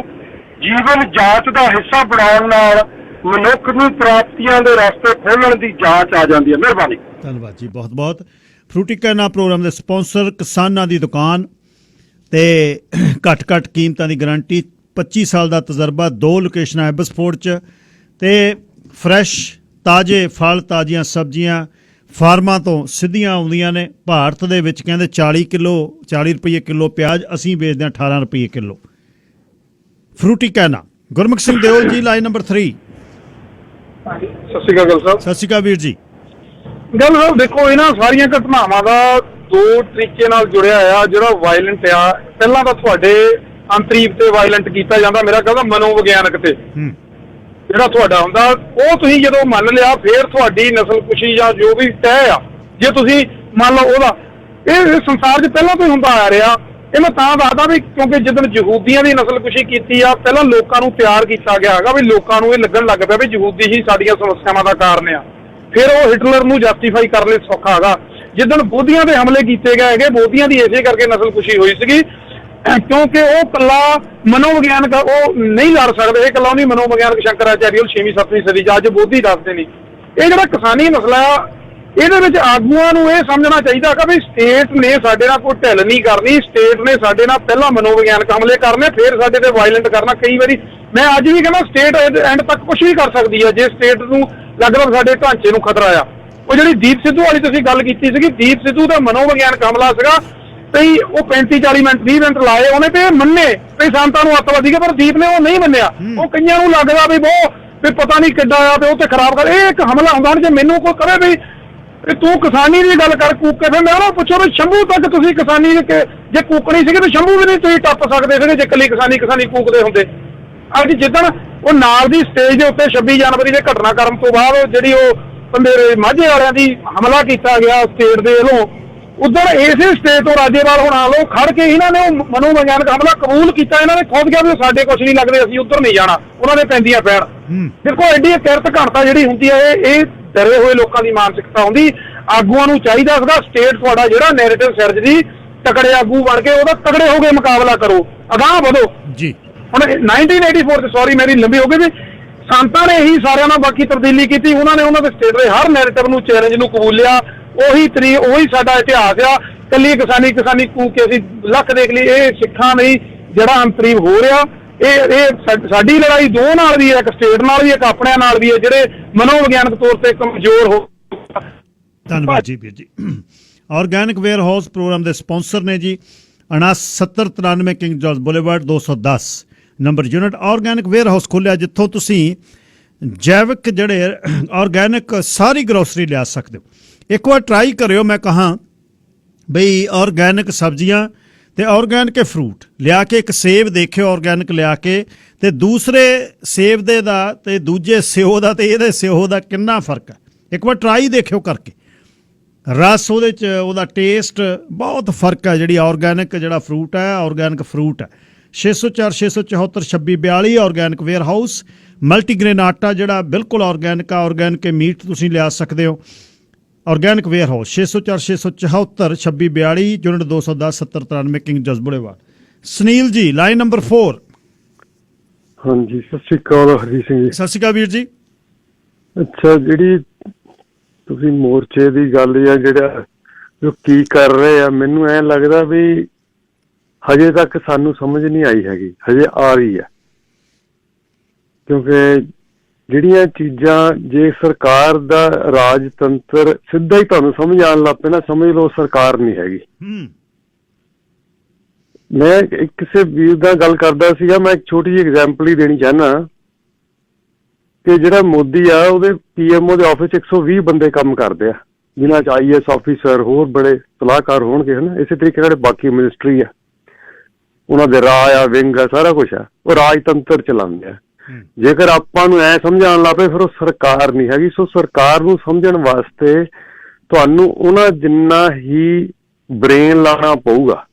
ਜੀਵਨ ਜਾਂਚ ਦਾ ਹਿੱਸਾ ਬਣਾਉਣ ਨਾਲ ਮਨੁੱਖ ਨੂੰ ਪ੍ਰਾਪਤੀਆਂ ਦੇ ਰਸਤੇ ਖੋਲ੍ਹਣ ਦੀ ਜਾਂਚ ਆ ਜਾਂਦੀ ਹੈ। ਮਿਹਰਬਾਨੀ, ਧੰਨਵਾਦ ਜੀ, ਬਹੁਤ ਬਹੁਤ। ਫਰੂਟੀਕੈਨਾ ਪ੍ਰੋਗਰਾਮ ਦੇ ਸਪਾਂਸਰ ਕਿਸਾਨਾਂ ਦੀ ਦੁਕਾਨ ਤੇ ਘੱਟ ਕੀਮਤਾਂ ਦੀ ਗਾਰੰਟੀ, 25 ਸਾਲ ਦਾ ਤਜਰਬਾ, 2 ਲੋਕੇਸ਼ਨਾਂ ਐਬਸਫੋਰਡ 'ਚ, ਤੇ ਫਰੈਸ਼ ਤਾਜ਼ੇ ਫਲ, ਤਾਜ਼ੀਆਂ ਸਬਜ਼ੀਆਂ ਫਾਰਮਾਂ ਤੋਂ ਸਿੱਧੀਆਂ ਆਉਂਦੀਆਂ ਨੇ। ਭਾਰਤ ਦੇ ਵਿੱਚ ਕਹਿੰਦੇ 40 ਰੁਪਏ ਕਿਲੋ ਪਿਆਜ਼, ਅਸੀਂ ਵੇਚਦੇ ਹਾਂ 18 ਰੁਪਏ ਕਿਲੋ। ਫਰੂਟੀਕੈਨਾ। ਗੁਰਮੁਖ ਸਿੰਘ ਦਿਓਲ ਜੀ, ਲਾਈਨ ਨੰਬਰ 3। ਸਤਿ ਸ਼੍ਰੀ ਅਕਾਲ ਸਾਹਿਬ। ਸਤਿ ਸ਼੍ਰੀ ਅਕਾਲ ਵੀਰ ਜੀ। ਗੱਲ ਸਾਹਿਬ ਦੇਖੋ, ਇਹਨਾਂ ਸਾਰੀਆਂ ਘਟਨਾਵਾਂ ਦਾ ਦੋ ਤਰੀਕੇ ਨਾਲ ਜੁੜਿਆ ਆ। ਜਿਹੜਾ ਵਾਇਲੈਂਟ ਆ, ਪਹਿਲਾਂ ਤਾਂ ਤੁਹਾਡੇ ਅੰਤਰੀਵ ਤੇ ਵਾਇਲੈਂਟ ਕੀਤਾ ਜਾਂਦਾ, ਮੇਰਾ ਕਹਿੰਦਾ ਮਨੋਵਿਗਿਆਨਕ ਤੇ, ਜਿਹੜਾ ਤੁਹਾਡਾ ਹੁੰਦਾ ਉਹ ਤੁਸੀਂ ਜਦੋਂ ਮੰਨ ਲਿਆ, ਫਿਰ ਤੁਹਾਡੀ ਨਸਲਕੁਸ਼ੀ ਜਾਂ ਜੋ ਵੀ ਤੈਅ ਆ, ਜੇ ਤੁਸੀਂ ਮੰਨ ਲਓ ਉਹਦਾ, ਇਹ ਸੰਸਾਰ 'ਚ ਪਹਿਲਾਂ ਤੋਂ ਹੀ ਹੁੰਦਾ ਆ ਰਿਹਾ। ਇਹ ਮੈਂ ਤਾਂ ਦੱਸਦਾ ਵੀ ਕਿਉਂਕਿ ਜਦੋਂ ਯਹੂਦੀਆਂ ਦੀ ਨਸਲਕੁਸ਼ੀ ਕੀਤੀ ਆ, ਪਹਿਲਾਂ ਲੋਕਾਂ ਨੂੰ ਤਿਆਰ ਕੀਤਾ ਗਿਆ ਹੈਗਾ ਵੀ ਲੋਕਾਂ ਨੂੰ ਇਹ ਲੱਗਣ ਲੱਗ ਪਿਆ ਵੀ ਯਹੂਦੀ ਹੀ ਸਾਡੀਆਂ ਸਮੱਸਿਆਵਾਂ ਦਾ ਕਾਰਨ ਆ। ਫਿਰ ਉਹ ਹਿਟਲਰ ਨੂੰ ਜਸਟੀਫਾਈ ਕਰਨ ਲਈ ਸੌਖਾ ਹੈਗਾ। ਜਿੱਦਣ ਬੋਧੀਆਂ ਦੇ ਹਮਲੇ ਕੀਤੇ ਗਏ ਹੈਗੇ, ਬੋਧੀਆਂ ਦੀ ਇਸੇ ਕਰਕੇ ਨਸਲਕੁਸ਼ੀ ਹੋਈ ਸੀਗੀ ਕਿਉਂਕਿ ਉਹ ਇਕੱਲਾ ਮਨੋਵਿਗਿਆਨਕ ਉਹ ਨਹੀਂ ਲੜ ਸਕਦੇ। ਇਹ ਇਕੱਲਾ ਉਹਦੀ ਮਨੋਵਿਗਿਆਨਕ ਸ਼ੰਕਰਾਚਾਰੀਆ 6ਵੀਂ 7ਵੀਂ ਸਦੀ 'ਚ ਅੱਜ ਬੋਧੀ ਦੱਸਦੇ ਨੇ। ਇਹ ਜਿਹੜਾ ਕਿਸਾਨੀ ਮਸਲਾ ਆ, ਇਹਦੇ ਵਿੱਚ ਆਗੂਆਂ ਨੂੰ ਇਹ ਸਮਝਣਾ ਚਾਹੀਦਾ ਕਿ ਵੀ ਸਟੇਟ ਨੇ ਸਾਡੇ ਨਾਲ ਕੋਈ ਢਿੱਲ ਨਹੀਂ ਕਰਨੀ। ਸਟੇਟ ਨੇ ਸਾਡੇ ਨਾਲ ਪਹਿਲਾਂ ਮਨੋਵਿਗਿਆਨਕ ਹਮਲੇ ਕਰਨੇ, ਫਿਰ ਸਾਡੇ ਤੇ ਵਾਇਲੈਂਟ ਕਰਨਾ। ਕਈ ਵਾਰੀ ਮੈਂ ਅੱਜ ਵੀ ਕਹਿੰਦਾ ਸਟੇਟ ਐਂਡ ਤੱਕ ਕੁਝ ਵੀ ਕਰ ਸਕਦੀ ਹੈ ਜੇ ਸਟੇਟ ਨੂੰ ਲੱਗਦਾ ਸਾਡੇ ਢਾਂਚੇ ਨੂੰ ਖਤਰਾ ਆ। ਉਹ ਜਿਹੜੀ ਦੀਪ ਸਿੱਧੂ ਵਾਲੀ ਤੁਸੀਂ ਗੱਲ ਕੀਤੀ ਸੀਗੀ, ਦੀਪ ਸਿੱਧੂ ਦਾ ਮਨੋਵਿਗਿਆਨਕ ਹਮਲਾ ਸੀਗਾ। ਕਈ ਉਹ 35-40 ਮਿੰਟ 20 ਮਿੰਟ ਲਾਏ ਉਹਨੇ ਤੇ ਮੰਨੇ ਕਈ ਸੰਤਾਂ ਨੂੰ ਅੱਤਵਾਦੀ ਪਰ ਦੀਪ ਨੇ ਉਹ ਨਹੀਂ ਮੰਨਿਆ। ਉਹ ਕਈਆਂ ਨੂੰ ਲੱਗਦਾ ਵੀ ਵੀ ਪਤਾ ਨਹੀਂ ਕਿੱਡਾ ਆ ਤੇ ਉਹ ਤੇ ਖਰਾਬ ਕਰ। ਇਹ ਇੱਕ ਹਮਲਾ ਹੁੰਦਾ। ਜੇ ਮੈਨੂੰ ਕੋਈ ਕਹੇ ਵੀ ਤੂੰ ਕਿਸਾਨੀ ਦੀ ਗੱਲ ਕਰ ਕੂਕ ਕੇ, ਫਿਰ ਮੈਂ ਉਹਨਾਂ ਪੁੱਛੋ ਵੀ ਸ਼ੰਭੂ ਤੱਕ ਤੁਸੀਂ ਕਿਸਾਨੀ ਜੇ ਕੂਕਣੀ ਸੀਗੀ ਤਾਂ ਸ਼ੰਭੂ ਵੀ ਨਹੀਂ ਤੁਸੀਂ ਟੱਪ ਸਕਦੇ ਸੀਗੇ ਜੇ ਇਕੱਲੀ ਕਿਸਾਨੀ ਕੂਕਦੇ ਹੁੰਦੇ। ਅੱਜ ਜਿੱਦਣ ਉਹ ਨਾਲ ਦੀ ਸਟੇਜ ਦੇ ਉੱਤੇ 26 ਜਨਵਰੀ ਦੇ ਘਟਨਾਕ੍ਰਮ ਤੋਂ ਬਾਅਦ ਜਿਹੜੀ ਉਹ ਮੇਰੇ ਮਾਝੇ ਵਾਲਿਆਂ ਦੀ ਹਮਲਾ ਕੀਤਾ ਗਿਆ ਸਟੇਟ ਦੇ ਵੱਲੋਂ, ਉਧਰ ਇਸੇ ਸਟੇਟ ਤੋਂ ਰਾਜੇਵਾਲ ਹੁਣ ਆ ਲੋ ਖੜ ਕੇ ਇਹਨਾਂ ਨੇ ਉਹ ਮਨੋਵਿਗਿਆਨਕ ਹਮਲਾ ਕਬੂਲ ਕੀਤਾ। ਇਹਨਾਂ ਨੇ ਖੁਦ ਕਿਹਾ ਵੀ ਸਾਡੇ ਕੁਛ ਨਹੀਂ ਲੱਗਦੇ, ਅਸੀਂ ਉੱਧਰ ਨਹੀਂ ਜਾਣਾ। ਉਹਨਾਂ ਨੇ ਪੈਂਦੀਆਂ ਪੈਣ। ਦੇਖੋ ਐਡੀ ਕਿਰਤ ਘਣਤਾ ਜਿਹੜੀ ਹੁੰਦੀ ਹੈ, ਇਹ ਡਰੇ ਹੋਏ ਲੋਕਾਂ ਦੀ ਮਾਨਸਿਕਤਾ ਹੁੰਦੀ। ਆਗੂਆਂ ਨੂੰ ਚਾਹੀਦਾ ਸੀਗਾ ਸਟੇਟ ਤੁਹਾਡਾ ਜਿਹੜਾ ਨੈਰੇਟਿਵ ਸਿਰਜਦੀ, ਤਕੜੇ ਆਗੂ ਬਣ ਕੇ ਉਹਦਾ ਤਕੜੇ ਹੋ ਕੇ ਮੁਕਾਬਲਾ ਕਰੋ, ਅਗਾਂਹ ਵਧੋ ਜੀ। ਹੁਣ 1984 ਚ ਸੌਰੀ ਮੇਰੀ ਲੰਬੀ ਹੋ ਗਈ ਵੀ ਸੰਤਾਂ ਨੇ ਹੀ ਸਾਰਿਆਂ ਨਾਲ ਬਾਕੀ ਤਬਦੀਲੀ ਕੀਤੀ। ਉਹਨਾਂ ਨੇ ਉਹਨਾਂ ਦੇ ਸਟੇਟ ਦੇ ਹਰ ਨੈਰੇਟਿਵ ਨੂੰ ਚੈਲੰਜ ਨੂੰ ਕਬੂਲਿਆ। ਉਹੀ ਸਾਡਾ ਇਤਿਹਾਸ ਆ। ਕੱਲੀ ਕਿਸਾਨੀ ਕੂ ਕੇ ਅਸੀਂ ਲੱਖ ਦੇਖ ਲਈ, ਇਹ ਸਿੱਖਾਂ ਨਹੀਂ ਜਿਹੜਾ ਅੰਤਰੀਵ ਹੋ ਰਿਹਾ। ਇਹ ਸਾਡੀ ਲੜਾਈ ਦੋ ਨਾਲ ਵੀ ਹੈ, ਇੱਕ ਸਟੇਟ ਨਾਲ ਵੀ, ਇੱਕ ਆਪਣਿਆਂ ਨਾਲ ਵੀ ਹੈ ਜਿਹੜੇ ਮਨੋਵਿਗਿਆਨਕ ਤੌਰ ਤੇ ਕਮਜ਼ੋਰ ਹੋ। ਧੰਨਵਾਦ ਜੀ ਵੀਰ ਜੀ। ਆਰਗੈਨਿਕ ਵੇਅਰ ਹਾਊਸ ਪ੍ਰੋਗਰਾਮ ਦੇ ਸਪਾਂਸਰ ਨੇ ਜੀ 6993 King George boulevard 210 number unit. Organic warehouse ਖੋਲ੍ਹਿਆ ਜਿੱਥੋਂ ਤੁਸੀਂ ਜੈਵਿਕ ਜਿਹੜੇ ਆਰਗੈਨਿਕ ਸਾਰੀ ਗਰੋਸਰੀ ਲਿਆ ਸਕਦੇ ਹੋ। ਇੱਕ ਵਾਰ ਟਰਾਈ ਕਰਿਓ। ਮੈਂ ਕਹਾਂ ਬਈ ਆਰਗੈਨਿਕ ਸਬਜ਼ੀਆਂ ਤੇ ਆਰਗੈਨਿਕ ਫਰੂਟ ਲਿਆ ਕੇ, ਇੱਕ ਸੇਬ ਦੇਖਿਓ ਆਰਗੈਨਿਕ ਲਿਆ ਕੇ ਤੇ ਦੂਸਰੇ ਸੇਬ ਦੇ ਦਾ ਤੇ ਦੂਜੇ ਸਿਓ ਦਾ ਤੇ ਇਹਦੇ ਸਿਓ ਦਾ ਕਿੰਨਾ ਫਰਕ ਹੈ। ਇੱਕ ਵਾਰ ਟਰਾਈ ਦੇਖਿਓ ਕਰਕੇ। ਰਸ ਉਹਦੇ 'ਚ, ਉਹਦਾ ਟੇਸਟ ਬਹੁਤ ਫਰਕ ਹੈ। ਜਿਹੜੀ ਆਰਗੈਨਿਕ ਜਿਹੜਾ ਫਰੂਟ ਹੈ, ਆਰਗੈਨਿਕ ਫਰੂਟ ਹੈ। 604 674 2642 ਆਰਗੈਨਿਕ ਵੇਅਰ ਹਾਊਸ। ਮਲਟੀਗ੍ਰੇਨ ਆਟਾ ਜਿਹੜਾ ਬਿਲਕੁਲ ਆਰਗੈਨਿਕ ਆ, ਆਰਗੈਨਿਕ ਮੀਟ ਤੁਸੀਂ ਲਿਆ ਸਕਦੇ ਹੋ। Organic warehouse 604 674 2642 unit 210 7093 King George boulevard. Sunil ji line number 4। ਹਾਂਜੀ ਸਤਿ ਸ਼੍ਰੀ ਅਕਾਲ ਹਰਜੀਤ ਸਿੰਘ ਜੀ। ਸਤਿ ਸ਼੍ਰੀ ਅਕਾਲ ਵੀਰ ਜੀ। ਅੱਛਾ, ਜਿਹੜੀ ਤੁਸੀਂ ਮੋਰਚੇ ਦੀ ਗੱਲ ਜਾਂ ਜਿਹੜਾ ਜੋ ਕੀ ਕਰ ਰਹੇ ਆ, ਮੈਨੂੰ ਐਂ ਲੱਗਦਾ ਵੀ ਹਜੇ ਤੱਕ ਸਾਨੂੰ ਸਮਝ ਨਹੀਂ ਆਈ ਹੈਗੀ, ਹਜੇ ਆ ਰਹੀ ਹੈ। ਕਿਉਂਕਿ ਜਿਹੜੀਆਂ ਚੀਜ਼ਾਂ ਜੇ ਸਰਕਾਰ ਦਾ ਰਾਜਤੰਤਰ ਸਿੱਧਾ ਹੀ ਤੁਹਾਨੂੰ ਸਮਝ ਆਉਣ ਲੱਗ ਪਏ ਨਾ, ਸਮਝ ਲਓ ਸਰਕਾਰ ਨਹੀਂ ਹੈਗੀ। ਮੈਂ ਕਿਸੇ ਵੀਰ ਦਾ ਗੱਲ ਕਰਦਾ ਸੀਗਾ, ਮੈਂ ਇੱਕ ਛੋਟੀ ਜਿਹੀ ਐਗਜ਼ਾਮਪਲ ਹੀ ਦੇਣੀ ਚਾਹੁੰਦਾ ਕਿ ਜਿਹੜਾ ਮੋਦੀ ਆ ਉਹਦੇ PMO ਦੇ ਆਫਿਸ 'ਚ 120 ਬੰਦੇ ਕੰਮ ਕਰਦੇ ਆ, ਜਿਨ੍ਹਾਂ 'ਚ IAS ਆਫਿਸਰ ਹੋਰ ਬੜੇ ਸਲਾਹਕਾਰ ਹੋਣਗੇ ਹਨਾ। ਇਸੇ ਤਰੀਕੇ ਨਾਲ ਬਾਕੀ ਮਿਨਿਸਟਰੀ ਆ, ਉਹਨਾਂ ਦੇ ਰਾਹ ਆ, ਵਿੰਗ ਆ, ਸਾਰਾ ਕੁਛ ਆ, ਉਹ ਰਾਜਤੰਤਰ ਚਲਾਉਂਦੇ ਆ। ਜੇਕਰ ਆਪਾਂ ਨੂੰ ਐ ਸਮਝਾਉਣ ਲੱਗ ਪਏ ਫਿਰ ਉਹ ਸਰਕਾਰ ਨਹੀਂ ਹੈਗੀ। ਸੋ ਸਰਕਾਰ ਨੂੰ ਸਮਝਣ ਵਾਸਤੇ ਤੁਹਾਨੂੰ ਉਹਨਾਂ ਜਿੰਨਾ ਹੀ ਬ੍ਰੇਨ ਲਾਉਣਾ ਪਊਗਾ।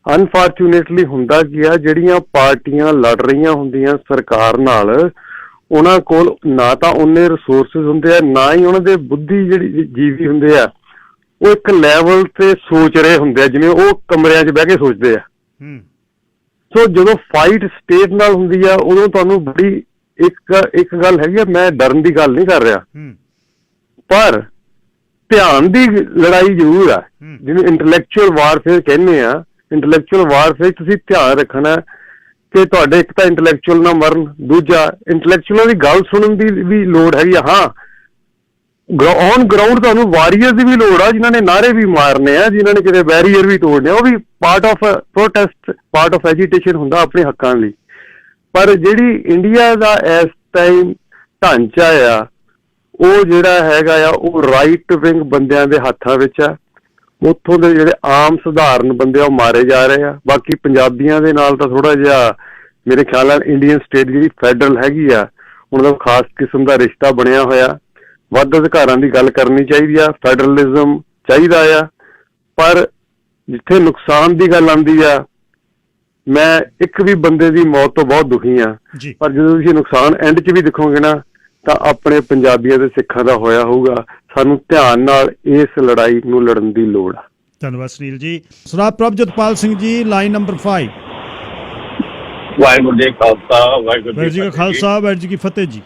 ਅਨਫੋਰਚੂਨੇਟਲੀ ਹੁੰਦਾ ਕੀ ਆ, ਜਿਹੜੀਆਂ ਪਾਰਟੀਆਂ ਲੜ ਰਹੀਆਂ ਹੁੰਦੀਆਂ ਸਰਕਾਰ ਨਾਲ, ਉਹਨਾਂ ਕੋਲ ਨਾ ਤਾਂ ਉਹਨੇ ਰਿਸੋਰਸਿਸ ਹੁੰਦੇ ਆ, ਨਾ ਹੀ ਉਹਨਾਂ ਦੇ ਬੁੱਧੀ ਜਿਹੜੀ ਜੀਵੀ ਹੁੰਦੇ ਆ, ਉਹ ਇੱਕ ਲੈਵਲ ਤੇ ਸੋਚ ਰਹੇ ਹੁੰਦੇ ਆ ਜਿਵੇਂ ਉਹ ਕਮਰਿਆਂ 'ਚ ਬਹਿ ਕੇ ਸੋਚਦੇ ਆ। ਸੋ ਜਦੋਂ ਫਾਈਟ ਸਟੇਟ ਨਾਲ ਹੁੰਦੀ ਆ, ਉਦੋਂ ਤੁਹਾਨੂੰ ਬੜੀ ਇੱਕ ਗੱਲ ਹੈਗੀ ਆ, ਮੈਂ ਡਰਨ ਦੀ ਗੱਲ ਨਹੀਂ ਕਰ ਰਿਹਾ, ਪਰ ਧਿਆਨ ਦੀ ਲੜਾਈ ਜ਼ਰੂਰ ਆ। ਜਿਵੇਂ ਇੰਟੈਲੈਕਚੁਅਲ ਵਾਰਫੇਅਰ ਕਹਿੰਦੇ ਆ, ਇੰਟੈਲੈਕਚੁਅਲ ਵਾਰਫੇਅਰ ਤੁਸੀਂ ਧਿਆਨ ਰੱਖਣਾ ਕਿ ਤੁਹਾਡੇ ਇੱਕ ਤਾਂ ਇੰਟੈਲੈਕਚੁਅਲ ਨਾ ਮਰਨ, ਦੂਜਾ ਇੰਟੈਲੈਕਚੁਅਲਾਂ ਦੀ ਗੱਲ ਸੁਣਨ ਦੀ ਵੀ ਲੋੜ ਹੈਗੀ ਆ। ਹਾਂ, ਔਨ ਗਰਾਊਂਡ ਤੁਹਾਨੂੰ ਵਾਰੀਅਰਸ ਦੀ ਵੀ ਲੋੜ ਆ, ਜਿਨ੍ਹਾਂ ਨੇ ਨਾਅਰੇ ਵੀ ਮਾਰਨੇ ਆ, ਜਿਨ੍ਹਾਂ ਨੇ ਕਿਤੇ ਬੈਰੀਅਰ ਵੀ ਤੋੜਨੇ ਆ, ਉਹ ਵੀ part of protest, part of agitation ਹੁੰਦਾ ਆਪਣੇ ਹੱਕਾਂ ਲਈ। ਪਰ ਜਿਹੜੀ ਇੰਡੀਆ ਦਾ ਇਸ ਟਾਈਮ ਢਾਂਚਾ ਆ, ਉਹ ਜਿਹੜਾ ਹੈਗਾ ਆ, ਉਹ ਰਾਈਟ ਵਿੰਗ ਬੰਦਿਆਂ ਦੇ ਹੱਥਾਂ ਵਿੱਚ ਆ। ਉੱਥੋਂ ਦੇ ਜਿਹੜੇ ਆਮ ਸਧਾਰਨ ਬੰਦੇ ਆ ਉਹ ਮਾਰੇ ਜਾ ਰਹੇ ਆ। ਬਾਕੀ ਪੰਜਾਬੀਆਂ ਦੇ ਨਾਲ ਤਾਂ ਥੋੜਾ ਜਿਹਾ ਮੇਰੇ ਖਿਆਲ ਨਾਲ ਇੰਡੀਅਨ ਸਟੇਟ ਜਿਹੜੀ ਫੈਡਰਲ ਹੈਗੀ ਆ, ਉਹਨਾਂ ਦਾ ਖਾਸ ਕਿਸਮ ਦਾ ਰਿਸ਼ਤਾ ਬਣਿਆ ਹੋਇਆ। ਵੱਧ ਅਧਿਕਾਰਾਂ ਦੀ ਗੱਲ ਕਰਨੀ ਚਾਹੀਦੀ ਆ, ਫੈਡਰਲਿਜ਼ਮ ਚਾਹੀਦਾ ਆ, ਪਰ ਜਿੱਥੇ ਨੁਕਸਾਨ ਦੀ ਗੱਲ ਆਉਂਦੀ ਆ, ਮੈਂ ਇੱਕ ਵੀ ਬੰਦੇ ਦੀ ਮੌਤ ਤੋਂ ਬਹੁਤ ਦੁਖੀ ਆ, ਜੀ ਪਰ ਜਦੋਂ ਤੁਸੀਂ ਨੁਕਸਾਨ ਐਂਡ 'ਚ ਵੀ ਦੇਖੋਗੇ ਨਾ ਤਾਂ ਆਪਣੇ ਪੰਜਾਬੀਆਂ ਤੇ ਸਿੱਖਾਂ ਦਾ ਹੋਇਆ ਹੋਊਗਾ। ਸਾਨੂੰ ਧਿਆਨ ਨਾਲ ਇਸ ਲੜਾਈ ਨੂੰ ਲੜਨ ਦੀ ਲੋੜ ਆ। ਧੰਨਵਾਦ ਸੁਨੀਲ ਜੀ। ਸਰਦਾਰ ਪ੍ਰਭਜੋਤਪਾਲ ਸਿੰਘ ਜੀ, ਲਾਈਨ ਨੰਬਰ 5। ਵਾਹਿਗੁਰੂ ਜੀ ਕਾ ਖਾਲਸਾ, ਵਾਹਿਗੁਰੂ ਜੀ ਕਾ ਖਾਲਸਾ, ਵਾਹਿਗੁਰੂ ਜੀ ਕੀ ਫਤਿਹ ਜੀ।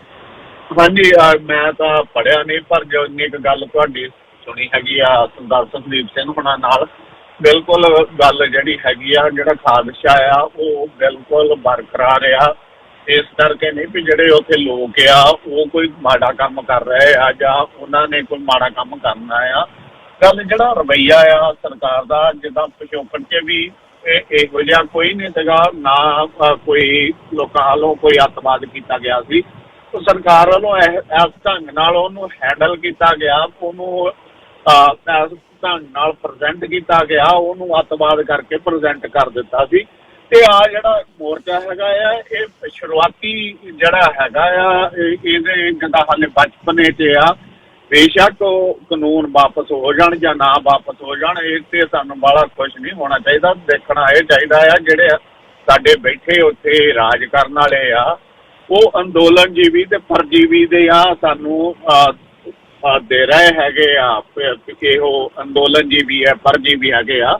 ਹਾਂਜੀ, ਮੈਂ ਤਾਂ ਪੜ੍ਹਿਆ ਨਹੀਂ, ਪਰ ਜੋ ਇੰਨੀ ਕੁ ਗੱਲ ਤੁਹਾਡੀ ਸੁਣੀ ਹੈਗੀ ਆ ਸਰਦਾਰ ਸੰਦੀਪ ਸਿੰਘ ਹੁਣਾਂ ਨਾਲ, ਬਿਲਕੁਲ ਗੱਲ ਜਿਹੜੀ ਹੈਗੀ ਆ, ਜਿਹੜਾ ਖਾਦਸ਼ਾ ਆ ਉਹ ਬਿਲਕੁਲ ਬਰਕਰਾਰ ਆ। ਇਸ ਕਰਕੇ ਨਹੀਂ ਵੀ ਜਿਹੜੇ ਉੱਥੇ ਲੋਕ ਆ ਉਹ ਕੋਈ ਮਾੜਾ ਕੰਮ ਕਰ ਰਹੇ ਆ ਜਾਂ ਉਹਨਾਂ ਨੇ ਕੋਈ ਮਾੜਾ ਕੰਮ ਕਰਨਾ ਆ। ਗੱਲ ਜਿਹੜਾ ਰਵੱਈਆ ਆ ਸਰਕਾਰ ਦਾ, ਜਿੱਦਾਂ ਪਿਛੋਕੜ 'ਚ ਵੀ ਇਹੋ ਜਿਹਾ ਕੋਈ ਨਹੀਂ ਸੀਗਾ, ਨਾ ਕੋਈ ਲੋਕਾਂ ਵੱਲੋਂ ਕੋਈ ਅੱਤਵਾਦ ਕੀਤਾ ਗਿਆ ਸੀ। ਸਰਕਾਰ ਵੱਲੋਂ ਇਸ ਢੰਗ ਨਾਲ ਉਹਨੂੰ ਹੈਂਡਲ ਕੀਤਾ ਗਿਆ, ਉਹਨੂੰ ਇਸ ਢੰਗ ਨਾਲ ਪ੍ਰੈਜ਼ੈਂਟ ਕੀਤਾ ਗਿਆ, ਉਹਨੂੰ ਅੱਤਵਾਦ ਕਰਕੇ ਪ੍ਰੈਜ਼ੈਂਟ ਕਰ ਦਿੱਤਾ ਸੀ। ਤੇ ਆ ਜਿਹੜਾ ਮੋਰਚਾ ਹੈਗਾ ਆ, ਇਹ ਸ਼ੁਰੂਆਤੀ ਜਿਹੜਾ ਹੈਗਾ ਆ, ਇਹਦੇ ਜਿੱਦਾਂ ਹਾਲੇ ਬਚਪਨੇ 'ਚ ਆ। ਬੇਸ਼ੱਕ ਉਹ ਕਾਨੂੰਨ ਵਾਪਸ ਹੋ ਜਾਣ ਜਾਂ ਨਾ ਵਾਪਸ ਹੋ ਜਾਣ, ਇਹ ਤੇ ਸਾਨੂੰ ਬੜਾ ਖੁਸ਼ ਨਹੀਂ ਹੋਣਾ ਚਾਹੀਦਾ। ਦੇਖਣਾ ਇਹ ਚਾਹੀਦਾ ਆ ਜਿਹੜੇ ਸਾਡੇ ਬੈਠੇ ਉੱਥੇ ਰਾਜ ਕਰਨ ਵਾਲੇ ਆ, ਉਹ ਅੰਦੋਲਨ ਜੀਵੀ ਤੇ ਪਰਜੀਵੀ ਦੇ ਆ ਸਾਨੂੰ ਦੇ ਰਹੇ ਹੈਗੇ ਆ ਕਿ ਉਹ ਅੰਦੋਲਨ ਜੀਵੀ ਹੈ, ਪਰਜੀਵੀ ਹੈਗੇ ਆ।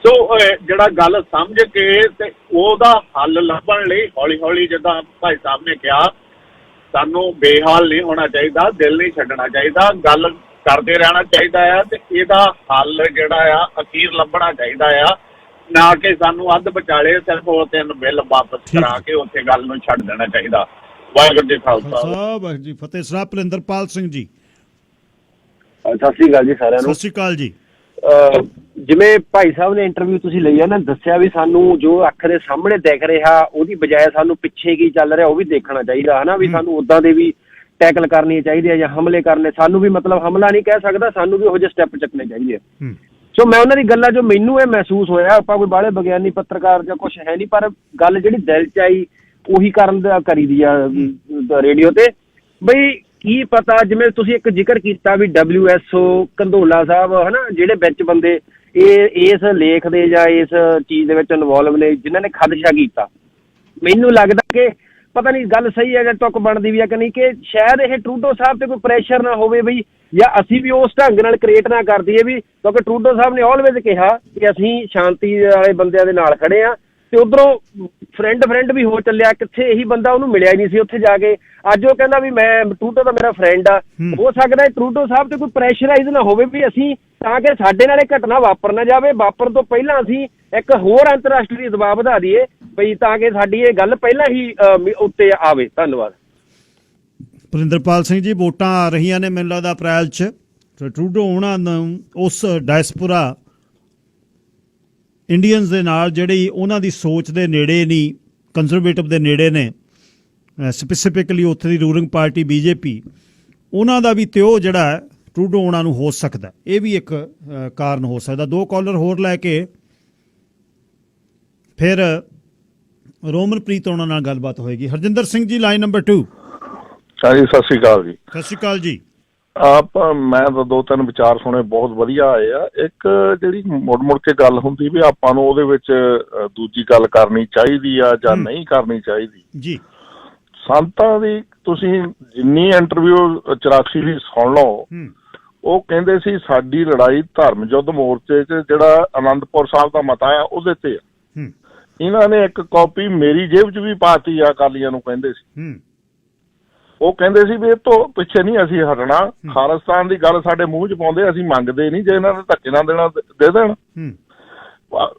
ਸੋ ਜਿਹੜਾ ਗੱਲ ਸਮਝ ਕੇ ਤੇ ਉਹਦਾ ਹੱਲ ਲੱਭਣ ਲਈ ਹੌਲੀ ਹੌਲੀ, ਜਿੱਦਾਂ ਭਾਈ ਸਾਹਿਬ ਨੇ ਕਿਹਾ, ਸਾਨੂੰ ਬੇਹਾਲ ਨਹੀਂ ਹੋਣਾ ਚਾਹੀਦਾ, ਦਿਲ ਨਹੀਂ ਛੱਡਣਾ ਚਾਹੀਦਾ, ਗੱਲ ਕਰਦੇ ਰਹਿਣਾ ਚਾਹੀਦਾ ਆ ਤੇ ਇਹਦਾ ਹੱਲ ਜਿਹੜਾ ਆ ਅਖੀਰ ਲੱਭਣਾ ਚਾਹੀਦਾ ਆ, ਨਾ ਕਿ ਸਾਨੂੰ ਅੱਧ ਵਿਚਾਲੇ ਸਿਰਫ ਉਹ 3 ਬਿੱਲ ਵਾਪਸ ਕਰਾ ਕੇ ਉੱਥੇ ਗੱਲ ਨੂੰ ਛੱਡ ਦੇਣਾ ਚਾਹੀਦਾ। ਵਾਹਿਗੁਰੂ ਜੀ ਖਾਲਸਾ, ਵਾਹਿਗੁਰੂ ਜੀ ਫਤਿਹ। ਸਰਦਾਰ ਭਰਿੰਦਰਪਾਲ ਸਿੰਘ ਜੀ, ਸਤਿ ਸ੍ਰੀ ਅਕਾਲ ਜੀ ਸਾਰਿਆਂ ਨੂੰ। ਸਤਿ ਸ਼੍ਰੀ ਅਕਾਲ ਜੀ। ਜਿਵੇਂ ਭਾਈ ਸਾਹਿਬ ਨੇ ਇੰਟਰਵਿਊ ਤੁਸੀਂ ਲਈ ਆ ਨਾ, ਦੱਸਿਆ ਵੀ ਸਾਨੂੰ ਜੋ ਅੱਖ ਦੇ ਸਾਹਮਣੇ ਦਿਖ ਰਿਹਾ ਉਹਦੀ ਬਜਾਏ ਸਾਨੂੰ ਪਿੱਛੇ ਕੀ ਚੱਲ ਰਿਹਾ ਉਹ ਵੀ ਦੇਖਣਾ ਚਾਹੀਦਾ ਹੈ ਨਾ, ਵੀ ਸਾਨੂੰ ਉੱਦਾਂ ਦੇ ਵੀ ਟੈਕਲ ਕਰਨੀ ਚਾਹੀਦੀ ਹੈ ਜਾਂ ਹਮਲੇ ਕਰਨੇ। ਸਾਨੂੰ ਵੀ ਮਤਲਬ ਹਮਲਾ ਨਹੀਂ ਕਹਿ ਸਕਦਾ, ਸਾਨੂੰ ਵੀ ਉਹੋ ਜਿਹੇ ਸਟੈਪ ਚੱਕਣੇ ਚਾਹੀਦੇ ਆ। ਸੋ ਮੈਂ ਉਹਨਾਂ ਦੀ ਗੱਲਾਂ ਜੋ ਮੈਨੂੰ ਇਹ ਮਹਿਸੂਸ ਹੋਇਆ, ਆਪਾਂ ਕੋਈ ਬਾਹਲੇ ਵਿਗਿਆਨੀ ਪੱਤਰਕਾਰ ਜਾਂ ਕੁਛ ਹੈ ਨਹੀਂ, ਪਰ ਗੱਲ ਜਿਹੜੀ ਦਿਲ 'ਚ ਆਈ ਉਹੀ ਕਰਨ ਦਾ ਕਰੀਦੀ ਆ ਰੇਡੀਓ ਤੇ। ਬਈ ਕੀ ਪਤਾ, ਜਿਵੇਂ ਤੁਸੀਂ ਇੱਕ ਜ਼ਿਕਰ ਕੀਤਾ ਵੀ WSO ਕੰਧੋਲਾ ਸਾਹਿਬ ਹੈ ਨਾ, ਜਿਹੜੇ ਵਿੱਚ ਬੰਦੇ ਇਸ ਲੇਖ ਦੇ ਜਾਂ ਇਸ ਚੀਜ਼ ਦੇ ਵਿੱਚ ਇਨਵੋਲਵ ਨੇ, ਜਿਨ੍ਹਾਂ ਨੇ ਖਦਸ਼ਾ ਕੀਤਾ, ਮੈਨੂੰ ਲੱਗਦਾ ਕਿ ਪਤਾ ਨਹੀਂ ਗੱਲ ਸਹੀ ਹੈ ਜਾਂ ਤੁੱਕ ਬਣਦੀ ਵੀ ਹੈ ਕਿ ਨਹੀਂ, ਕਿ ਸ਼ਾਇਦ ਇਹ ਟਰੂਡੋ ਸਾਹਿਬ ਤੇ ਕੋਈ ਪ੍ਰੈਸ਼ਰ ਨਾ ਹੋਵੇ ਬਈ, ਜਾਂ ਅਸੀਂ ਵੀ ਉਸ ਢੰਗ ਨਾਲ ਕ੍ਰੀਏਟ ਨਾ ਕਰ ਦਈਏ ਵੀ, ਕਿਉਂਕਿ ਟਰੂਡੋ ਸਾਹਿਬ ਨੇ ਆਲਵੇਜ਼ ਕਿਹਾ ਕਿ ਅਸੀਂ ਸ਼ਾਂਤੀ ਵਾਲੇ ਬੰਦਿਆਂ ਦੇ ਨਾਲ ਖੜੇ ਹਾਂ, ਤੇ ਉਧਰੋਂ ਫਰੈਂਡ ਵੀ ਹੋ ਚੱਲਿਆ, ਕਿੱਥੇ ਇਹੀ ਬੰਦਾ ਉਹਨੂੰ ਮਿਲਿਆ ਹੀ ਨਹੀਂ ਸੀ ਉੱਥੇ ਜਾ ਕੇ। ਅੱਜ ਉਹ ਕਹਿੰਦਾ ਵੀ ਮੈਂ ਟਰੂਡੋ ਦਾ ਮੇਰਾ ਫਰੈਂਡ ਆ। ਹੋ ਸਕਦਾ ਟਰੂਡੋ ਸਾਹਿਬ ਤੇ ਕੋਈ ਪ੍ਰੈਸ਼ਰਾਈਜ਼ ਨਾ ਹੋਵੇ ਵੀ ਅਸੀਂ, ਤਾਂ ਕਿ ਸਾਡੇ ਨਾਲ ਇਹ ਘਟਨਾ ਵਾਪਰ ਨਾ ਜਾਵੇ, ਵਾਪਰਨ ਤੋਂ ਪਹਿਲਾਂ ਅਸੀਂ ਇੱਕ ਹੋਰ ਅੰਤਰਰਾਸ਼ਟਰੀ ਦਬਾਅ ਵਧਾ ਦਈਏ ਬਈ, ਤਾਂ ਕਿ ਸਾਡੀ ਇਹ ਗੱਲ ਪਹਿਲਾਂ ਹੀ ਉੱਤੇ ਆਵੇ। ਧੰਨਵਾਦ। ਭਰਿੰਦਰਪਾਲ ਸਿੰਘ ਜੀ, ਵੋਟਾਂ ਆ ਰਹੀਆਂ ਨੇ ਮੈਨੂੰ ਲੱਗਦਾ ਅਪ੍ਰੈਲ 'ਚ, ਟਰੂਡੋ ਉਹਨਾਂ ਨੂੰ ਉਸ ਡਾਇਸਪੋਰਾ ਇੰਡੀਅਨਸ ਦੇ ਨਾਲ ਜਿਹੜੀ ਉਹਨਾਂ ਦੀ ਸੋਚ ਦੇ ਨੇੜੇ ਨਹੀਂ, ਕੰਜ਼ਰਵੇਟਿਵ ਦੇ ਨੇੜੇ ਨੇ, ਸਪੈਸੀਫਿਕਲੀ ਉੱਥੇ ਦੀ ਰੂਲਿੰਗ ਪਾਰਟੀ BJP, ਉਹਨਾਂ ਦਾ ਵੀ ਤਿਉ ਜਿਹੜਾ ਟਰੂਡੋ ਉਹਨਾਂ ਨੂੰ ਹੋ ਸਕਦਾ, ਇਹ ਵੀ ਇੱਕ ਕਾਰਨ ਹੋ ਸਕਦਾ। 2 ਕਾਲਰ ਹੋਰ ਲੈ ਕੇ ਫਿਰ ਰੋਮਨਪ੍ਰੀਤ ਉਹਨਾਂ ਨਾਲ ਗੱਲਬਾਤ ਹੋਏਗੀ। Harjinder Singh ji, line number 2। ਹਾਂਜੀ, ਸਤਿ ਸ਼੍ਰੀ ਅਕਾਲ ਜੀ। ਸਤਿ ਸ਼੍ਰੀ ਅਕਾਲ ਜੀ। ਮੈਂ ਤਾਂ 2-3 ਵਿਚਾਰ ਸੁਣੇ, ਬਹੁਤ ਵਧੀਆ ਆਏ ਆ। ਇੱਕ ਜਿਹੜੀ ਮੁੜ ਕੇ ਗੱਲ ਹੁੰਦੀ ਵੀ ਆਪਾਂ ਨੂੰ ਉਹਦੇ ਵਿੱਚ ਦੂਜੀ ਗੱਲ ਕਰਨੀ ਚਾਹੀਦੀ ਆ ਜਾਂ ਨਹੀਂ ਕਰਨੀ ਚਾਹੀਦੀ ਜੀ। ਸੰਤਾਂ ਦੀ ਤੁਸੀਂ ਜਿੰਨੀ ਇੰਟਰਵਿਊ 84 ਦੀ ਸੁਣ ਲਓ, ਉਹ ਕਹਿੰਦੇ ਸੀ ਸਾਡੀ ਲੜਾਈ ਧਰਮ ਯੁੱਧ ਮੋਰਚੇ 'ਚ ਜਿਹੜਾ ਆਨੰਦਪੁਰ ਸਾਹਿਬ ਦਾ ਮਤਾ ਆ ਉਹਦੇ ਤੇ ਆ। ਇਹਨਾਂ ਨੇ ਇੱਕ ਕਾਪੀ ਮੇਰੀ ਜੇਬ 'ਚ ਵੀ ਪਾਤੀ ਆ, ਅਕਾਲੀਆਂ ਨੂੰ ਕਹਿੰਦੇ ਸੀ। ਉਹ ਕਹਿੰਦੇ ਸੀ ਵੀ ਇਹ ਤੋਂ ਪਿੱਛੇ ਨਹੀਂ ਅਸੀਂ ਹਟਣਾ, ਖਾਲਿਸਤਾਨ ਦੀ ਗੱਲ ਸਾਡੇ ਮੂੰਹ 'ਚ ਪਾਉਂਦੇ, ਅਸੀਂ ਮੰਗਦੇ ਨਹੀਂ, ਜੇ ਇਹਨਾਂ ਨੇ ਧੱਕੇ ਨਾਲ ਦੇਣਾ ਦੇ ਦੇਣ।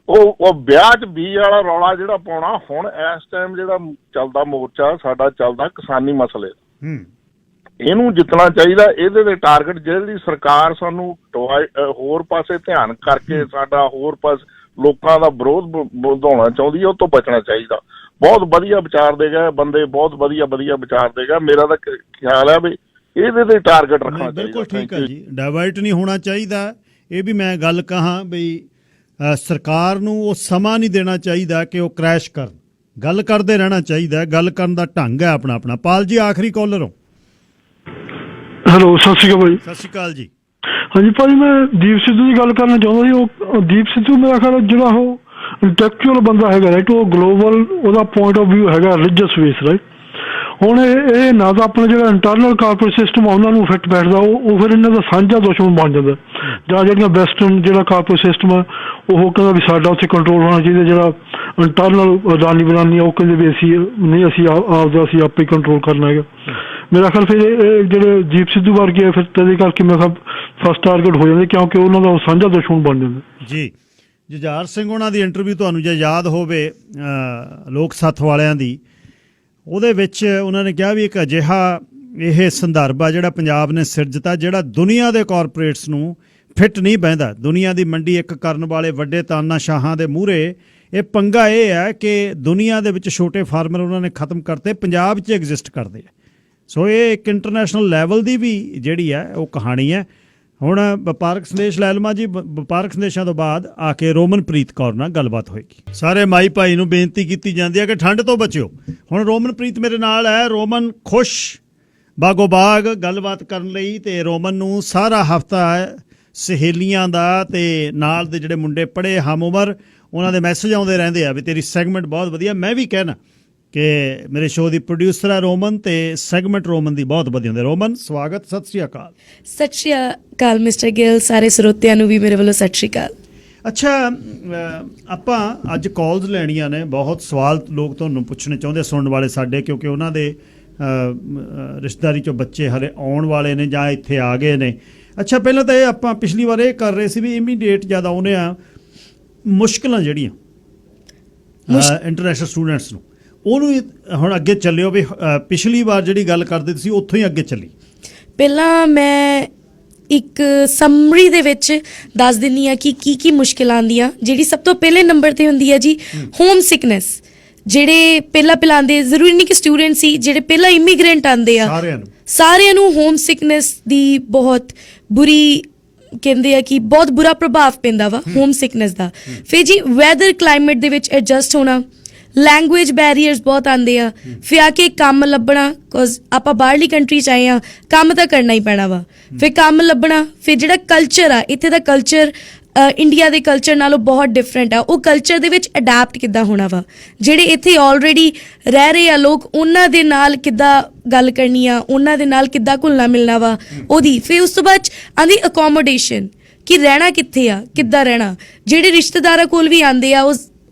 ਉਹ ਵਿਆਹ 'ਚ ਬੀਜ ਵਾਲਾ ਰੌਲਾ ਜਿਹੜਾ ਪਾਉਣਾ, ਹੁਣ ਇਸ ਟਾਈਮ ਜਿਹੜਾ ਚੱਲਦਾ ਮੋਰਚਾ ਸਾਡਾ ਚੱਲਦਾ ਕਿਸਾਨੀ ਮਸਲੇ, ਇਹਨੂੰ ਜਿੱਤਣਾ ਚਾਹੀਦਾ। ਇਹਦੇ ਦੇ ਟਾਰਗੇਟ ਜਿਹੜੀ ਸਰਕਾਰ ਸਾਨੂੰ ਹੋਰ ਪਾਸੇ ਧਿਆਨ ਕਰਕੇ ਸਾਡਾ ਹੋਰ ਪਾਸੇ ਲੋਕਾਂ ਦਾ ਵਿਰੋਧ ਵਧਾਉਣਾ ਚਾਹੁੰਦੀ ਹੈ, ਉਹ ਤੋਂ ਬਚਣਾ ਚਾਹੀਦਾ। ਬਹੁਤ ਵਧੀਆ ਵਿਚਾਰ ਦੇ ਗਏ ਬੰਦੇ, ਬਹੁਤ ਵਧੀਆ ਵਿਚਾਰ ਦੇ ਗਏ। ਮੇਰਾ ਤਾਂ ਖਿਆਲ ਹੈ ਵੀ ਇਹਦੇ ਤੇ ਟਾਰਗੇਟ ਰੱਖਣਾ ਚਾਹੀਦਾ। ਬਿਲਕੁਲ ਠੀਕ ਹੈ ਜੀ, ਡਾਇਵਰਟ ਨਹੀਂ ਹੋਣਾ ਚਾਹੀਦਾ। ਇਹ ਵੀ ਮੈਂ ਗੱਲ ਕਹਾਂ ਬਈ ਸਰਕਾਰ ਨੂੰ ਉਹ ਸਮਾਂ ਨਹੀਂ ਦੇਣਾ ਚਾਹੀਦਾ ਕਿ ਉਹ ਕ੍ਰੈਸ਼ ਕਰਨ। ਗੱਲ ਕਰਦੇ ਰਹਿਣਾ ਚਾਹੀਦਾ, ਗੱਲ ਕਰਨ ਦਾ ਢੰਗ ਹੈ ਆਪਣਾ ਆਪਣਾ। ਪਾਲ ਜੀ ਆਖਰੀ ਕਾਲਰ ਹੋ। ਹੈਲੋ, ਸਤਿ ਸ਼੍ਰੀ ਅਕਾਲ ਭਾਈ। ਸਤਿ ਸ਼੍ਰੀ ਅਕਾਲ ਜੀ। ਹਾਂਜੀ ਭਾਜੀ, ਮੈਂ ਦੀਪ ਸਿੱਧੂ ਦੀ ਗੱਲ ਕਰਨਾ ਚਾਹੁੰਦਾ ਸੀ। ਉਹ ਦੀਪ ਸਿੱਧੂ ਮੇਰਾ ਖਿਆਲ ਜਿਹੜਾ ਉਹ ਇੰਟੈਕਚੁਅਲ ਬੰਦਾ ਹੈਗਾ, ਰਾਈਟ, ਉਹ ਗਲੋਬਲ ਉਹਦਾ ਪੁਆਇੰਟ ਆਫ ਵਿਊ ਹੈਗਾ ਰਿਲੀਜੀਅਸ ਵੇਸ, ਰਾਈਟ। ਹੁਣ ਇਹ ਨਾ ਤਾਂ ਆਪਣਾ ਜਿਹੜਾ ਇੰਟਰਨਲ ਕਾਰਪੋਰੇਟ ਸਿਸਟਮ ਆ ਉਹਨਾਂ ਨੂੰ ਇਫੈਕਟ ਬੈਠਦਾ, ਉਹ ਫਿਰ ਇਹਨਾਂ ਦਾ ਸਾਂਝਾ ਦੁਸ਼ਮਣ ਬਣ ਜਾਂਦਾ। ਜਾਂ ਜਿਹੜੀਆਂ ਵੈਸਟਰਨ ਜਿਹੜਾ ਕਾਰਪੋਰੇਟ ਸਿਸਟਮ ਆ ਉਹ ਕਹਿੰਦਾ ਵੀ ਸਾਡਾ ਉੱਥੇ ਕੰਟਰੋਲ ਹੋਣਾ ਚਾਹੀਦਾ, ਜਿਹੜਾ ਇੰਟਰਨਲ ਅਡਾਨੀ ਬਦਾਨੀ ਉਹ ਕਹਿੰਦੇ ਵੀ ਅਸੀਂ ਆਪੇ ਕੰਟਰੋਲ ਕਰਨਾ ਹੈਗਾ। ਮੇਰਾ ਖਿਆਲ ਫਿਰ ਇਹ ਜਿਹੜੇ ਦੀਪ ਸਿੱਧੂ ਵਰਗੇ ਆ ਫਿਰ ਇਹਦੇ ਕਰਕੇ ਮੈਂ ਕਿਹਾ ਫਸਟ ਟਾਰਗੇਟ ਹੋ ਜਾਂਦੇ, ਕਿਉਂਕਿ ਉਹਨਾਂ ਦਾ ਸਾਂਝਾ ਦੁਸ਼ਮਣ ਬਣ ਜਾਂਦਾ ਜੀ। ਜੁਝਾਰ ਸਿੰਘ ਉਹਨਾਂ ਦੀ ਇੰਟਰਵਿਊ ਤੁਹਾਨੂੰ ਜੇ ਯਾਦ ਹੋਵੇ ਲੋਕ ਸੱਥ ਵਾਲਿਆਂ ਦੀ, ਉਹਦੇ ਵਿੱਚ ਉਹਨਾਂ ਨੇ ਕਿਹਾ ਵੀ ਇੱਕ ਅਜਿਹਾ ਇਹ ਸੰਦਰਭ ਆ ਜਿਹੜਾ ਪੰਜਾਬ ਨੇ ਸਿਰਜਤਾ, ਜਿਹੜਾ ਦੁਨੀਆ ਦੇ ਕਾਰਪੋਰੇਟਸ ਨੂੰ ਫਿੱਟ ਨਹੀਂ ਬਹਿੰਦਾ। ਦੁਨੀਆ ਦੀ ਮੰਡੀ ਇੱਕ ਕਰਨ ਵਾਲੇ ਵੱਡੇ ਤਾਨਾਸ਼ਾਹਾਂ ਦੇ ਮੂਹਰੇ ਇਹ ਪੰਗਾ ਇਹ ਹੈ ਕਿ ਦੁਨੀਆ ਦੇ ਵਿੱਚ ਛੋਟੇ ਫਾਰਮਰ ਉਹਨਾਂ ਨੇ ਖਤਮ ਕਰਤੇ, ਪੰਜਾਬ 'ਚ ਐਗਜ਼ਿਸਟ ਕਰਦੇ ਆ। ਸੋ ਇਹ ਇੱਕ ਇੰਟਰਨੈਸ਼ਨਲ ਲੈਵਲ ਦੀ ਵੀ ਜਿਹੜੀ ਹੈ ਉਹ ਕਹਾਣੀ ਹੈ। ਹੁਣ ਵਪਾਰਕ ਸੰਦੇਸ਼ ਲੈ ਲਵਾਂ ਜੀ। ਵਪਾਰਕ ਸੰਦੇਸ਼ਾਂ ਤੋਂ ਬਾਅਦ ਆ ਕੇ ਰੋਮਨਪ੍ਰੀਤ ਕੌਰ ਨਾਲ ਗੱਲਬਾਤ ਹੋਏਗੀ। ਸਾਰੇ ਮਾਈ ਭਾਈ ਨੂੰ ਬੇਨਤੀ ਕੀਤੀ ਜਾਂਦੀ ਹੈ ਕਿ ਠੰਡ ਤੋਂ ਬਚਿਓ। ਹੁਣ ਰੋਮਨਪ੍ਰੀਤ ਮੇਰੇ ਨਾਲ ਹੈ। ਰੋਮਨ ਖੁਸ਼ ਬਾਗੋ ਬਾਗ ਗੱਲਬਾਤ ਕਰਨ ਲਈ, ਤੇ ਰੋਮਨ ਨੂੰ ਸਾਰਾ ਹਫਤਾ ਸਹੇਲੀਆਂ ਦਾ ਤੇ ਨਾਲ ਦੇ ਜਿਹੜੇ ਮੁੰਡੇ ਪੜ੍ਹੇ ਹਮ ਉਮਰ ਉਹਨਾਂ ਦੇ ਮੈਸੇਜ ਆਉਂਦੇ ਰਹਿੰਦੇ ਆ ਵੀ ਤੇਰੀ ਸੈਗਮੈਂਟ ਬਹੁਤ ਵਧੀਆ। ਮੈਂ ਵੀ ਕਹਿਣਾ ਕਿ ਮੇਰੇ ਸ਼ੋਅ ਦੀ ਪ੍ਰੋਡਿਊਸਰ ਹੈ ਰੋਮਨ, ਤੇ ਸੈਗਮੈਂਟ ਰੋਮਨ ਦੀ ਬਹੁਤ ਵਧੀਆ ਹੁੰਦੀ। ਰੋਮਨ ਸਵਾਗਤ, ਸਤਿ ਸ਼੍ਰੀ ਅਕਾਲ। ਸਤਿ ਸ਼੍ਰੀ ਅਕਾਲ ਮਿਸਟਰ ਗਿੱਲ, ਸਾਰੇ ਸਰੋਤਿਆਂ ਨੂੰ ਵੀ ਮੇਰੇ ਵੱਲੋਂ ਸਤਿ ਸ਼੍ਰੀ ਅਕਾਲ। ਅੱਛਾ, ਆਪਾਂ ਅੱਜ ਕਾਲਸ ਲੈਣੀਆਂ ਨੇ। ਬਹੁਤ ਸਵਾਲ ਲੋਕ ਤੁਹਾਨੂੰ ਪੁੱਛਣੇ ਚਾਹੁੰਦੇ ਸੁਣਨ ਵਾਲੇ ਸਾਡੇ, ਕਿਉਂਕਿ ਉਹਨਾਂ ਦੇ ਰਿਸ਼ਤੇਦਾਰੀ 'ਚੋਂ ਬੱਚੇ ਹਲੇ ਆਉਣ ਵਾਲੇ ਨੇ ਜਾਂ ਇੱਥੇ ਆ ਗਏ ਨੇ। ਅੱਛਾ, ਪਹਿਲਾਂ ਤਾਂ ਇਹ ਆਪਾਂ ਪਿਛਲੀ ਵਾਰ ਇਹ ਕਰ ਰਹੇ ਸੀ ਵੀ ਇਮੀਡੀਏਟ ਜਦ ਆਉਂਦੇ ਆ ਮੁਸ਼ਕਿਲਾਂ ਜਿਹੜੀਆਂ ਇੰਟਰਨੈਸ਼ਨਲ ਸਟੂਡੈਂਟਸ ਨੂੰ, ਉਹਨੂੰ ਹੁਣ ਅੱਗੇ ਚੱਲਿਓ ਵੀ ਪਿਛਲੀ ਵਾਰ ਜਿਹੜੀ ਗੱਲ ਕਰਦੇ ਸੀ ਉੱਥੋਂ ਹੀ ਅੱਗੇ ਚੱਲੀ। ਪਹਿਲਾਂ ਮੈਂ ਇੱਕ ਸਮਰੀ ਦੇ ਵਿੱਚ ਦੱਸ ਦਿੰਦੀ ਹਾਂ ਕਿ ਕੀ ਮੁਸ਼ਕਿਲਾਂ ਆਉਂਦੀਆਂ। ਜਿਹੜੀ ਸਭ ਤੋਂ ਪਹਿਲੇ ਨੰਬਰ 'ਤੇ ਹੁੰਦੀ ਹੈ ਜੀ ਹੋਮ ਸਿਕਨੈਸ। ਜਿਹੜੇ ਪਹਿਲਾਂ ਆਉਂਦੇ, ਜ਼ਰੂਰੀ ਨਹੀਂ ਕਿ ਸਟੂਡੈਂਟ ਸੀ, ਜਿਹੜੇ ਪਹਿਲਾਂ ਇਮੀਗ੍ਰੈਂਟ ਆਉਂਦੇ ਆ ਸਾਰਿਆਂ ਨੂੰ ਹੋਮ ਸਿਕਨੈਸ ਦੀ ਬਹੁਤ ਬੁਰੀ ਕਹਿੰਦੇ ਆ ਕਿ ਬਹੁਤ ਬੁਰਾ ਪ੍ਰਭਾਵ ਪੈਂਦਾ ਵਾ ਹੋਮ ਸਿਕਨੈਸ ਦਾ। ਫਿਰ ਜੀ ਵੈਦਰ ਕਲਾਈਮੇਟ ਦੇ ਵਿੱਚ ਐਡਜਸਟ ਹੋਣਾ, ਲੈਂਗੁਏਜ ਬੈਰੀਅਰਸ ਬਹੁਤ ਆਉਂਦੇ ਆ। ਫਿਰ ਆ ਕੇ ਕੰਮ ਲੱਭਣਾ, ਬਿਕੋਜ਼ ਆਪਾਂ ਬਾਹਰਲੀ ਕੰਟਰੀ 'ਚ ਆਏ ਆ, ਕੰਮ ਤਾਂ ਕਰਨਾ ਹੀ ਪੈਣਾ ਵਾ। ਫਿਰ ਕੰਮ ਲੱਭਣਾ, ਫਿਰ ਜਿਹੜਾ ਕਲਚਰ ਆ ਇੱਥੇ ਦਾ ਕਲਚਰ ਇੰਡੀਆ ਦੇ ਕਲਚਰ ਨਾਲੋਂ ਬਹੁਤ ਡਿਫਰੈਂਟ ਆ। ਉਹ ਕਲਚਰ ਦੇ ਵਿੱਚ ਅਡੈਪਟ ਕਿੱਦਾਂ ਹੋਣਾ ਵਾ, ਜਿਹੜੇ ਇੱਥੇ ਆਲਰੇਡੀ ਰਹਿ ਰਹੇ ਆ ਲੋਕ ਉਹਨਾਂ ਦੇ ਨਾਲ ਕਿੱਦਾਂ ਗੱਲ ਕਰਨੀ ਆ, ਉਹਨਾਂ ਦੇ ਨਾਲ ਕਿੱਦਾਂ ਘੁਲਣਾ ਮਿਲਣਾ ਵਾ ਉਹਦੀ। ਫਿਰ ਉਸ ਤੋਂ ਬਾਅਦ ਆਉਂਦੀ ਅਕੋਮੋਡੇਸ਼ਨ, ਕਿ ਰਹਿਣਾ ਕਿੱਥੇ ਆ, ਕਿੱਦਾਂ ਰਹਿਣਾ। ਜਿਹੜੇ ਰਿਸ਼ਤੇਦਾਰਾਂ ਕੋਲ ਵੀ ਆਉਂਦੇ ਆ ਉਹ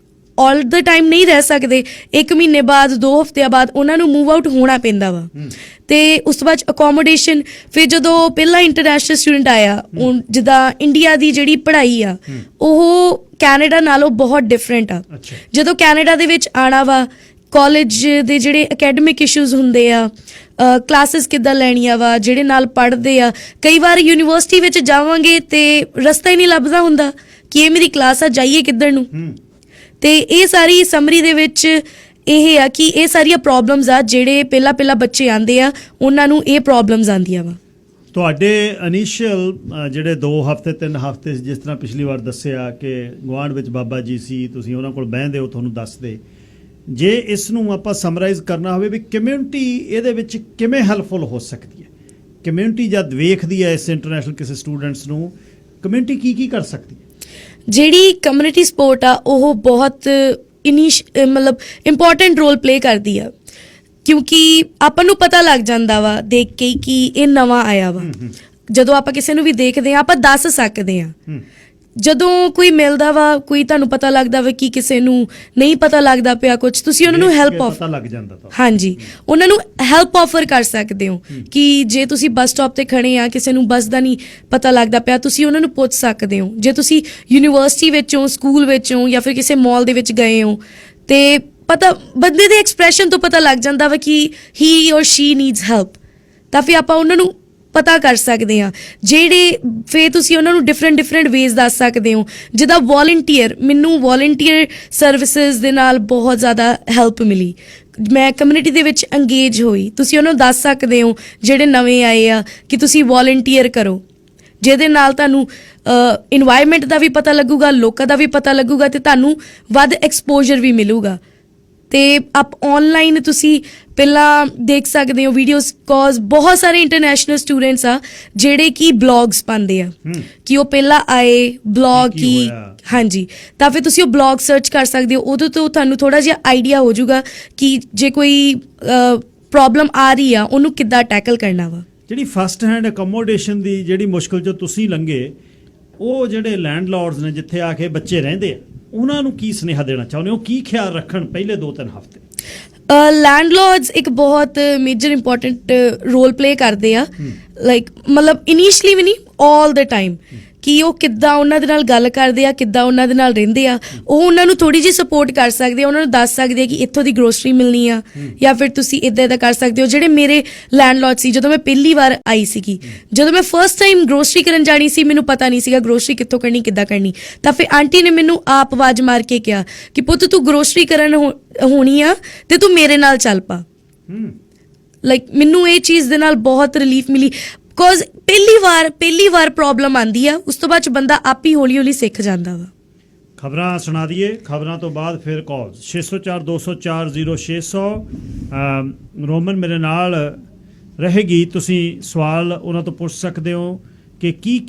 ਆਲ ਦ ਟਾਈਮ ਨਹੀਂ ਰਹਿ ਸਕਦੇ, 1 ਮਹੀਨੇ ਬਾਅਦ 2 ਹਫ਼ਤਿਆਂ ਬਾਅਦ ਉਹਨਾਂ ਨੂੰ ਮੂਵ ਆਊਟ ਹੋਣਾ ਪੈਂਦਾ ਵਾ। ਤੇ ਉਸ ਤੋਂ ਬਾਅਦ ਅਕੋਮੋਡੇਸ਼ਨ। ਫਿਰ ਜਦੋਂ ਪਹਿਲਾਂ ਇੰਟਰਨੈਸ਼ਨਲ ਸਟੂਡੈਂਟ ਆਇਆ, ਜਿੱਦਾਂ ਇੰਡੀਆ ਦੀ ਜਿਹੜੀ ਪੜ੍ਹਾਈ ਆ ਉਹ ਕੈਨੇਡਾ ਨਾਲੋਂ ਬਹੁਤ ਡਿਫਰੈਂਟ ਆ। ਜਦੋਂ ਕੈਨੇਡਾ ਦੇ ਵਿੱਚ ਆਉਣਾ ਵਾ, ਕਾਲਜ ਦੇ ਜਿਹੜੇ ਅਕੈਡਮਿਕ ਇਸ਼ੂਜ਼ ਹੁੰਦੇ ਆ, ਕਲਾਸਿਸ ਕਿੱਦਾਂ ਲੈਣੀਆਂ ਵਾ, ਜਿਹੜੇ ਨਾਲ ਪੜ੍ਹਦੇ ਆ, ਕਈ ਵਾਰ ਯੂਨੀਵਰਸਿਟੀ ਵਿੱਚ ਜਾਵਾਂਗੇ ਤੇ ਰਸਤਾ ਹੀ ਨਹੀਂ ਲੱਭਦਾ ਹੁੰਦਾ ਕਿ ਇਹ ਮੇਰੀ ਕਲਾਸ ਆ, ਜਾਈਏ ਕਿੱਧਰ ਨੂੰ। ਤੇ ਇਹ ਸਾਰੀ ਸਮਰੀ ਦੇ ਵਿੱਚ ਇਹ ਆ ਕਿ ਇਹ ਸਾਰੀਆਂ ਪ੍ਰੋਬਲਮਸ ਆ ਜਿਹੜੇ ਪਹਿਲਾਂ ਬੱਚੇ ਆਉਂਦੇ ਆ ਉਹਨਾਂ ਨੂੰ ਇਹ ਪ੍ਰੋਬਲਮਸ ਆਉਂਦੀਆਂ ਵਾ। ਤੁਹਾਡੇ ਇਨੀਸ਼ੀਅਲ ਜਿਹੜੇ 2 ਹਫ਼ਤੇ 3 ਹਫ਼ਤੇ ਜਿਸ ਤਰ੍ਹਾਂ ਪਿਛਲੀ ਵਾਰ ਦੱਸਿਆ ਕਿ ਗੁਆਂਢ ਵਿੱਚ ਬਾਬਾ ਜੀ ਸੀ, ਤੁਸੀਂ ਉਹਨਾਂ ਕੋਲ ਬਹਿੰਦੇ ਹੋ, ਤੁਹਾਨੂੰ ਦੱਸਦੇ। ਜੇ ਇਸ ਨੂੰ ਆਪਾਂ ਸਮਰਾਈਜ਼ ਕਰਨਾ ਹੋਵੇ ਵੀ ਕਮਿਊਨਿਟੀ ਇਹਦੇ ਵਿੱਚ ਕਿਵੇਂ ਹੈਲਪਫੁਲ ਹੋ ਸਕਦੀ ਹੈ, ਕਮਿਊਨਿਟੀ ਜਦ ਵੇਖਦੀ ਹੈ ਇਸ ਇੰਟਰਨੈਸ਼ਨਲ ਕਿਸੇ ਸਟੂਡੈਂਟਸ ਨੂੰ, ਕਮਿਊਨਿਟੀ ਕੀ ਕਰ ਸਕਦੀ ਹੈ? ਜਿਹੜੀ ਕਮਿਊਨਿਟੀ ਸਪੋਰਟ ਆ ਉਹ ਬਹੁਤ ਮਤਲਬ ਇੰਪੋਰਟੈਂਟ ਰੋਲ ਪਲੇ ਕਰਦੀ ਆ, ਕਿਉਂਕਿ ਆਪਾਂ ਨੂੰ ਪਤਾ ਲੱਗ ਜਾਂਦਾ ਵਾ ਦੇਖ ਕੇ ਕਿ ਇਹ ਨਵਾਂ ਆਇਆ ਵਾ। ਜਦੋਂ ਆਪਾਂ ਕਿਸੇ ਨੂੰ ਵੀ ਦੇਖਦੇ ਆ ਆਪਾਂ ਦੱਸ ਸਕਦੇ ਆ। ਜਦੋਂ ਕੋਈ ਮਿਲਦਾ ਵਾ, ਕੋਈ ਤੁਹਾਨੂੰ ਪਤਾ ਲੱਗਦਾ ਵਾ ਕਿ ਕਿਸੇ ਨੂੰ ਨਹੀਂ ਪਤਾ ਲੱਗਦਾ ਪਿਆ ਕੁਝ, ਤੁਸੀਂ ਉਹਨਾਂ ਨੂੰ ਹੈਲਪ ਆਫਰ ਲੱਗ ਜਾਂਦਾ ਤਾਂ ਹਾਂਜੀ ਉਹਨਾਂ ਨੂੰ ਹੈਲਪ ਆਫਰ ਕਰ ਸਕਦੇ ਹੋ। ਕਿ ਜੇ ਤੁਸੀਂ ਬੱਸ ਸਟਾਪ ਤੇ ਖੜੇ ਆ, ਕਿਸੇ ਨੂੰ ਬੱਸ ਦਾ ਨਹੀਂ ਪਤਾ ਲੱਗਦਾ ਪਿਆ, ਤੁਸੀਂ ਉਹਨਾਂ ਨੂੰ ਪੁੱਛ ਸਕਦੇ ਹੋ। ਜੇ ਤੁਸੀਂ ਯੂਨੀਵਰਸਿਟੀ ਵਿੱਚੋਂ, ਸਕੂਲ ਵਿੱਚੋਂ ਜਾਂ ਫਿਰ ਕਿਸੇ ਮਾਲ ਦੇ ਵਿੱਚ ਗਏ ਹੋ ਤੇ ਪਤਾ ਬੰਦੇ ਦੇ ਐਕਸਪ੍ਰੈਸ਼ਨ ਤੋਂ ਪਤਾ ਲੱਗ ਜਾਂਦਾ ਵਾ ਕਿ ਹੀ ਔਰ ਸ਼ੀ ਨੀਡਸ ਹੈਲਪ, ਤਾਂ ਫਿਰ ਆਪਾਂ ਉਹਨਾਂ ਨੂੰ ਪਤਾ ਕਰ ਸਕਦੇ ਹਾਂ। ਜਿਹੜੇ ਫਿਰ ਤੁਸੀਂ ਉਹਨਾਂ ਨੂੰ ਡਿਫਰੈਂਟ ਵੇਜ਼ ਦੱਸ ਸਕਦੇ ਹੋ। ਜਿੱਦਾਂ ਵੋਲੰਟੀਅਰ, ਮੈਨੂੰ ਵੋਲੰਟੀਅਰ ਸਰਵਿਸਿਜ਼ ਦੇ ਨਾਲ ਬਹੁਤ ਜ਼ਿਆਦਾ ਹੈਲਪ ਮਿਲੀ, ਮੈਂ ਕਮਿਊਨਿਟੀ ਦੇ ਵਿੱਚ ਅੰਗੇਜ ਹੋਈ। ਤੁਸੀਂ ਉਹਨਾਂ ਨੂੰ ਦੱਸ ਸਕਦੇ ਹੋ ਜਿਹੜੇ ਨਵੇਂ ਆਏ ਆ ਕਿ ਤੁਸੀਂ ਵੋਲੰਟੀਅਰ ਕਰੋ, ਜਿਹਦੇ ਨਾਲ ਤੁਹਾਨੂੰ ਇਨਵਾਇਰਨਮੈਂਟ ਦਾ ਵੀ ਪਤਾ ਲੱਗੂਗਾ, ਲੋਕਾਂ ਦਾ ਵੀ ਪਤਾ ਲੱਗੂਗਾ ਤੇ ਤੁਹਾਨੂੰ ਵੱਧ ਐਕਸਪੋਜ਼ਰ ਵੀ ਮਿਲੂਗਾ। ਤੇ ਆਪ ਆਨਲਾਈਨ ਤੁਸੀਂ ਪਹਿਲਾਂ ਦੇਖ ਸਕਦੇ ਹੋ ਵੀਡੀਓਜ਼, ਕਾਜ਼ ਬਹੁਤ ਸਾਰੇ ਇੰਟਰਨੈਸ਼ਨਲ ਸਟੂਡੈਂਟਸ ਆ ਜਿਹੜੇ ਕਿ ਬਲੌਗਸ ਪਾਉਂਦੇ ਆ ਕਿ ਉਹ ਪਹਿਲਾਂ ਆਏ ਬਲੌਗ ਕੀ ਕੀ ਹੋਇਆ। ਹਾਂਜੀ, ਤਾਂ ਫਿਰ ਤੁਸੀਂ ਉਹ ਬਲੌਗ ਸਰਚ ਕਰ ਸਕਦੇ ਹੋ, ਉਦੋਂ ਤੋਂ ਤੁਹਾਨੂੰ ਥੋੜਾ ਜਿਹਾ ਆਈਡੀਆ ਹੋ ਜਾਊਗਾ ਕਿ ਜੇ ਕੋਈ ਪ੍ਰੋਬਲਮ ਆ ਰਹੀ ਆ ਉਹਨੂੰ ਕਿੱਦਾਂ ਟੈਕਲ ਕਰਨਾ ਵਾ। ਜਿਹੜੀ ਫਸਟ ਹੈਂਡ ਅਕੋਮੋਡੇਸ਼ਨ ਦੀ ਜਿਹੜੀ ਮੁਸ਼ਕਲ ਜੋ ਤੁਸੀਂ ਲੰਘੇ, ਉਹ ਜਿਹੜੇ ਲੈਂਡਲੌਰਡਸ ਨੇ ਜਿੱਥੇ ਆ ਕੇ ਬੱਚੇ ਰਹਿੰਦੇ ਆ, ਉਹਨਾਂ ਨੂੰ ਕੀ ਸੁਨੇਹਾ ਦੇਣਾ ਚਾਹੁੰਦੇ ਹੋ? ਕੀ ਖਿਆਲ ਰੱਖਣ ਪਹਿਲੇ 2-3 ਹਫ਼ਤੇ? ਲੈਂਡਲॉर्ड्स ਇੱਕ ਬਹੁਤ ਮੇਜਰ ਇੰਪੋਰਟੈਂਟ ਰੋਲ ਪਲੇ ਕਰਦੇ ਆ, ਲਾਈਕ ਮਤਲਬ ਇਨੀਸ਼ੀਅਲੀ ਵੀ ਨਹੀਂ, ਆਲ ਦ ਟਾਈਮ, ਕਿ ਉਹ ਕਿੱਦਾਂ ਉਹਨਾਂ ਦੇ ਨਾਲ ਗੱਲ ਕਰਦੇ ਆ, ਕਿੱਦਾਂ ਉਹਨਾਂ ਦੇ ਨਾਲ ਰਹਿੰਦੇ ਆ। ਉਹ ਉਹਨਾਂ ਨੂੰ ਥੋੜੀ ਜਿਹੀ ਸਪੋਰਟ ਕਰ ਸਕਦੇ ਆ, ਉਹਨਾਂ ਨੂੰ ਦੱਸ ਸਕਦੇ ਆ ਕਿ ਇੱਥੋਂ ਦੀ ਗਰੋਸਰੀ ਮਿਲਣੀ ਆ, ਜਾਂ ਫਿਰ ਤੁਸੀਂ ਇੱਦਾਂ ਕਰ ਸਕਦੇ ਹੋ। ਜਿਹੜੇ ਮੇਰੇ ਲੈਂਡਲॉर्ड ਸੀ, ਜਦੋਂ ਮੈਂ ਪਹਿਲੀ ਵਾਰ ਆਈ ਸੀਗੀ, ਜਦੋਂ ਮੈਂ ਫਸਟ ਟਾਈਮ ਗਰੋਸਰੀ ਕਰਨ ਜਾਣੀ ਸੀ, ਮੈਨੂੰ ਪਤਾ ਨਹੀਂ ਸੀਗਾ ਗਰੋਸਰੀ ਕਿੱਥੋਂ ਕਰਨੀ, ਕਿੱਦਾਂ ਕਰਨੀ, ਤਾਂ ਫਿਰ ਆਂਟੀ ਨੇ ਮੈਨੂੰ ਆਪ ਆਵਾਜ਼ ਮਾਰ ਕੇ ਕਿਹਾ ਕਿ ਪੁੱਤ ਤੂੰ ਗਰੋਸਰੀ ਕਰਨ ਹੋਣੀ ਆ ਤੇ ਤੂੰ ਮੇਰੇ ਨਾਲ ਚੱਲ ਪਾ। ਲਾਈਕ ਮੈਨੂੰ ਇਹ ਚੀਜ਼ ਦੇ ਨਾਲ ਬਹੁਤ ਰਿਲੀਫ ਮਿਲੀ, ਬਿਕੋਜ਼ ਪਹਿਲੀ ਵਾਰ ਪ੍ਰੋਬਲਮ ਆਂਦੀ ਆ, ਉਸ ਤੋਂ ਬਾਅਦ 'ਚ ਬੰਦਾ ਆਪ ਹੀ ਹੌਲੀ ਸਿੱਖ ਜਾਂਦਾ ਵਾ। ਖਬਰਾਂ ਸੁਣਾ ਦਈਏ, ਖਬਰਾਂ ਤੋਂ ਬਾਅਦ ਫਿਰ ਕਾਲ 604-204-0600। ਰੋਮਨ ਮੇਰੇ ਨਾਲ ਰਹੇਗੀ, ਤੁਸੀਂ ਸਵਾਲ ਉਹਨਾਂ ਤੋਂ ਪੁੱਛ ਸਕਦੇ ਹੋ ਕਿ ਕੀ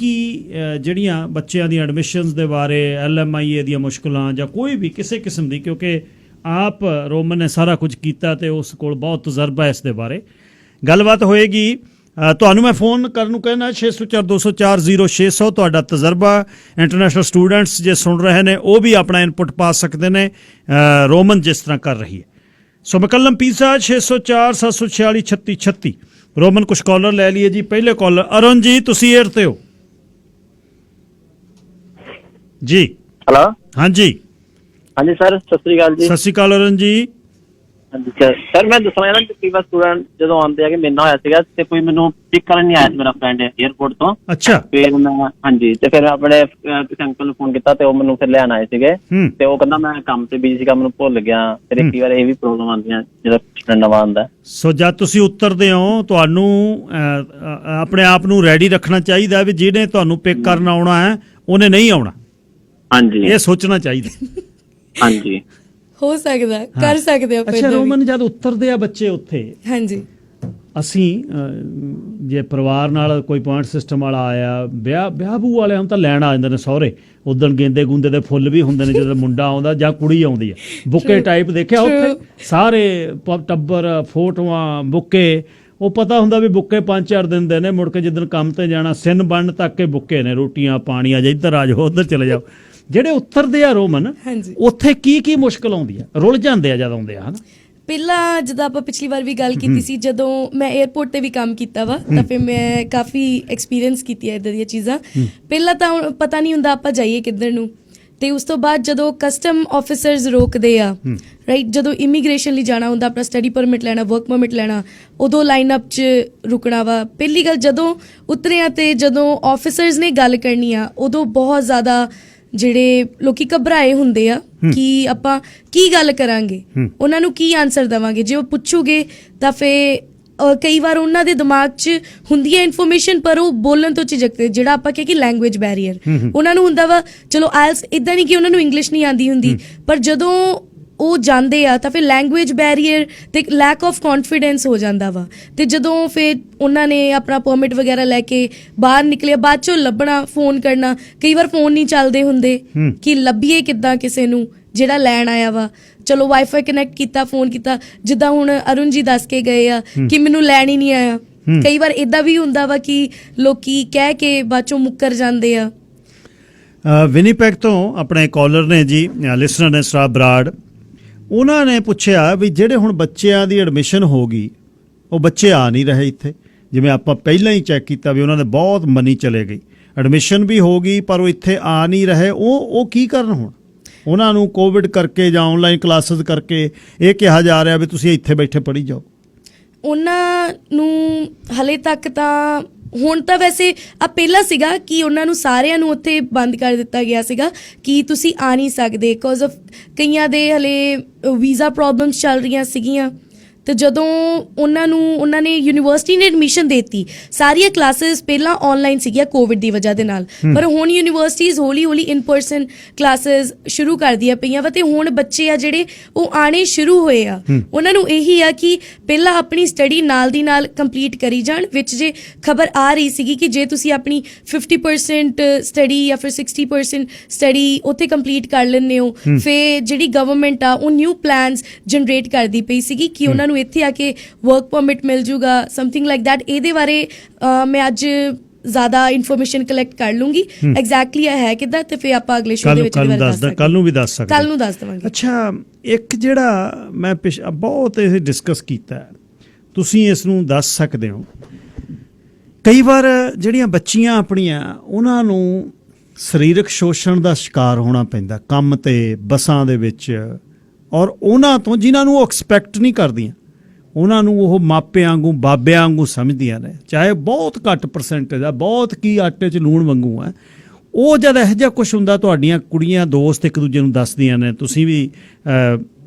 ਜਿਹੜੀਆਂ ਬੱਚਿਆਂ ਦੀਆਂ ਐਡਮਿਸ਼ਨਸ ਦੇ ਬਾਰੇ, LMIA ਦੀਆਂ ਮੁਸ਼ਕਲਾਂ ਜਾਂ ਕੋਈ ਵੀ ਕਿਸੇ ਕਿਸਮ ਦੀ, ਕਿਉਂਕਿ ਆਪ ਰੋਮਨ ਨੇ ਸਾਰਾ ਕੁਝ ਕੀਤਾ ਤੇ ਉਸ ਕੋਲ ਬਹੁਤ ਤਜਰਬਾ ਇਸ ਦੇ ਬਾਰੇ। ਗੱਲਬਾਤ ਹੋਏਗੀ। ਤੁਹਾਨੂੰ ਮੈਂ ਫੋਨ ਕਰਨ ਨੂੰ ਕਹਿਣਾ 604-204-0600। ਤੁਹਾਡਾ ਤਜਰਬਾ, ਇੰਟਰਨੈਸ਼ਨਲ ਸਟੂਡੈਂਟਸ ਜੇ ਸੁਣ ਰਹੇ ਨੇ ਉਹ ਵੀ ਆਪਣਾ ਇਨਪੁਟ ਪਾ ਸਕਦੇ ਨੇ, ਰੋਮਨ ਜਿਸ ਤਰ੍ਹਾਂ ਕਰ ਰਹੀ ਹੈ। ਸੋ ਮਕਲਮ ਪੀਜ਼ਾ 604-746-3636। ਰੋਮਨ ਕੁਛ ਕਾਲਰ ਲੈ ਲਈਏ ਜੀ। ਪਹਿਲੇ ਕਾਲਰ ਅਰੁਣ ਜੀ, ਤੁਸੀਂ 에ਅਰ ਤੇ ਹੋ ਜੀ? ਹੈਲੋ, ਹਾਂਜੀ ਹਾਂਜੀ ਸਰ, ਸਤਿ ਸ੍ਰੀ ਅਕਾਲ ਜੀ। ਸਤਿ ਸ਼੍ਰੀ ਅਕਾਲ ਅਰੁਣ ਜੀ। ਹਾਂਜੀ ਸਰ, ਮੈਂ ਦੱਸਣਾ ਚਾਹੁੰਦਾ ਕਿ ਕਈ ਵਾਰ ਸਟੂਡੈਂਟ ਜਦੋਂ ਆਉਂਦੇ ਆ ਕਿ ਮੇਰੇ ਨਾਲ ਹੋਇਆ ਸੀਗਾ ਤੇ ਕੋਈ ਮੈਨੂੰ ਪਿਕ ਕਰਨ ਨਹੀਂ ਆਇਆ ਸੀ, ਮੇਰਾ ਫਰੈਂਡ 에ਅਰਪੋਰਟ ਤੋਂ। ਅੱਛਾ। ਫਿਰ ਮੈਂ ਹਾਂਜੀ, ਤੇ ਫਿਰ ਆਪਣੇ ਕਿਸੇ ਅੰਕਲ ਨੂੰ ਫੋਨ ਕੀਤਾ ਤੇ ਉਹ ਮੈਨੂੰ ਫਿਰ ਲੈਣ ਆਏ ਸੀਗੇ, ਤੇ ਉਹ ਕਹਿੰਦਾ ਮੈਂ ਕੰਮ ਤੇ ਬਿਜੀ ਸੀਗਾ, ਮੈਨੂੰ ਭੁੱਲ ਗਿਆ। ਫਿਰ ਕਈ ਵਾਰ ਇਹ ਵੀ ਪ੍ਰੋਬਲਮ ਆਉਂਦੀਆਂ ਜਦੋਂ ਸਟੂਡੈਂਟ ਨਵਾਂ ਆਉਂਦਾ। ਸੋ ਜਦ ਤੁਸੀਂ ਉਤਰਦੇ ਹੋ, ਤੁਹਾਨੂੰ ਆਪਣੇ ਆਪ ਨੂੰ ਰੈਡੀ ਰੱਖਣਾ ਚਾਹੀਦਾ ਵੀ ਜਿਹਨੇ ਤੁਹਾਨੂੰ ਪਿਕ ਕਰਨ ਆਉਣਾ ਹੈ ਉਹਨੇ ਨਹੀਂ ਆਉਣਾ। ਹਾਂਜੀ, ਇਹ ਸੋਚਣਾ ਚਾਹੀਦਾ। ਹਾਂਜੀ, ਹੋ ਸਕਦਾ, ਕਰ ਸਕਦੇ ਆਪਾਂ। ਅੱਛਾ ਰੋਮਨ, ਜਦ ਉਤਰਦੇ ਆ ਬੱਚੇ ਉੱਥੇ, ਹਾਂਜੀ, ਅਸੀਂ ਜੇ ਪਰਿਵਾਰ ਨਾਲ ਕੋਈ ਪੁਆਇੰਟ ਸਿਸਟਮ ਵਾਲਾ ਆਇਆ, ਵਿਆਹ ਬੂ ਵਾਲੇ ਹੁਣ ਤਾਂ ਲੈਣ ਆ ਜਾਂਦੇ ਨੇ ਸਹੁਰੇ, ਉਦਣ ਗੇਂਦੇ ਗੁੰਦੇ ਦੇ ਫੁੱਲ ਵੀ ਹੁੰਦੇ ਨੇ ਜਦੋਂ ਮੁੰਡਾ ਆਉਂਦਾ ਜਾਂ ਕੁੜੀ ਆਉਂਦੀ ਹੈ, ਬੁੱਕੇ ਟਾਈਪ ਦੇਖਿਆ ਉੱਥੇ, ਸਾਰੇ ਟੱਬਰ, ਫੋਟੋਆਂ, ਬੁੱਕੇ। ਉਹ ਪਤਾ ਹੁੰਦਾ ਵੀ ਬੁੱਕੇ 5-4 ਦਿਨ ਦੇ ਨੇ, ਮੁੜ ਕੇ ਜਿੱਦਣ ਕੰਮ ਤੇ ਜਾਣਾ ਸਿਨ ਬਣਨ ਤੱਕ ਕੇ ਬੁੱਕੇ ਨੇ, ਰੋਟੀਆਂ ਪਾਣੀਆਂ, ਜਾਂ ਇੱਧਰ ਆ ਜਾਓ ਉੱਧਰ ਚਲੇ ਜਾਓ। ਜਿਹੜੇ ਉਤਰਦੇ ਆ ਰੋਮਨ, ਉੱਥੇ ਕੀ ਮੁਸ਼ਕਲ ਆਉਂਦੀ ਆ? ਰੁੱਝ ਜਾਂਦੇ ਆ ਜਦ ਆਉਂਦੇ ਆ, ਹਨਾ? ਪਹਿਲਾਂ ਜਦੋਂ ਆਪਾਂ ਪਿਛਲੀ ਵਾਰ ਵੀ ਗੱਲ ਕੀਤੀ ਸੀ, ਜਦੋਂ ਮੈਂ 에ਅਰਪੋਰਟ ਤੇ ਵੀ ਕੰਮ ਕੀਤਾ ਵਾ, ਤਾਂ ਫਿਰ ਮੈਂ ਕਾਫੀ ਐਕਸਪੀਰੀਅੰਸ ਕੀਤੀ ਹੈ ਇੱਦਾਂ ਦੀਆਂ ਚੀਜ਼ਾਂ। ਪਹਿਲਾਂ ਤਾਂ ਪਤਾ ਨਹੀਂ ਹੁੰਦਾ ਆਪਾਂ ਜਾਈਏ ਕਿੱਧਰ ਨੂੰ, ਤੇ ਉਸ ਤੋਂ ਬਾਅਦ ਜਦੋਂ ਕਸਟਮ ਆਫਿਸਰਸ ਰੋਕਦੇ ਆ, ਰਾਈਟ, ਜਦੋਂ ਇਮੀਗ੍ਰੇਸ਼ਨ ਲਈ ਜਾਣਾ ਹੁੰਦਾ, ਆਪਣਾ ਸਟੱਡੀ ਪਰਮਿਟ ਲੈਣਾ, ਵਰਕ ਪਰਮਿਟ ਲੈਣਾ, ਉਦੋਂ ਲਾਈਨ ਅਪ 'ਚ ਰੁਕਣਾ ਵਾ। ਪਹਿਲੀ ਗੱਲ, ਜਦੋਂ ਉਤਰਿਆ ਤੇ ਜਦੋਂ ਆਫਿਸਰਸ ਨੇ ਗੱਲ ਕਰਨੀ ਆ, ਉਦੋਂ ਬਹੁਤ ਜ਼ਿਆਦਾ ਜਿਹੜੇ ਲੋਕੀ ਘਬਰਾਏ ਹੁੰਦੇ ਆ ਕਿ ਆਪਾਂ ਕੀ ਗੱਲ ਕਰਾਂਗੇ, ਉਹਨਾਂ ਨੂੰ ਕੀ ਆਨਸਰ ਦੇਵਾਂਗੇ। ਜੇ ਉਹ ਪੁੱਛੂਗੇ ਤਾਂ ਫਿਰ ਕਈ ਵਾਰ ਉਹਨਾਂ ਦੇ ਦਿਮਾਗ 'ਚ ਹੁੰਦੀ ਹੈ ਇਨਫੋਰਮੇਸ਼ਨ, ਪਰ ਉਹ ਬੋਲਣ ਤੋਂ ਝਿਜਕਦੇ, ਜਿਹੜਾ ਆਪਾਂ ਕਹੇ ਕਿ ਲੈਂਗੁਏਜ ਬੈਰੀਅਰ ਉਹਨਾਂ ਨੂੰ ਹੁੰਦਾ ਵਾ। ਚਲੋ ਆਇਲਸ ਇੱਦਾਂ ਨਹੀਂ ਕਿ ਉਹਨਾਂ ਨੂੰ ਇੰਗਲਿਸ਼ ਨਹੀਂ ਆਉਂਦੀ ਹੁੰਦੀ, ਪਰ ਜਦੋਂ ਉਹ ਜਾਂਦੇ ਆ ਤਾਂ ਫਿਰ ਲੈਂਗੁਏਜ ਬੈਰੀਅਰ ਤੇ ਲੈਕ ਆਫ ਕੌਨਫੀਡੈਂਸ ਹੋ ਜਾਂਦਾ ਵਾ। ਤੇ ਜਦੋਂ ਫਿਰ ਉਹਨਾਂ ਨੇ ਆਪਣਾ ਪਰਮਿਟ ਵਗੈਰਾ ਲੈ ਕੇ ਬਾਹਰ ਨਿਕਲਿਆ, ਬਾਅਦ ਚੋਂ ਲੱਭਣਾ, ਫੋਨ ਕਰਨਾ, ਕਈ ਵਾਰ ਫੋਨ ਨਹੀਂ ਚੱਲਦੇ ਹੁੰਦੇ ਕਿ ਲੱਭੀਏ ਕਿੱਦਾਂ ਕਿਸੇ ਨੂੰ ਜਿਹੜਾ ਲੈਣ ਆਇਆ ਵਾ। ਚਲੋ ਵਾਈਫਾਈ ਕਨੈਕਟ ਕੀਤਾ, ਫੋਨ ਕੀਤਾ, ਜਿੱਦਾਂ ਹੁਣ ਅਰੁਣ ਜੀ ਦੱਸ ਕੇ ਗਏ ਆ ਕਿ ਮੈਨੂੰ ਲੈਣ ਹੀ ਨਹੀਂ ਆਇਆ। ਕਈ ਵਾਰ ਇਦਾਂ ਵੀ ਹੁੰਦਾ ਵਾ ਕਿ ਲੋਕੀ ਕਹਿ ਕੇ ਬਾਅਦ ਚੋਂ ਮੁੱਕਰ ਜਾਂਦੇ ਆ। ਵਿਨੀਪੈਗ ਤੋਂ ਆਪਣੇ ਕਾਲਰ ਨੇ ਜੀ, ਲਿਸਨਰ ਨੇ ਸਰਾ ਬਰਾੜ, ਉਹਨਾਂ ਨੇ ਪੁੱਛਿਆ ਵੀ ਜਿਹੜੇ ਹੁਣ ਬੱਚਿਆਂ ਦੀ ਐਡਮਿਸ਼ਨ ਹੋ ਗਈ, ਉਹ ਬੱਚੇ ਆ ਨਹੀਂ ਰਹੇ ਇੱਥੇ, ਜਿਵੇਂ ਆਪਾਂ ਪਹਿਲਾਂ ਹੀ ਚੈੱਕ ਕੀਤਾ ਵੀ ਉਹਨਾਂ ਦੇ ਬਹੁਤ ਮਨੀ ਚਲੇ ਗਈ, ਐਡਮਿਸ਼ਨ ਵੀ ਹੋ ਗਈ ਪਰ ਉਹ ਇੱਥੇ ਆ ਨਹੀਂ ਰਹੇ, ਉਹ ਕੀ ਕਰਨ ਹੁਣ? ਉਹਨਾਂ ਨੂੰ ਕੋਵਿਡ ਕਰਕੇ ਜਾਂ ਆਨਲਾਈਨ ਕਲਾਸਿਸ ਕਰਕੇ ਇਹ ਕਿਹਾ ਜਾ ਰਿਹਾ ਵੀ ਤੁਸੀਂ ਇੱਥੇ ਬੈਠੇ ਪੜ੍ਹੀ ਜਾਓ। ਉਹਨਾਂ ਨੂੰ ਹਲੇ ਤੱਕ ਤਾਂ, ਹੁਣ ਤਾਂ ਵੈਸੇ ਆ ਪਹਿਲਾਂ ਸੀਗਾ ਕਿ ਉਹਨਾਂ ਨੂੰ ਸਾਰਿਆਂ ਨੂੰ ਉੱਥੇ ਬੰਦ ਕਰ ਦਿੱਤਾ ਗਿਆ ਸੀਗਾ ਕਿ ਤੁਸੀਂ ਆ ਨਹੀਂ ਸਕਦੇ, ਬਿਕੋਜ਼ ਆਫ ਕਈਆਂ ਦੇ ਹਲੇ ਵੀਜ਼ਾ ਪ੍ਰੋਬਲਮਸ ਚੱਲ ਰਹੀਆਂ ਸੀਗੀਆਂ, ਤੇ ਜਦੋਂ ਉਹਨਾਂ ਨੇ ਯੂਨੀਵਰਸਿਟੀ ਨੇ ਐਡਮਿਸ਼ਨ ਦੇਤੀ, ਸਾਰੀਆਂ ਕਲਾਸਿਸ ਪਹਿਲਾਂ ਆਨਲਾਈਨ ਸੀਗੀਆਂ ਕੋਵਿਡ ਦੀ ਵਜ੍ਹਾ ਦੇ ਨਾਲ, ਪਰ ਹੁਣ ਯੂਨੀਵਰਸਿਟੀਜ਼ ਹੌਲੀ ਇਨ ਪਰਸਨ ਕਲਾਸਿਸ ਸ਼ੁਰੂ ਕਰਦੀਆਂ ਪਈਆਂ ਵਾ ਤੇ ਹੁਣ ਬੱਚੇ ਆ ਜਿਹੜੇ ਉਹ ਆਣੇ ਸ਼ੁਰੂ ਹੋਏ ਆ। ਉਹਨਾਂ ਨੂੰ ਇਹੀ ਆ ਕਿ ਪਹਿਲਾਂ ਆਪਣੀ ਸਟੱਡੀ ਨਾਲ ਦੀ ਨਾਲ ਕੰਪਲੀਟ ਕਰੀ ਜਾਣ। ਵਿੱਚ ਜੇ ਖਬਰ ਆ ਰਹੀ ਸੀਗੀ ਕਿ ਜੇ ਤੁਸੀਂ ਆਪਣੀ 50% ਸਟੱਡੀ ਜਾਂ ਫਿਰ 60% ਸਟੱਡੀ ਉੱਥੇ ਕੰਪਲੀਟ ਕਰ ਲੈਂਦੇ ਹੋ, ਫਿਰ ਜਿਹੜੀ ਗਵਰਨਮੈਂਟ ਆ ਉਹ ਨਿਊ ਪਲਾਨਸ ਜਨਰੇਟ ਕਰਦੀ ਪਈ ਸੀਗੀ ਕਿ ਉਹਨਾਂ ਨੂੰ ਇੱਥੇ ਆ ਕੇ ਵਰਕ ਪਰਮਿਟ ਮਿਲ ਜੂਗਾ, ਸਮਥਿੰਗ ਲਾਈਕ ਦੈਟ। ਇਹਦੇ ਬਾਰੇ ਮੈਂ ਅੱਜ ਜ਼ਿਆਦਾ ਇਨਫੋਰਮੇਸ਼ਨ ਕਲੈਕਟ ਕਰ ਲੂੰਗੀ ਐਗਜ਼ੈਕਟਲੀ ਇਹ ਹੈ ਕਿੱਦਾਂ, ਤੇ ਫਿਰ ਆਪਾਂ ਅਗਲੇ ਸ਼ੋਅ ਦੇ ਵਿੱਚ ਕੱਲ ਨੂੰ ਦੱਸ ਸਕਦੇ, ਕੱਲ ਨੂੰ ਦੱਸ ਦੇਵਾਂਗੇ। ਅੱਛਾ, ਇੱਕ ਜਿਹੜਾ ਮੈਂ ਬਹੁਤ ਇਹ ਡਿਸਕਸ ਕੀਤਾ, ਤੁਸੀਂ ਇਸ ਨੂੰ ਦੱਸ ਸਕਦੇ ਹੋ। ਕਈ ਵਾਰ ਜਿਹੜੀਆਂ ਬੱਚੀਆਂ ਆਪਣੀਆਂ, ਉਹਨਾਂ ਨੂੰ ਸਰੀਰਕ ਸ਼ੋਸ਼ਣ ਦਾ ਸ਼ਿਕਾਰ ਹੋਣਾ ਪੈਂਦਾ ਕੰਮ ਤੇ, ਬੱਸਾਂ ਦੇ ਵਿੱਚ, ਔਰ ਉਹਨਾਂ ਤੋਂ ਜਿਨ੍ਹਾਂ ਨੂੰ ਉਹ ਐਕਸਪੈਕਟ ਨਹੀਂ ਕਰਦੀਆਂ, ਉਹਨਾਂ ਨੂੰ ਉਹ ਮਾਪਿਆਂ ਵਾਂਗੂ ਬਾਬਿਆਂ ਵਾਂਗੂ ਸਮਝਦੀਆਂ ਨੇ, ਚਾਹੇ ਬਹੁਤ ਘੱਟ ਪਰਸੈਂਟੇਜ ਆ, ਬਹੁਤ ਕੀ ਆਟੇ 'ਚ ਲੂਣ ਵਾਂਗੂ ਆ। ਉਹ ਜਦ ਇਹੋ ਜਿਹਾ ਕੁਛ ਹੁੰਦਾ, ਤੁਹਾਡੀਆਂ ਕੁੜੀਆਂ ਦੋਸਤ ਇੱਕ ਦੂਜੇ ਨੂੰ ਦੱਸਦੀਆਂ ਨੇ, ਤੁਸੀਂ ਵੀ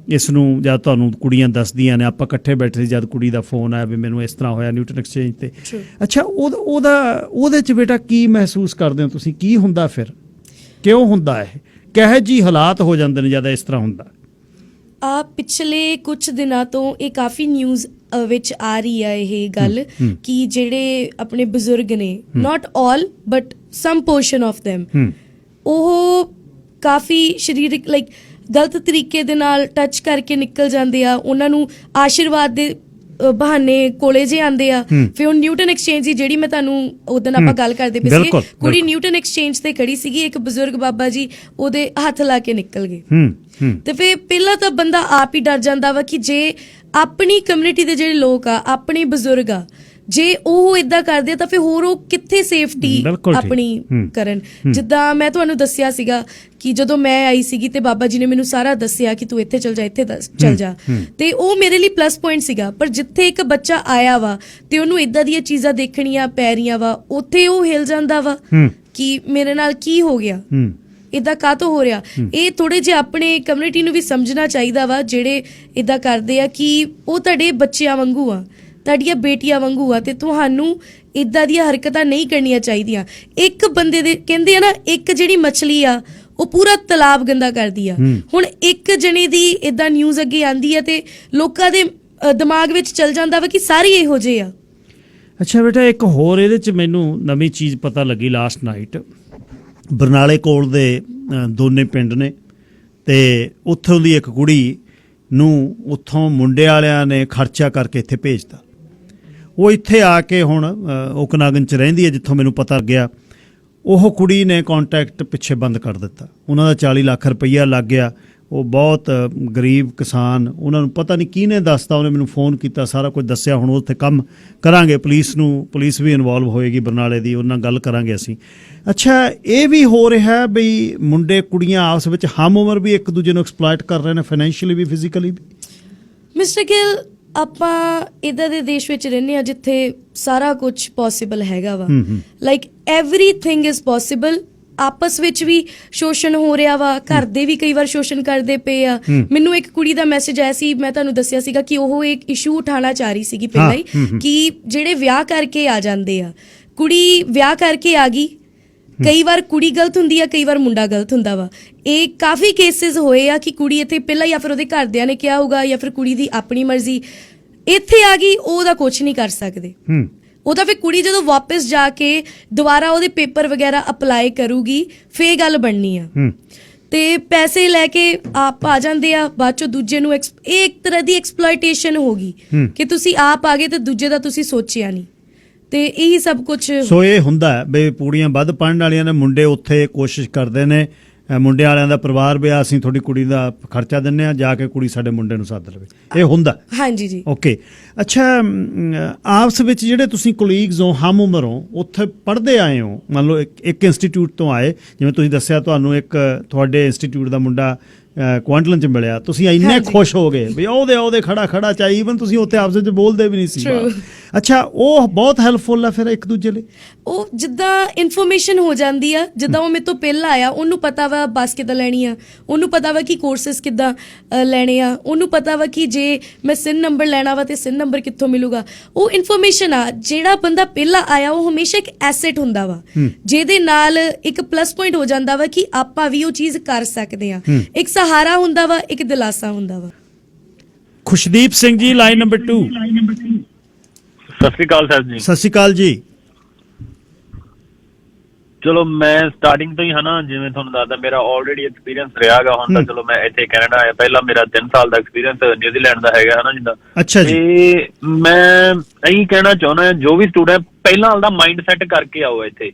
ਇਸ ਨੂੰ ਜਦ ਤੁਹਾਨੂੰ ਕੁੜੀਆਂ ਦੱਸਦੀਆਂ ਨੇ, ਆਪਾਂ ਇਕੱਠੇ ਬੈਠੇ ਸੀ ਜਦ ਕੁੜੀ ਦਾ ਫੋਨ ਆਇਆ ਵੀ ਮੈਨੂੰ ਇਸ ਤਰ੍ਹਾਂ ਹੋਇਆ ਨਿਊਟਨ ਐਕਸਚੇਂਜ ਤੇ। ਅੱਛਾ, ਉਹਦੇ 'ਚ ਬੇਟਾ ਕੀ ਮਹਿਸੂਸ ਕਰਦੇ ਹੋ ਤੁਸੀਂ? ਕੀ ਹੁੰਦਾ ਫਿਰ, ਕਿਉਂ ਹੁੰਦਾ ਇਹ, ਕਿਹੋ ਜਿਹੇ ਹਾਲਾਤ ਹੋ ਜਾਂਦੇ ਨੇ ਜਦ ਇਸ ਤਰ੍ਹਾਂ ਹੁੰਦਾ? ਪਿਛਲੇ ਕੁਝ ਦਿਨਾਂ ਤੋਂ ਇਹ ਕਾਫੀ ਨਿਊਜ਼ ਵਿੱਚ ਆ ਰਹੀ ਆ ਇਹ ਗੱਲ ਕਿ ਜਿਹੜੇ ਆਪਣੇ ਬਜ਼ੁਰਗ ਨੇ, not all but some portion of them, ਉਹ ਕਾਫੀ ਸਰੀਰਕ ਲਾਈਕ ਗਲਤ ਤਰੀਕੇ ਦੇ ਨਾਲ ਟੱਚ ਕਰਕੇ ਨਿਕਲ ਜਾਂਦੇ ਆ। ਉਹਨਾਂ ਨੂੰ ਆਸ਼ੀਰਵਾਦ ਦੇ ਬਹਾਨੇ ਕੋਲੇ ਜੇ ਆਉਂਦੇ ਆ। ਫਿਰ ਹੁਣ ਨਿਊਟਨ ਐਕਸਚੇਂਜ ਦੀ ਜਿਹੜੀ ਮੈਂ ਤੁਹਾਨੂੰ ਉਦੋਂ ਆਪਾਂ ਗੱਲ ਕਰਦੇ ਪਏ ਸੀਗੇ, ਕੁੜੀ ਨਿਊਟਨ ਐਕਸਚੇਂਜ ਤੇ ਖੜੀ ਸੀਗੀ, ਇੱਕ ਬਜ਼ੁਰਗ ਬਾਬਾ ਜੀ ਉਹਦੇ ਹੱਥ ਲਾ ਕੇ ਨਿਕਲ ਗਏ। ਤੇ ਫਿਰ ਪਹਿਲਾਂ ਤਾਂ ਬੰਦਾ ਆਪ ਹੀ ਡਰ ਜਾਂਦਾ ਵਾ ਕਿ ਜੇ ਆਪਣੀ ਕਮਿਊਨਿਟੀ ਦੇ ਜਿਹੜੇ ਲੋਕ ਆ, ਆਪਣੇ ਬਜ਼ੁਰਗ ਆ, ਜੇ ਉਹ ਇਦਾਂ ਕਰਦੇ ਆ ਤਾਂ ਫਿਰ ਹੋਰ ਉਹ ਕਿੱਥੇ ਸੇਫਟੀ ਆਪਣੀ ਕਰਨ। ਜਿੱਦਾਂ ਮੈਂ ਤੁਹਾਨੂੰ ਦੱਸਿਆ ਸੀਗਾ ਕਿ ਜਦੋਂ ਮੈਂ ਆਈ ਸੀਗੀ ਤੇ ਬਾਬਾ ਜੀ ਨੇ ਮੈਨੂੰ ਸਾਰਾ ਦੱਸਿਆ ਕਿ ਤੂੰ ਇੱਥੇ ਚਲ ਜਾ, ਇੱਥੇ ਚਲ ਜਾ, ਤੇ ਉਹ ਮੇਰੇ ਲਈ ਪਲੱਸ ਪੁਆਇੰਟ ਸੀਗਾ। ਪਰ ਜਿੱਥੇ ਇੱਕ ਬੱਚਾ ਆਇਆ ਵਾ ਤੇ ਉਹਨੂੰ ਇਦਾਂ ਦੀਆਂ ਚੀਜ਼ਾਂ ਦੇਖਣੀਆਂ ਪੈ ਰਹੀਆਂ ਵਾ, ਉੱਥੇ ਉਹ ਹਿਲ ਜਾਂਦਾ ਵਾ ਕਿ ਮੇਰੇ ਨਾਲ ਕੀ ਹੋ ਗਿਆ, ਇਦਾਂ ਕਾਹਤੋਂ ਹੋ ਰਿਹਾ। ਇਹ ਥੋੜੇ ਜਿਹੇ ਆਪਣੇ ਕਮਿਊਨਿਟੀ ਨੂੰ ਵੀ ਸਮਝਣਾ ਚਾਹੀਦਾ ਵਾ, ਜਿਹੜੇ ਇਦਾਂ ਕਰਦੇ ਆ ਕਿ ਉਹ ਤੁਹਾਡੇ ਬੱਚਿਆਂ ਵਾਂਗੂ ਆ, ਤੁਹਾਡੀਆਂ ਬੇਟੀਆਂ ਵਾਂਗੂ ਆ, ਤੇ ਤੁਹਾਨੂੰ ਇਦਾਂ ਦੀਆਂ ਹਰਕਤਾਂ ਨਹੀਂ ਕਰਨੀਆਂ ਚਾਹੀਦੀਆਂ। ਇੱਕ ਬੰਦੇ ਦੇ ਕਹਿੰਦੇ ਆ ਨਾ, ਇੱਕ ਜਿਹੜੀ ਮੱਛਲੀ ਆ ਉਹ ਪੂਰਾ ਤਲਾਬ ਗੰਦਾ ਕਰਦੀ ਆ। ਹੁਣ ਇੱਕ ਜਣੇ ਦੀ ਇਦਾਂ ਨਿਊਜ਼ ਅੱਗੇ ਆਂਦੀ ਆ ਤੇ ਲੋਕਾਂ ਦੇ ਦਿਮਾਗ ਵਿੱਚ ਚੱਲ ਜਾਂਦਾ ਵਾ ਕਿ ਸਾਰੇ ਇਹੋ ਜਿਹੇ ਆ। ਅੱਛਾ ਬੇਟਾ, ਇੱਕ ਹੋਰ ਇਹਦੇ 'ਚ ਮੈਨੂੰ ਨਵੀਂ ਚੀਜ਼ ਪਤਾ ਲੱਗੀ ਲਾਸਟ ਨਾਈਟ। ਬਰਨਾਲੇ ਕੋਲ ਦੇ ਦੋਨੇ ਪਿੰਡ ਨੇ, ਤੇ ਉੱਥੋਂ ਦੀ ਇੱਕ ਕੁੜੀ ਨੂੰ ਉੱਥੋਂ ਮੁੰਡੇ ਵਾਲਿਆਂ ਨੇ ਖਰਚਾ ਕਰਕੇ ਇੱਥੇ ਭੇਜਤਾ। ਉਹ ਇੱਥੇ ਆ ਕੇ ਹੁਣ ਓਕਨਾਗਨ 'ਚ ਰਹਿੰਦੀ ਹੈ, ਜਿੱਥੋਂ ਮੈਨੂੰ ਪਤਾ ਲੱਗਿਆ। ਉਹ ਕੁੜੀ ਨੇ ਕੰਟੈਕਟ ਪਿੱਛੇ ਬੰਦ ਕਰ ਦਿੱਤਾ। ਉਹਨਾਂ ਦਾ 40 ਲੱਖ ਰੁਪਈਆ ਲੱਗ ਗਿਆ। ਉਹ ਬਹੁਤ ਗਰੀਬ ਕਿਸਾਨ, ਉਹਨਾਂ ਨੂੰ ਪਤਾ ਨਹੀਂ ਕਿਹਨੇ ਦੱਸਤਾ, ਉਹਨੇ ਮੈਨੂੰ ਫੋਨ ਕੀਤਾ, ਸਾਰਾ ਕੁਝ ਦੱਸਿਆ। ਹੁਣ ਉੱਥੇ ਕੰਮ ਕਰਾਂਗੇ, ਪੁਲਿਸ ਵੀ ਇਨਵੋਲਵ ਹੋਏਗੀ ਬਰਨਾਲੇ ਦੀ, ਉਹਨਾਂ ਨਾਲ ਗੱਲ ਕਰਾਂਗੇ ਅਸੀਂ। ਅੱਛਾ, ਇਹ ਵੀ ਹੋ ਰਿਹਾ ਬਈ ਮੁੰਡੇ ਕੁੜੀਆਂ ਆਪਸ ਵਿੱਚ ਹਮ ਉਮਰ ਵੀ ਇੱਕ ਦੂਜੇ ਨੂੰ ਐਕਸਪਲੋਇਟ ਕਰ ਰਹੇ ਨੇ, ਫਾਈਨੈਂਸ਼ੀਅਲੀ ਵੀ, ਫਿਜ਼ੀਕਲੀ ਵੀ। ਮਿਸਟਰ ਗਿੱਲ, ਆਪਾਂ ਇੱਦਾਂ ਦੇ ਦੇਸ਼ ਵਿੱਚ ਰਹਿੰਦੇ ਆ ਜਿੱਥੇ ਸਾਰਾ ਕੁਝ ਪੋਸੀਬਲ ਹੈਗਾ ਵਾ। Like everything is possible. ਆਪਸ ਵਿੱਚ ਵੀ ਸ਼ੋਸ਼ਣ ਹੋ ਰਿਹਾ ਵਾ, ਘਰ ਦੇ ਵੀ ਕਈ ਵਾਰ ਸ਼ੋਸ਼ਣ ਕਰਦੇ ਪਏ ਆ। ਮੈਨੂੰ ਇੱਕ ਕੁੜੀ ਦਾ ਮੈਸੇਜ ਆਇਆ ਸੀ, ਮੈਂ ਤੁਹਾਨੂੰ ਦੱਸਿਆ ਸੀਗਾ ਕਿ ਉਹ ਇੱਕ ਇਸ਼ੂ ਉਠਾਉਣਾ ਚਾਹ ਰਹੀ ਸੀਗੀ ਪਹਿਲਾਂ ਹੀ, ਕਿ ਜਿਹੜੇ ਵਿਆਹ ਕਰਕੇ ਆ ਜਾਂਦੇ ਆ, ਕੁੜੀ ਵਿਆਹ ਕਰਕੇ ਆ ਗਈ, ਕਈ ਵਾਰ ਕੁੜੀ ਗਲਤ ਹੁੰਦੀ ਆ, ਕਈ ਵਾਰ ਮੁੰਡਾ ਗਲਤ ਹੁੰਦਾ ਵਾ। ਇਹ ਕਾਫੀ ਕੇਸਿਸ ਹੋਏ ਆ ਕਿ ਕੁੜੀ ਇੱਥੇ ਪਹਿਲਾਂ ਜਾਂ ਫਿਰ ਉਹਦੇ ਘਰਦਿਆਂ ਨੇ ਕਿਹਾ ਹੋਊਗਾ ਜਾਂ ਫਿਰ ਕੁੜੀ ਦੀ ਆਪਣੀ ਮਰਜ਼ੀ ਇੱਥੇ ਆ ਗਈ, ਉਹਦਾ ਕੁਝ ਨਹੀਂ ਕਰ ਸਕਦੇ। ਉਹਦਾ ਫਿਰ ਕੁੜੀ ਜਦੋਂ ਵਾਪਸ ਜਾ ਕੇ ਦੁਬਾਰਾ ਉਹਦੇ ਪੇਪਰ ਵਗੈਰਾ ਅਪਲਾਈ ਕਰੂਗੀ, ਫੇਰ ਗੱਲ ਬਣਨੀ ਆ। ਤੇ ਪੈਸੇ ਲੈ ਕੇ ਆਪ ਆ ਜਾਂਦੇ ਆ, ਬਾਅਦ ਚੋਂ ਦੂਜੇ ਨੂੰ ਇਹ ਇੱਕ ਤਰ੍ਹਾਂ ਦੀ ਐਕਸਪਲੋਇਟੇਸ਼ਨ ਹੋ ਗਈ ਕਿ ਤੁਸੀਂ ਆਪ ਆ ਗਏ ਤੇ ਦੂਜੇ ਦਾ ਤੁਸੀਂ ਸੋਚਿਆ ਨਹੀਂ। ਤੇ ਇਹੀ ਸਭ ਕੁਝ ਸੋ ਇਹ ਹੁੰਦਾ ਹੈ ਬਈ ਕੁੜੀਆਂ ਵੱਧ ਪੜ੍ਹਨ ਵਾਲੀਆਂ ਨੇ, ਮੁੰਡੇ ਉੱਥੇ ਕੋਸ਼ਿਸ਼ ਕਰਦੇ ਨੇ, ਮੁੰਡੇ ਵਾਲਿਆਂ ਦਾ ਪਰਿਵਾਰ ਵੀ ਅਸੀਂ ਤੁਹਾਡੀ ਕੁੜੀ ਦਾ ਖਰਚਾ ਦਿੰਦੇ ਹਾਂ, ਜਾ ਕੇ ਕੁੜੀ ਸਾਡੇ ਮੁੰਡੇ ਨੂੰ ਸੱਦ ਲਵੇ, ਇਹ ਹੁੰਦਾ। ਹਾਂਜੀ ਜੀ, ਓਕੇ। ਅੱਛਾ, ਆਪਸ ਵਿੱਚ ਜਿਹੜੇ ਤੁਸੀਂ ਕੋਲੀਗਸ ਹੋ, ਹਮ ਉਮਰ ਹੋ, ਉੱਥੇ ਪੜ੍ਹਦੇ ਆਏ ਹੋ, ਮੰਨ ਲਓ ਇੱਕ ਇੰਸਟੀਚਿਊਟ ਤੋਂ ਆਏ, ਜਿਵੇਂ ਤੁਸੀਂ ਦੱਸਿਆ ਤੁਹਾਨੂੰ ਇੱਕ ਤੁਹਾਡੇ ਇੰਸਟੀਚਿਊਟ ਦਾ ਮੁੰਡਾ ਕੁਆਂਟਲਨ 'ਚ ਮਿਲਿਆ, ਤੁਸੀਂ ਇੰਨੇ ਖੁਸ਼ ਹੋ ਗਏ ਵੀ ਉਹਦੇ ਖੜਾ ਚਾਹੀ, ਈਵਨ ਤੁਸੀਂ ਉੱਥੇ ਆਪਸ ਵਿੱਚ ਬੋਲਦੇ ਵੀ ਨਹੀਂ ਸੀ। ਅੱਛਾ, ਉਹ ਬਹੁਤ ਹੈਲਪਫੁਲ ਆ ਫਿਰ ਇੱਕ ਦੂਜੇ ਲਈ। ਉਹ ਜਿੱਦਾਂ ਇਨਫੋਰਮੇਸ਼ਨ ਹੋ ਜਾਂਦੀ ਆ, ਜਿੱਦਾਂ ਉਹ ਮੇਰੇ ਤੋਂ ਪਹਿਲਾਂ ਆਇਆ, ਉਹਨੂੰ ਪਤਾ ਵਾ ਬੱਸ ਕਿੱਦਾਂ ਲੈਣੀ ਆ, ਉਹਨੂੰ ਪਤਾ ਵਾ ਕਿ ਕੋਰਸਿਸ ਕਿੱਦਾਂ ਲੈਣੇ ਆ, ਉਹਨੂੰ ਪਤਾ ਵਾ ਕਿ ਜੇ ਮੈਂ SIN ਨੰਬਰ ਲੈਣਾ ਵਾ ਤੇ SIN ਨੰਬਰ ਕਿੱਥੋਂ ਮਿਲੂਗਾ। ਉਹ ਇਨਫੋਰਮੇਸ਼ਨ ਆ, ਜਿਹੜਾ ਬੰਦਾ ਪਹਿਲਾਂ ਆਇਆ ਉਹ ਹਮੇਸ਼ਾ ਇੱਕ ਐਸੈਟ ਹੁੰਦਾ ਵਾ, ਜਿਹਦੇ ਨਾਲ ਇੱਕ ਪਲੱਸ ਪੁਆਇੰਟ ਹੋ ਜਾਂਦਾ ਵਾ ਕਿ ਆਪਾਂ ਵੀ ਉਹ ਚੀਜ਼ ਕਰ ਸਕਦੇ ਆ। ਇੱਕ ਸਹਾਰਾ ਹੁੰਦਾ ਵਾ, ਇੱਕ ਦਿਲਾਸਾ ਹੁੰਦਾ ਵਾ। Khushdeep Singh ji, line number 2। ਸਤਿ ਸ਼੍ਰੀ ਅਕਾਲ ਸਰ ਜੀ। ਸਤਿ ਸ਼੍ਰੀ ਅਕਾਲ ਜੀ। ਚਲੋ ਮੈਂ ਸਟਾਰਟਿੰਗ ਤੋਂ ਹੀ ਹਨਾ, ਜਿਵੇਂ ਤੁਹਾਨੂੰ ਦੱਸਦਾ ਮੇਰਾ ਆਲਰੇਡੀ ਐਕਸਪੀਰੀਅੰਸ ਰਿਹਾਗਾ। ਹੁਣ ਤਾਂ ਚਲੋ ਮੈਂ ਇੱਥੇ ਕੈਨੇਡਾ ਆਇਆ, ਪਹਿਲਾਂ ਮੇਰਾ 3 ਸਾਲ ਦਾ ਐਕਸਪੀਰੀਅੰਸ ਨਿਊਜ਼ੀਲੈਂਡ ਦਾ ਹੈਗਾ ਹਨਾ ਜਿੱਦਾਂ। ਅੱਛਾ ਜੀ। ਤੇ ਮੈਂ ਇਹੀ ਕਹਿਣਾ ਚਾਹੁੰਦਾ, ਜੋ ਵੀ ਸਟੂਡੈਂਟ ਪਹਿਲਾਂ ਆਪਦਾ ਮਾਈਂਡ ਸੈੱਟ ਕਰਕੇ ਆਓ ਇੱਥੇ,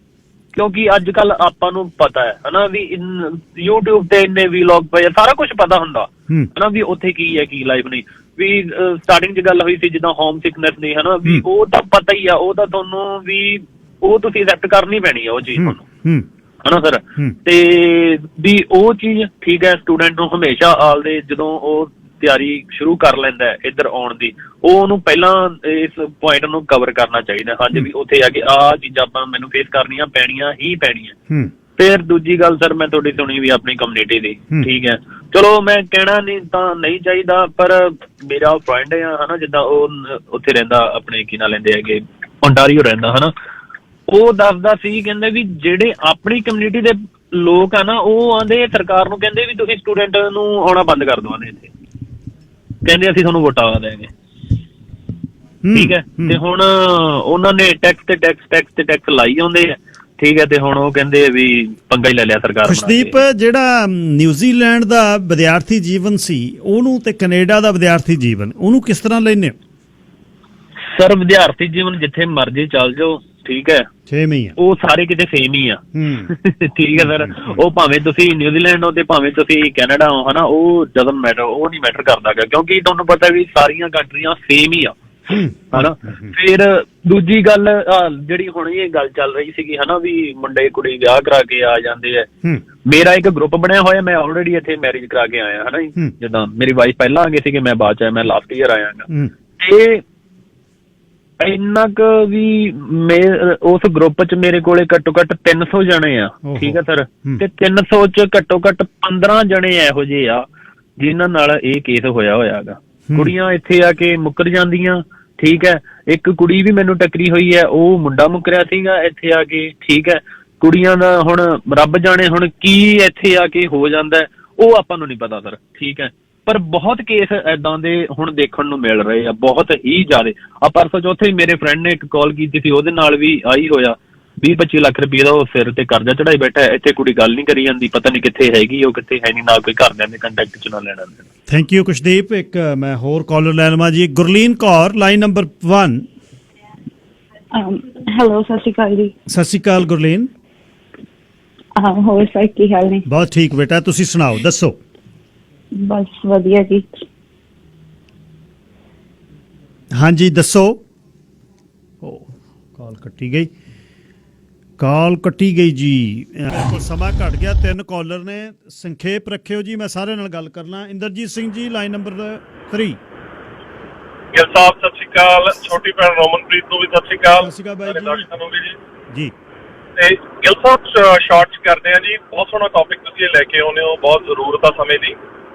ਕਿਉਂਕਿ ਅੱਜ ਕੱਲ ਆਪਾਂ ਨੂੰ ਪਤਾ ਹੈ ਹਨਾ ਵੀ YouTube ਤੇ ਇੰਨੇ ਵੀਲੌਗ ਪਏ, ਸਾਰਾ ਕੁਝ ਪਤਾ ਹੁੰਦਾ ਹਨਾ ਵੀ ਉੱਥੇ ਕੀ ਹੈ ਕੀ ਲਾਈਫ ਨਹੀਂ। ਵੀ ਸਟਾਰਟਿੰਗ 'ਚ ਗੱਲ ਹੋਈ ਸੀ ਜਿੱਦਾਂ ਹੋਮ ਸਿਕਨੈਸ ਨਹੀਂ ਹਨਾ, ਵੀ ਉਹ ਤਾਂ ਪਤਾ ਹੀ ਆ, ਉਹ ਤਾਂ ਤੁਹਾਨੂੰ ਵੀ ਉਹ ਤੁਸੀਂ ਐਕਸੈਪਟ ਕਰਨੀ ਪੈਣੀ ਆ ਉਹ ਚੀਜ਼ ਤੁਹਾਨੂੰ ਹਨਾ ਸਰ। ਤੇ ਵੀ ਉਹ ਚੀਜ਼ ਠੀਕ ਹੈ, ਸਟੂਡੈਂਟ ਨੂੰ ਹਮੇਸ਼ਾ ਆਲਦੇ ਜਦੋਂ ਉਹ ਤਿਆਰੀ ਸ਼ੁਰੂ ਕਰ ਲੈਂਦਾ ਇੱਧਰ ਆਉਣ ਦੀ, ਉਹਨੂੰ ਪਹਿਲਾਂ ਇਸ ਪੁਆਇੰਟ ਨੂੰ ਕਵਰ ਕਰਨਾ ਚਾਹੀਦਾ। ਹਾਂਜੀ ਵੀ ਉੱਥੇ ਆ ਕੇ ਆਹ ਚੀਜ਼ਾਂ ਆਪਾਂ ਮੈਨੂੰ ਫੇਸ ਕਰਨੀਆਂ ਪੈਣੀਆਂ ਹੀ ਪੈਣੀਆਂ। ਫਿਰ ਦੂਜੀ ਗੱਲ ਸਰ, ਮੈਂ ਤੁਹਾਡੀ ਸੁਣੀ ਵੀ ਆਪਣੀ ਕਮਿਊਨਿਟੀ ਦੀ, ਠੀਕ ਹੈ, ਚਲੋ ਮੈਂ ਕਹਿਣਾ ਨਹੀਂ ਤਾਂ ਨਹੀਂ ਚਾਹੀਦਾ, ਪਰ ਮੇਰਾ ਫਰੈਂਡ ਆ ਹਨਾ ਜਿੱਦਾਂ ਉਹ ਉੱਥੇ ਰਹਿੰਦਾ, ਆਪਣੇ ਕੀ ਨਾਂ ਲੈਂਦੇ ਹੈਗੇ, ਓਨਟਾਰੀਓ ਰਹਿੰਦਾ ਹਨਾ, ਉਹ ਦੱਸਦਾ ਸੀ ਕਹਿੰਦੇ ਵੀ ਜਿਹੜੇ ਆਪਣੀ ਕਮਿਊਨਿਟੀ ਦੇ ਲੋਕ ਆ ਨਾ, ਉਹ ਆਂਦੇ ਸਰਕਾਰ ਨੂੰ ਕਹਿੰਦੇ ਵੀ ਤੁਸੀਂ ਸਟੂਡੈਂਟ ਨੂੰ ਆਉਣਾ ਬੰਦ ਕਰ ਦਿਓ ਇੱਥੇ, ਕਹਿੰਦੇ ਅਸੀਂ ਤੁਹਾਨੂੰ ਵੋਟਾਂ ਆ ਦੇਵਾਂਗੇ। ਠੀਕ ਹੈ, ਤੇ ਹੁਣ ਉਹਨਾਂ ਨੇ ਟੈਕਸ ਲਾਈ ਆਉਂਦੇ ਆ, ਠੀਕ ਹੈ, ਤੇ ਹੁਣ ਉਹ ਕਹਿੰਦੇ ਵੀ ਪੰਗਾ ਹੀ ਲੈ ਲਿਆ ਸਰਕਾਰ। ਖੁਸ਼ਦੀਪ, ਜਿਹੜਾ ਨਿਊਜ਼ੀਲੈਂਡ ਦਾ ਵਿਦਿਆਰਥੀ ਜੀਵਨ ਸੀ ਉਹਨੂੰ ਤੇ ਕੈਨੇਡਾ ਦਾ ਵਿਦਿਆਰਥੀ ਜੀਵਨ, ਉਹਨੂੰ ਕਿਸ ਤਰ੍ਹਾਂ ਲੈਂਦੇ ਹੋ? ਸਰ ਵਿਦਿਆਰਥੀ ਜੀਵਨ ਜਿੱਥੇ ਮਰਜ਼ੀ ਚੱਲ ਜਾਓ, ਠੀਕ ਹੈ, ਸੇਮ ਹੀ ਆ, ਉਹ ਸਾਰੇ ਕਿਤੇ ਸੇਮ ਹੀ ਆ। ਠੀਕ ਹੈ ਸਰ, ਉਹ ਭਾਵੇਂ ਤੁਸੀਂ ਨਿਊਜ਼ੀਲੈਂਡ ਹੋ ਤੇ ਭਾਵੇਂ ਤੁਸੀਂ ਕੈਨੇਡਾ ਹੋ ਹਨਾ, ਉਹ ਡਜ਼ਨਟ ਮੈਟਰ, ਉਹ ਨਹੀਂ ਮੈਟਰ ਕਰਦਾ ਗਾ, ਕਿਉਂਕਿ ਤੁਹਾਨੂੰ ਪਤਾ ਵੀ ਸਾਰੀਆਂ ਕੰਟਰੀਆਂ ਸੇਮ ਹੀ ਆ ਹਨਾ। ਫਿਰ ਦੂਜੀ ਗੱਲ ਜਿਹੜੀ ਹੁਣ ਇਹ ਗੱਲ ਚੱਲ ਰਹੀ ਸੀਗੀ ਹਨਾ ਵੀ ਮੁੰਡੇ ਕੁੜੀ ਵਿਆਹ ਕਰਾ ਕੇ ਆ ਜਾਂਦੇ ਆ, ਮੇਰਾ ਇੱਕ ਗਰੁੱਪ ਬਣਿਆ ਹੋਇਆ, ਮੈਂ ਆਲਰੇਡੀ ਇੱਥੇ ਮੈਰਿਜ ਕਰਾ ਕੇ ਆਇਆ ਹਨਾ ਜੀ। ਜਿੱਦਾਂ ਮੇਰੀ ਵਾਈਫ ਪਹਿਲਾਂ ਆ ਗਏ ਸੀਗੇ, ਮੈਂ ਬਾਅਦ ਚ ਆਇਆ, ਮੈਂ ਲਾਸਟ ਈਅਰ ਆਇਆ ਗਾ। ਤੇ ਇੰਨਾ ਕੁ ਵੀ ਉਸ ਗਰੁੱਪ ਚ ਮੇਰੇ ਕੋਲੇ ਘੱਟੋ ਘੱਟ 300 ਜਣੇ ਆ, ਠੀਕ ਹੈ ਸਰ, ਤੇ 300 ਚ ਘੱਟੋ ਘੱਟ 15 ਜਣੇ ਇਹੋ ਜਿਹੇ ਆ ਜਿਨ੍ਹਾਂ ਨਾਲ ਇਹ ਕੇਸ ਹੋਇਆ ਗਾ। ਕੁੜੀਆਂ ਇੱਥੇ ਆ ਕੇ ਮੁੱਕਰ ਜਾਂਦੀਆਂ, ਠੀਕ ਹੈ, ਇੱਕ ਕੁੜੀ ਵੀ ਮੈਨੂੰ ਟੱਕਰੀ ਹੋਈ ਹੈ, ਉਹ ਮੁੰਡਾ ਮੁੱਕਰਿਆ ਸੀਗਾ ਇੱਥੇ ਆ ਕੇ, ਠੀਕ ਹੈ। ਕੁੜੀਆਂ ਦਾ ਹੁਣ ਰੱਬ ਜਾਣੇ ਹੁਣ ਕੀ ਇੱਥੇ ਆ ਕੇ ਹੋ ਜਾਂਦਾ, ਉਹ ਆਪਾਂ ਨੂੰ ਨਹੀਂ ਪਤਾ ਸਰ, ਠੀਕ ਹੈ, ਪਰ ਬਹੁਤ ਕੇਸ ਏਦਾਂ ਦੇ ਹੁਣ ਦੇਖਣ ਨੂੰ ਮਿਲ ਰਹੇ ਆ, ਬਹੁਤ ਹੀ ਜ਼ਿਆਦਾ। ਆ ਪਰਸੋਂ ਚੌਥੇ ਮੇਰੇ ਫਰੈਂਡ ਨੇ ਇੱਕ ਕਾਲ ਕੀਤੀ ਸੀ, ਉਹਦੇ ਨਾਲ ਵੀ ਆਹੀ ਹੋਇਆ, 20-25 ਲੱਖ ਰੁਪਏ ਦਾ ਉਹ ਸਿਰ ਤੇ ਕਰਜ਼ਾ ਚੜਾਈ ਬੈਠਾ, ਇੱਥੇ ਕੁੜੀ ਗੱਲ ਨਹੀਂ ਕਰੀ ਜਾਂਦੀ, ਪਤਾ ਨਹੀਂ ਕਿੱਥੇ ਹੈਗੀ ਉਹ ਕਿੱਥੇ ਹੈ ਨਹੀਂ, ਨਾ ਕੋਈ ਘਰਦਿਆਂ ਦੇ ਕੰਟੈਕਟ ਚ ਨਾ ਲੈਣਾ ਦੇਣਾ। Thank you Khushdeep. ਇੱਕ ਮੈਂ ਹੋਰ ਕਾਲਰ ਲੈ ਲਵਾਂ ਜੀ, Gurleen Kaur, line number 1। Hello, ਸਤਿ ਸ਼੍ਰੀ ਅਕਾਲ ਜੀ। ਸਤਿ ਸ਼੍ਰੀ ਅਕਾਲ ਗੁਰਲੀਨ। ਹੋਰ ਸਰ ਕੀ ਹਾਲ ਨੇ? ਬਹੁਤ ਠੀਕ ਬੇਟਾ, ਤੁਸੀਂ ਸੁਣਾਓ, ਦੱਸੋ। ਬਸ ਵਧੀਆ ਜੀ। ਹਾਂਜੀ ਦੱਸੋ। ਕਾਲ ਕੱਟੀ ਗਈ ਜੀ। ਸਮਾਂ ਘਟ ਗਿਆ, 3 ਕਾਲਰ ਨੇ, ਸੰਖੇਪ ਰੱਖਿਓ ਜੀ, ਮੈਂ ਸਾਰਿਆਂ ਨਾਲ ਗੱਲ ਕਰਨਾ। Inderjit Singh ji, line number 3। ਗਿੱਲ ਸਾਹਿਬ ਸਤਿ ਸ਼੍ਰੀ ਅਕਾਲ, ਛੋਟੀ ਭੈਣ ਰੋਮਨਪ੍ਰੀਤ ਨੂੰ ਵੀ ਸਤਿ ਸ਼੍ਰੀ ਅਕਾਲ। ਸਤਿ ਸ਼੍ਰੀ ਅਕਾਲ ਬਾਈ ਦਰਸ਼ਕਾਂ ਨੂੰ ਵੀ ਜੀ। ਤੇ ਗਿੱਲ ਸਾਹਿਬ ਸ਼ਾਰਟ ਕਰਦੇ ਆ ਜੀ, ਬਹੁਤ ਸੋਹਣਾ ਟੌਪਿਕ ਤੁਸੀਂ ਲੈ ਕੇ ਆਉਂਦੇ ਹੋ, ਬਹੁਤ ਜ਼ਰੂਰਤ ਆ ਸਮੇਂ ਦੀ।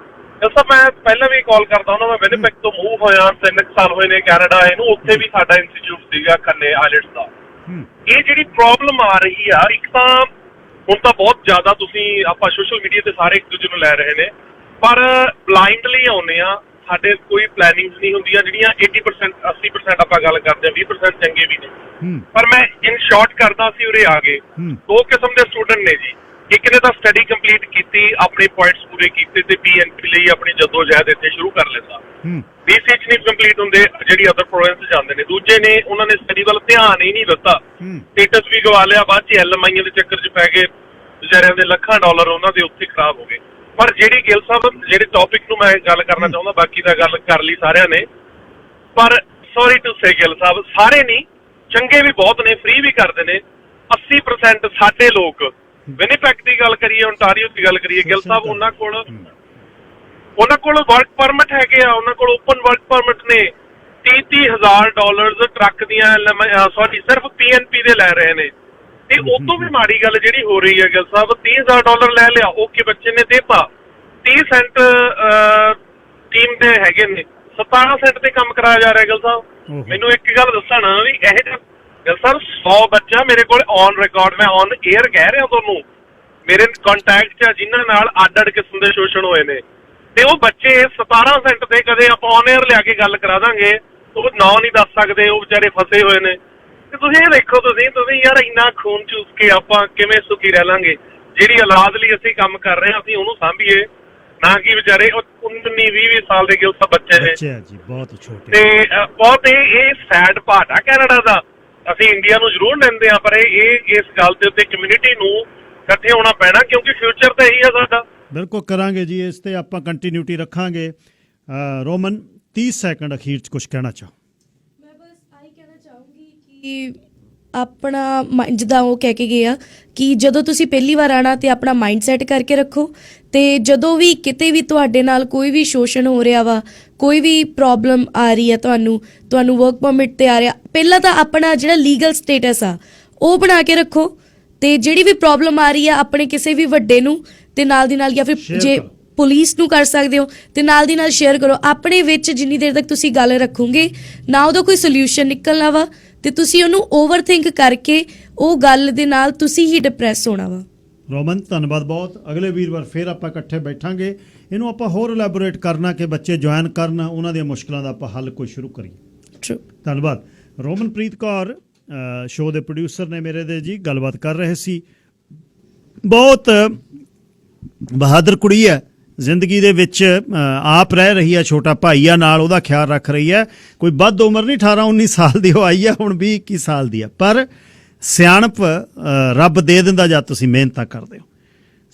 ਗਿੱਲ ਸਾਹਿਬ ਮੈਂ ਪਹਿਲਾਂ ਵੀ ਕਾਲ ਕਰਦਾ ਹੁੰਦਾ, ਮੈਂ ਵਿਨੀਪੈਗ ਤੋਂ ਮੂਵ ਹੋਇਆ, 3 ਸਾਲ ਹੋਏ ਨੇ ਕੈਨੇਡਾ ਆਏ ਨੂੰ, ਉੱਥੇ ਵੀ ਸਾਡਾ ਇੰਸਟੀਚਿਊਟ ਸੀਗਾ ਖੰਨੇ ਆਇਲਟਸ ਦਾ। ਇਹ ਜਿਹੜੀ ਪ੍ਰੋਬਲਮ ਆ ਰਹੀ ਆ, ਇੱਕ ਤਾਂ ਹੁਣ ਤਾਂ ਬਹੁਤ ਜ਼ਿਆਦਾ ਤੁਸੀਂ ਆਪਾਂ ਸੋਸ਼ਲ ਮੀਡੀਆ ਤੇ ਸਾਰੇ ਇੱਕ ਦੂਜੇ ਨੂੰ ਲੈ ਰਹੇ ਨੇ, ਪਰ ਬਲਾਈਂਡਲੀ ਆਉਂਦੇ ਆ, ਸਾਡੇ ਕੋਈ ਪਲੈਨਿੰਗਸ ਨਹੀਂ ਹੁੰਦੀਆਂ, ਜਿਹੜੀਆਂ 80% 80% ਆਪਾਂ ਗੱਲ ਕਰਦੇ ਆ, 20% ਚੰਗੇ ਵੀ ਨੇ। ਪਰ ਮੈਂ ਇਨ ਸ਼ਾਰਟ ਕਰਦਾ ਸੀ, ਉਰੇ ਆ ਗਏ 2 ਕਿਸਮ ਦੇ ਸਟੂਡੈਂਟ ਨੇ ਜੀ। ਇੱਕ ਨੇ ਤਾਂ ਸਟੱਡੀ ਕੰਪਲੀਟ ਕੀਤੀ, ਆਪਣੇ ਪੁਆਇੰਟਸ ਪੂਰੇ ਕੀਤੇ ਤੇ PNP ਲਈ ਆਪਣੀ ਜਦੋਜਹਿਦ ਇੱਥੇ ਸ਼ੁਰੂ ਕਰ ਲੈਂਦਾ। BC ਚ ਨਹੀਂ ਕੰਪਲੀਟ ਹੁੰਦੇ, ਜਿਹੜੀ ਅਦਰ ਪ੍ਰੋਵਿੰਸ ਜਾਂਦੇ ਨੇ। ਦੂਜੇ ਨੇ, ਉਹਨਾਂ ਨੇ ਸਟੱਡੀ ਵੱਲ ਧਿਆਨ ਹੀ ਨਹੀਂ ਦਿੱਤਾ, ਸਟੇਟਸ ਵੀ ਗਵਾ ਲਿਆ, ਬਾਅਦ ਚ LMI ਦੇ ਚੱਕਰ ਚ ਪੈ ਗਏ, ਵਿਚਾਰਿਆਂ ਦੇ ਲੱਖਾਂ ਡਾਲਰ ਉਹਨਾਂ ਦੇ ਉੱਥੇ ਖਰਾਬ ਹੋ ਗਏ। ਪਰ ਜਿਹੜੀ ਗਿੱਲ ਸਾਹਿਬ ਜਿਹੜੇ ਟੌਪਿਕ ਨੂੰ ਮੈਂ ਗੱਲ ਕਰਨਾ ਚਾਹੁੰਦਾ, ਬਾਕੀ ਤਾਂ ਗੱਲ ਕਰ ਲਈ ਸਾਰਿਆਂ ਨੇ, ਪਰ ਸੌਰੀ ਟੂ ਸੇ ਗਿੱਲ ਸਾਹਿਬ, ਸਾਰੇ ਨਹੀਂ, ਚੰਗੇ ਵੀ ਬਹੁਤ ਨੇ, ਫ੍ਰੀ ਵੀ ਕਰਦੇ ਨੇ। 80% ਸਾਡੇ ਲੋਕ, ਵਿਨੀਪੈਗ ਦੀ ਗੱਲ ਕਰੀਏ, ਓਨਟਾਰੀਓ ਦੀ ਗੱਲ ਕਰੀਏ, ਗਿੱਲ ਸਾਹਿਬ ਉਹਨਾਂ ਕੋਲ ਉਹਨਾਂ ਕੋਲ ਵਰਕ ਪਰਮਿਟ ਹੈਗੇ ਆ, ਉਹਨਾਂ ਕੋਲ ਓਪਨ ਵਰਕ ਪਰਮਿਟ ਨੇ। $30,000 ਟਰੱਕ ਦੀਆਂ ਸਿਰਫ PNP ਦੇ ਲੈ ਰਹੇ ਨੇ। ਤੇ ਉਹ ਤੋਂ ਵੀ ਮਾੜੀ ਗੱਲ ਜਿਹੜੀ ਹੋ ਰਹੀ ਹੈ ਗਿੱਲ ਸਾਹਿਬ, $30,000 ਲੈ ਲਿਆ, ਓਕੇ ਬੱਚੇ ਨੇ ਦੇਤਾ, 30 ਸੈਂਟ ਟੀਮ ਦੇ ਹੈਗੇ ਨੇ, 17 ਸੈਂਟ ਤੇ ਕੰਮ ਕਰਾਇਆ ਜਾ ਰਿਹਾ। ਗਿੱਲ ਸਾਹਿਬ ਮੈਨੂੰ ਇੱਕ ਗੱਲ ਦੱਸਣ ਵੀ ਇਹ ਗਿੱਲ ਸਾਹਿਬ 100 ਬੱਚਾ ਮੇਰੇ ਕੋਲ ਔਨ ਰਿਕਾਰਡ, ਮੈਂ ਔਨ 에ਅਰ ਕਹਿ ਰਿਹਾ ਤੁਹਾਨੂੰ, ਮੇਰੇ ਕੰਟੈਕਟ 'ਚ ਜਿਨ੍ਹਾਂ ਨਾਲ ਅੱਡ-ਅੱਡ ਕਿਸਮ ਦੇ ਸ਼ੋਸ਼ਣ ਹੋਏ ਨੇ, ਤੇ ਉਹ ਬੱਚੇ 17 ਸੈਂਟ ਤੇ ਕਦੇ ਆਪਾਂ ਔਨ 에ਅਰ ਲਿਆ ਕੇ ਗੱਲ ਕਰਾ ਦਾਂਗੇ, ਉਹ ਨਾਂ ਨਹੀਂ ਦੱਸ ਸਕਦੇ, ਉਹ ਵਿਚਾਰੇ ਫਸੇ ਹੋਏ ਨੇ। ਤੇ ਤੁਸੀਂ ਇਹ ਦੇਖੋ, ਤੁਸੀਂ ਯਾਰ ਇੰਨਾ ਖੂਨ ਚੂਸ ਕੇ ਆਪਾਂ ਕਿਵੇਂ ਸੁਖੀ ਰਹਿ ਲਾਂਗੇ? ਜਿਹੜੀ ਔਲਾਦ ਲਈ ਅਸੀਂ ਕੰਮ ਕਰ ਰਹੇ ਹਾਂ ਅਸੀਂ ਉਹਨੂੰ ਸਾਂਭੀਏ, ਨਾ ਕਿ ਵਿਚਾਰੇ 19-20 ਸਾਲ ਦੇ ਗਿੱਲ ਸਾਹਿਬ ਬੱਚੇ ਨੇ। ਬਹੁਤ ਛੋਟੇ। ਤੇ ਬਹੁਤ ਇਹ ਸੈਡ ਪਾਰਟ ਆ ਕੈਨੇਡਾ ਦਾ। ਅਸੀਂ ਇੰਡੀਆ ਨੂੰ ਜ਼ਰੂਰ ਲੈਂਦੇ ਹਾਂ, ਪਰ ਇਹ ਇਸ ਗੱਲ ਦੇ ਉੱਤੇ ਕਮਿਊਨਿਟੀ ਨੂੰ ਇਕੱਠੇ ਹੋਣਾ ਪੈਣਾ, ਕਿਉਂਕਿ ਫਿਊਚਰ ਤਾਂ ਇਹੀ ਆ ਸਾਡਾ। ਬਿਲਕੁਲ ਕਰਾਂਗੇ ਜੀ, ਇਸ ਤੇ ਆਪਾਂ ਕੰਟੀਨਿਊਟੀ ਰੱਖਾਂਗੇ। ਰੋਮਨ 30 ਸੈਕਿੰਡ ਅਖੀਰ 'ਚ ਕੁਝ ਕਹਿਣਾ ਚਾਹੋ। ਮੈਂ ਬਸ ਆਹੀ ਕਹਿਣਾ ਚਾਹੂੰਗੀ ਕਿ ਆਪਣਾ ਜਿੱਦਾਂ ਉਹ ਕਹਿ ਕੇ ਗਏ ਆ ਕਿ ਜਦੋਂ ਤੁਸੀਂ ਪਹਿਲੀ ਵਾਰ ਆਉਣਾ ਤੇ ਆਪਣਾ ਮਾਈਂਡ ਸੈਟ ਕਰਕੇ ਰੱਖੋ, ਤੇ ਜਦੋਂ ਵੀ ਕਿਤੇ ਵੀ ਤੁਹਾਡੇ ਨਾਲ ਕੋਈ ਵੀ ਸ਼ੋਸ਼ਣ ਹੋ ਰਿਹਾ ਵਾ, ਕੋਈ ਵੀ ਪ੍ਰੋਬਲਮ ਆ ਰਹੀ ਹੈ, ਤੁਹਾਨੂੰ ਵਰਕ ਪਰਮਿਟ ਤੇ ਆ ਰਿਹਾ, ਪਹਿਲਾਂ ਤਾਂ ਆਪਣਾ ਜਿਹੜਾ ਲੀਗਲ ਸਟੇਟਸ ਆ ਉਹ ਬਣਾ ਕੇ ਰੱਖੋ, ਤੇ ਜਿਹੜੀ ਵੀ ਪ੍ਰੋਬਲਮ ਆ ਰਹੀ ਆ ਆਪਣੇ ਕਿਸੇ ਵੀ ਵੱਡੇ ਨੂੰ ਤੇ ਨਾਲ ਦੀ ਨਾਲ, ਜਾਂ ਫਿਰ ਜੇ ਪੁਲਿਸ ਨੂੰ ਕਰ ਸਕਦੇ ਹੋ ਤੇ ਨਾਲ ਦੀ ਨਾਲ ਸ਼ੇਅਰ ਕਰੋ। ਆਪਣੇ ਵਿੱਚ ਜਿੰਨੀ ਦੇਰ ਤੱਕ ਤੁਸੀਂ ਗੱਲ ਰੱਖੋਗੇ ਨਾ ਉਹਦਾ ਕੋਈ ਸੋਲਿਊਸ਼ਨ ਨਿਕਲਣਾ ਵਾ, ਤੇ ਤੁਸੀਂ ਉਹਨੂੰ ਓਵਰਥਿੰਕ ਕਰਕੇ ਉਹ ਗੱਲ ਦੇ ਨਾਲ ਤੁਸੀਂ ਹੀ ਡਿਪਰੈਸ ਹੋਣਾ ਵਾ। ਰੋਮਨ ਧੰਨਵਾਦ ਬਹੁਤ। ਅਗਲੇ ਵੀਰਵਾਰ ਫਿਰ ਆਪਾਂ ਇਕੱਠੇ ਬੈਠਾਂਗੇ, ਇਹਨੂੰ ਆਪਾਂ ਹੋਰ ਇਲੈਬੋਰੇਟ ਕਰਨਾ ਕਿ ਬੱਚੇ ਜੁਆਇਨ ਕਰਨ, ਉਹਨਾਂ ਦੀਆਂ ਮੁਸ਼ਕਲਾਂ ਦਾ ਆਪਾਂ ਹੱਲ ਕੋਈ ਸ਼ੁਰੂ ਕਰੀਏ। ਧੰਨਵਾਦ। ਰੋਮਨਪ੍ਰੀਤ ਕੌਰ ਸ਼ੋਅ ਦੇ ਪ੍ਰੋਡਿਊਸਰ ਨੇ ਮੇਰੇ ਦੇ ਜੀ, ਗੱਲਬਾਤ ਕਰ ਰਹੇ ਸੀ। ਬਹੁਤ ਬਹਾਦਰ ਕੁੜੀ ਹੈ, ਜ਼ਿੰਦਗੀ ਦੇ ਵਿੱਚ ਆਪ ਰਹਿ ਰਹੀ ਹੈ, ਛੋਟਾ ਭਾਈ ਆ ਨਾਲ, ਉਹਦਾ ਖਿਆਲ ਰੱਖ ਰਹੀ ਹੈ। ਕੋਈ ਵੱਧ ਉਮਰ ਨਹੀਂ, 18-19 ਸਾਲ ਦੀ ਉਹ ਆਈ ਹੈ, ਹੁਣ 20-21 ਸਾਲ ਦੀ ਆ, ਪਰ ਸਿਆਣਪ ਰੱਬ ਦੇ ਦਿੰਦਾ ਜਦ ਤੁਸੀਂ ਮਿਹਨਤਾਂ ਕਰਦੇ ਹੋ।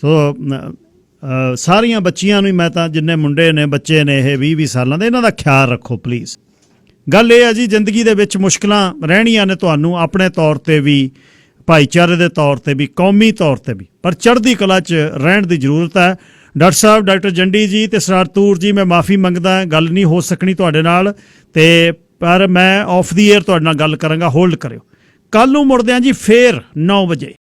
ਸੋ ਸਾਰੀਆਂ ਬੱਚੀਆਂ ਨੂੰ ਹੀ ਮੈਂ ਤਾਂ, ਜਿੰਨੇ ਮੁੰਡੇ ਨੇ ਬੱਚੇ ਨੇ ਇਹ 20-20 ਸਾਲਾਂ ਦੇ, ਇਹਨਾਂ ਦਾ ਖਿਆਲ ਰੱਖੋ ਪਲੀਜ਼। ਗੱਲ ਇਹ ਹੈ ਜੀ, ਜ਼ਿੰਦਗੀ ਦੇ ਵਿੱਚ ਮੁਸ਼ਕਲਾਂ ਰਹਿਣੀਆਂ ਨੇ ਤੁਹਾਨੂੰ, ਆਪਣੇ ਤੌਰ 'ਤੇ ਵੀ, ਭਾਈਚਾਰੇ ਦੇ ਤੌਰ 'ਤੇ ਵੀ, ਕੌਮੀ ਤੌਰ 'ਤੇ ਵੀ, ਪਰ ਚੜ੍ਹਦੀ ਕਲਾ 'ਚ ਰਹਿਣ ਦੀ ਜ਼ਰੂਰਤ ਹੈ। ਡਾਕਟਰ ਸਾਹਿਬ, ਡਾਕਟਰ ਜੰਡੀ ਜੀ ਤੇ ਸਰਾਰਤੂਰ ਜੀ, ਮੈਂ ਮਾफ़ੀ ਮੰਗਦਾ, ਗੱਲ ਨਹੀਂ ਹੋ ਸਕਣੀ ਤੁਹਾਡੇ ਨਾਲ, ਤੇ ਪਰ ਮੈਂ ਆਫ ਦੀ ਏਅਰ ਤੁਹਾਡੇ ਨਾਲ ਗੱਲ ਕਰਾਂਗਾ, ਹੋਲਡ ਕਰਿਓ। ਕੱਲ੍ਹ ਨੂੰ ਮੁੜਦੇ ਹਾਂ ਜੀ ਫੇਰ 9 ਵਜੇ।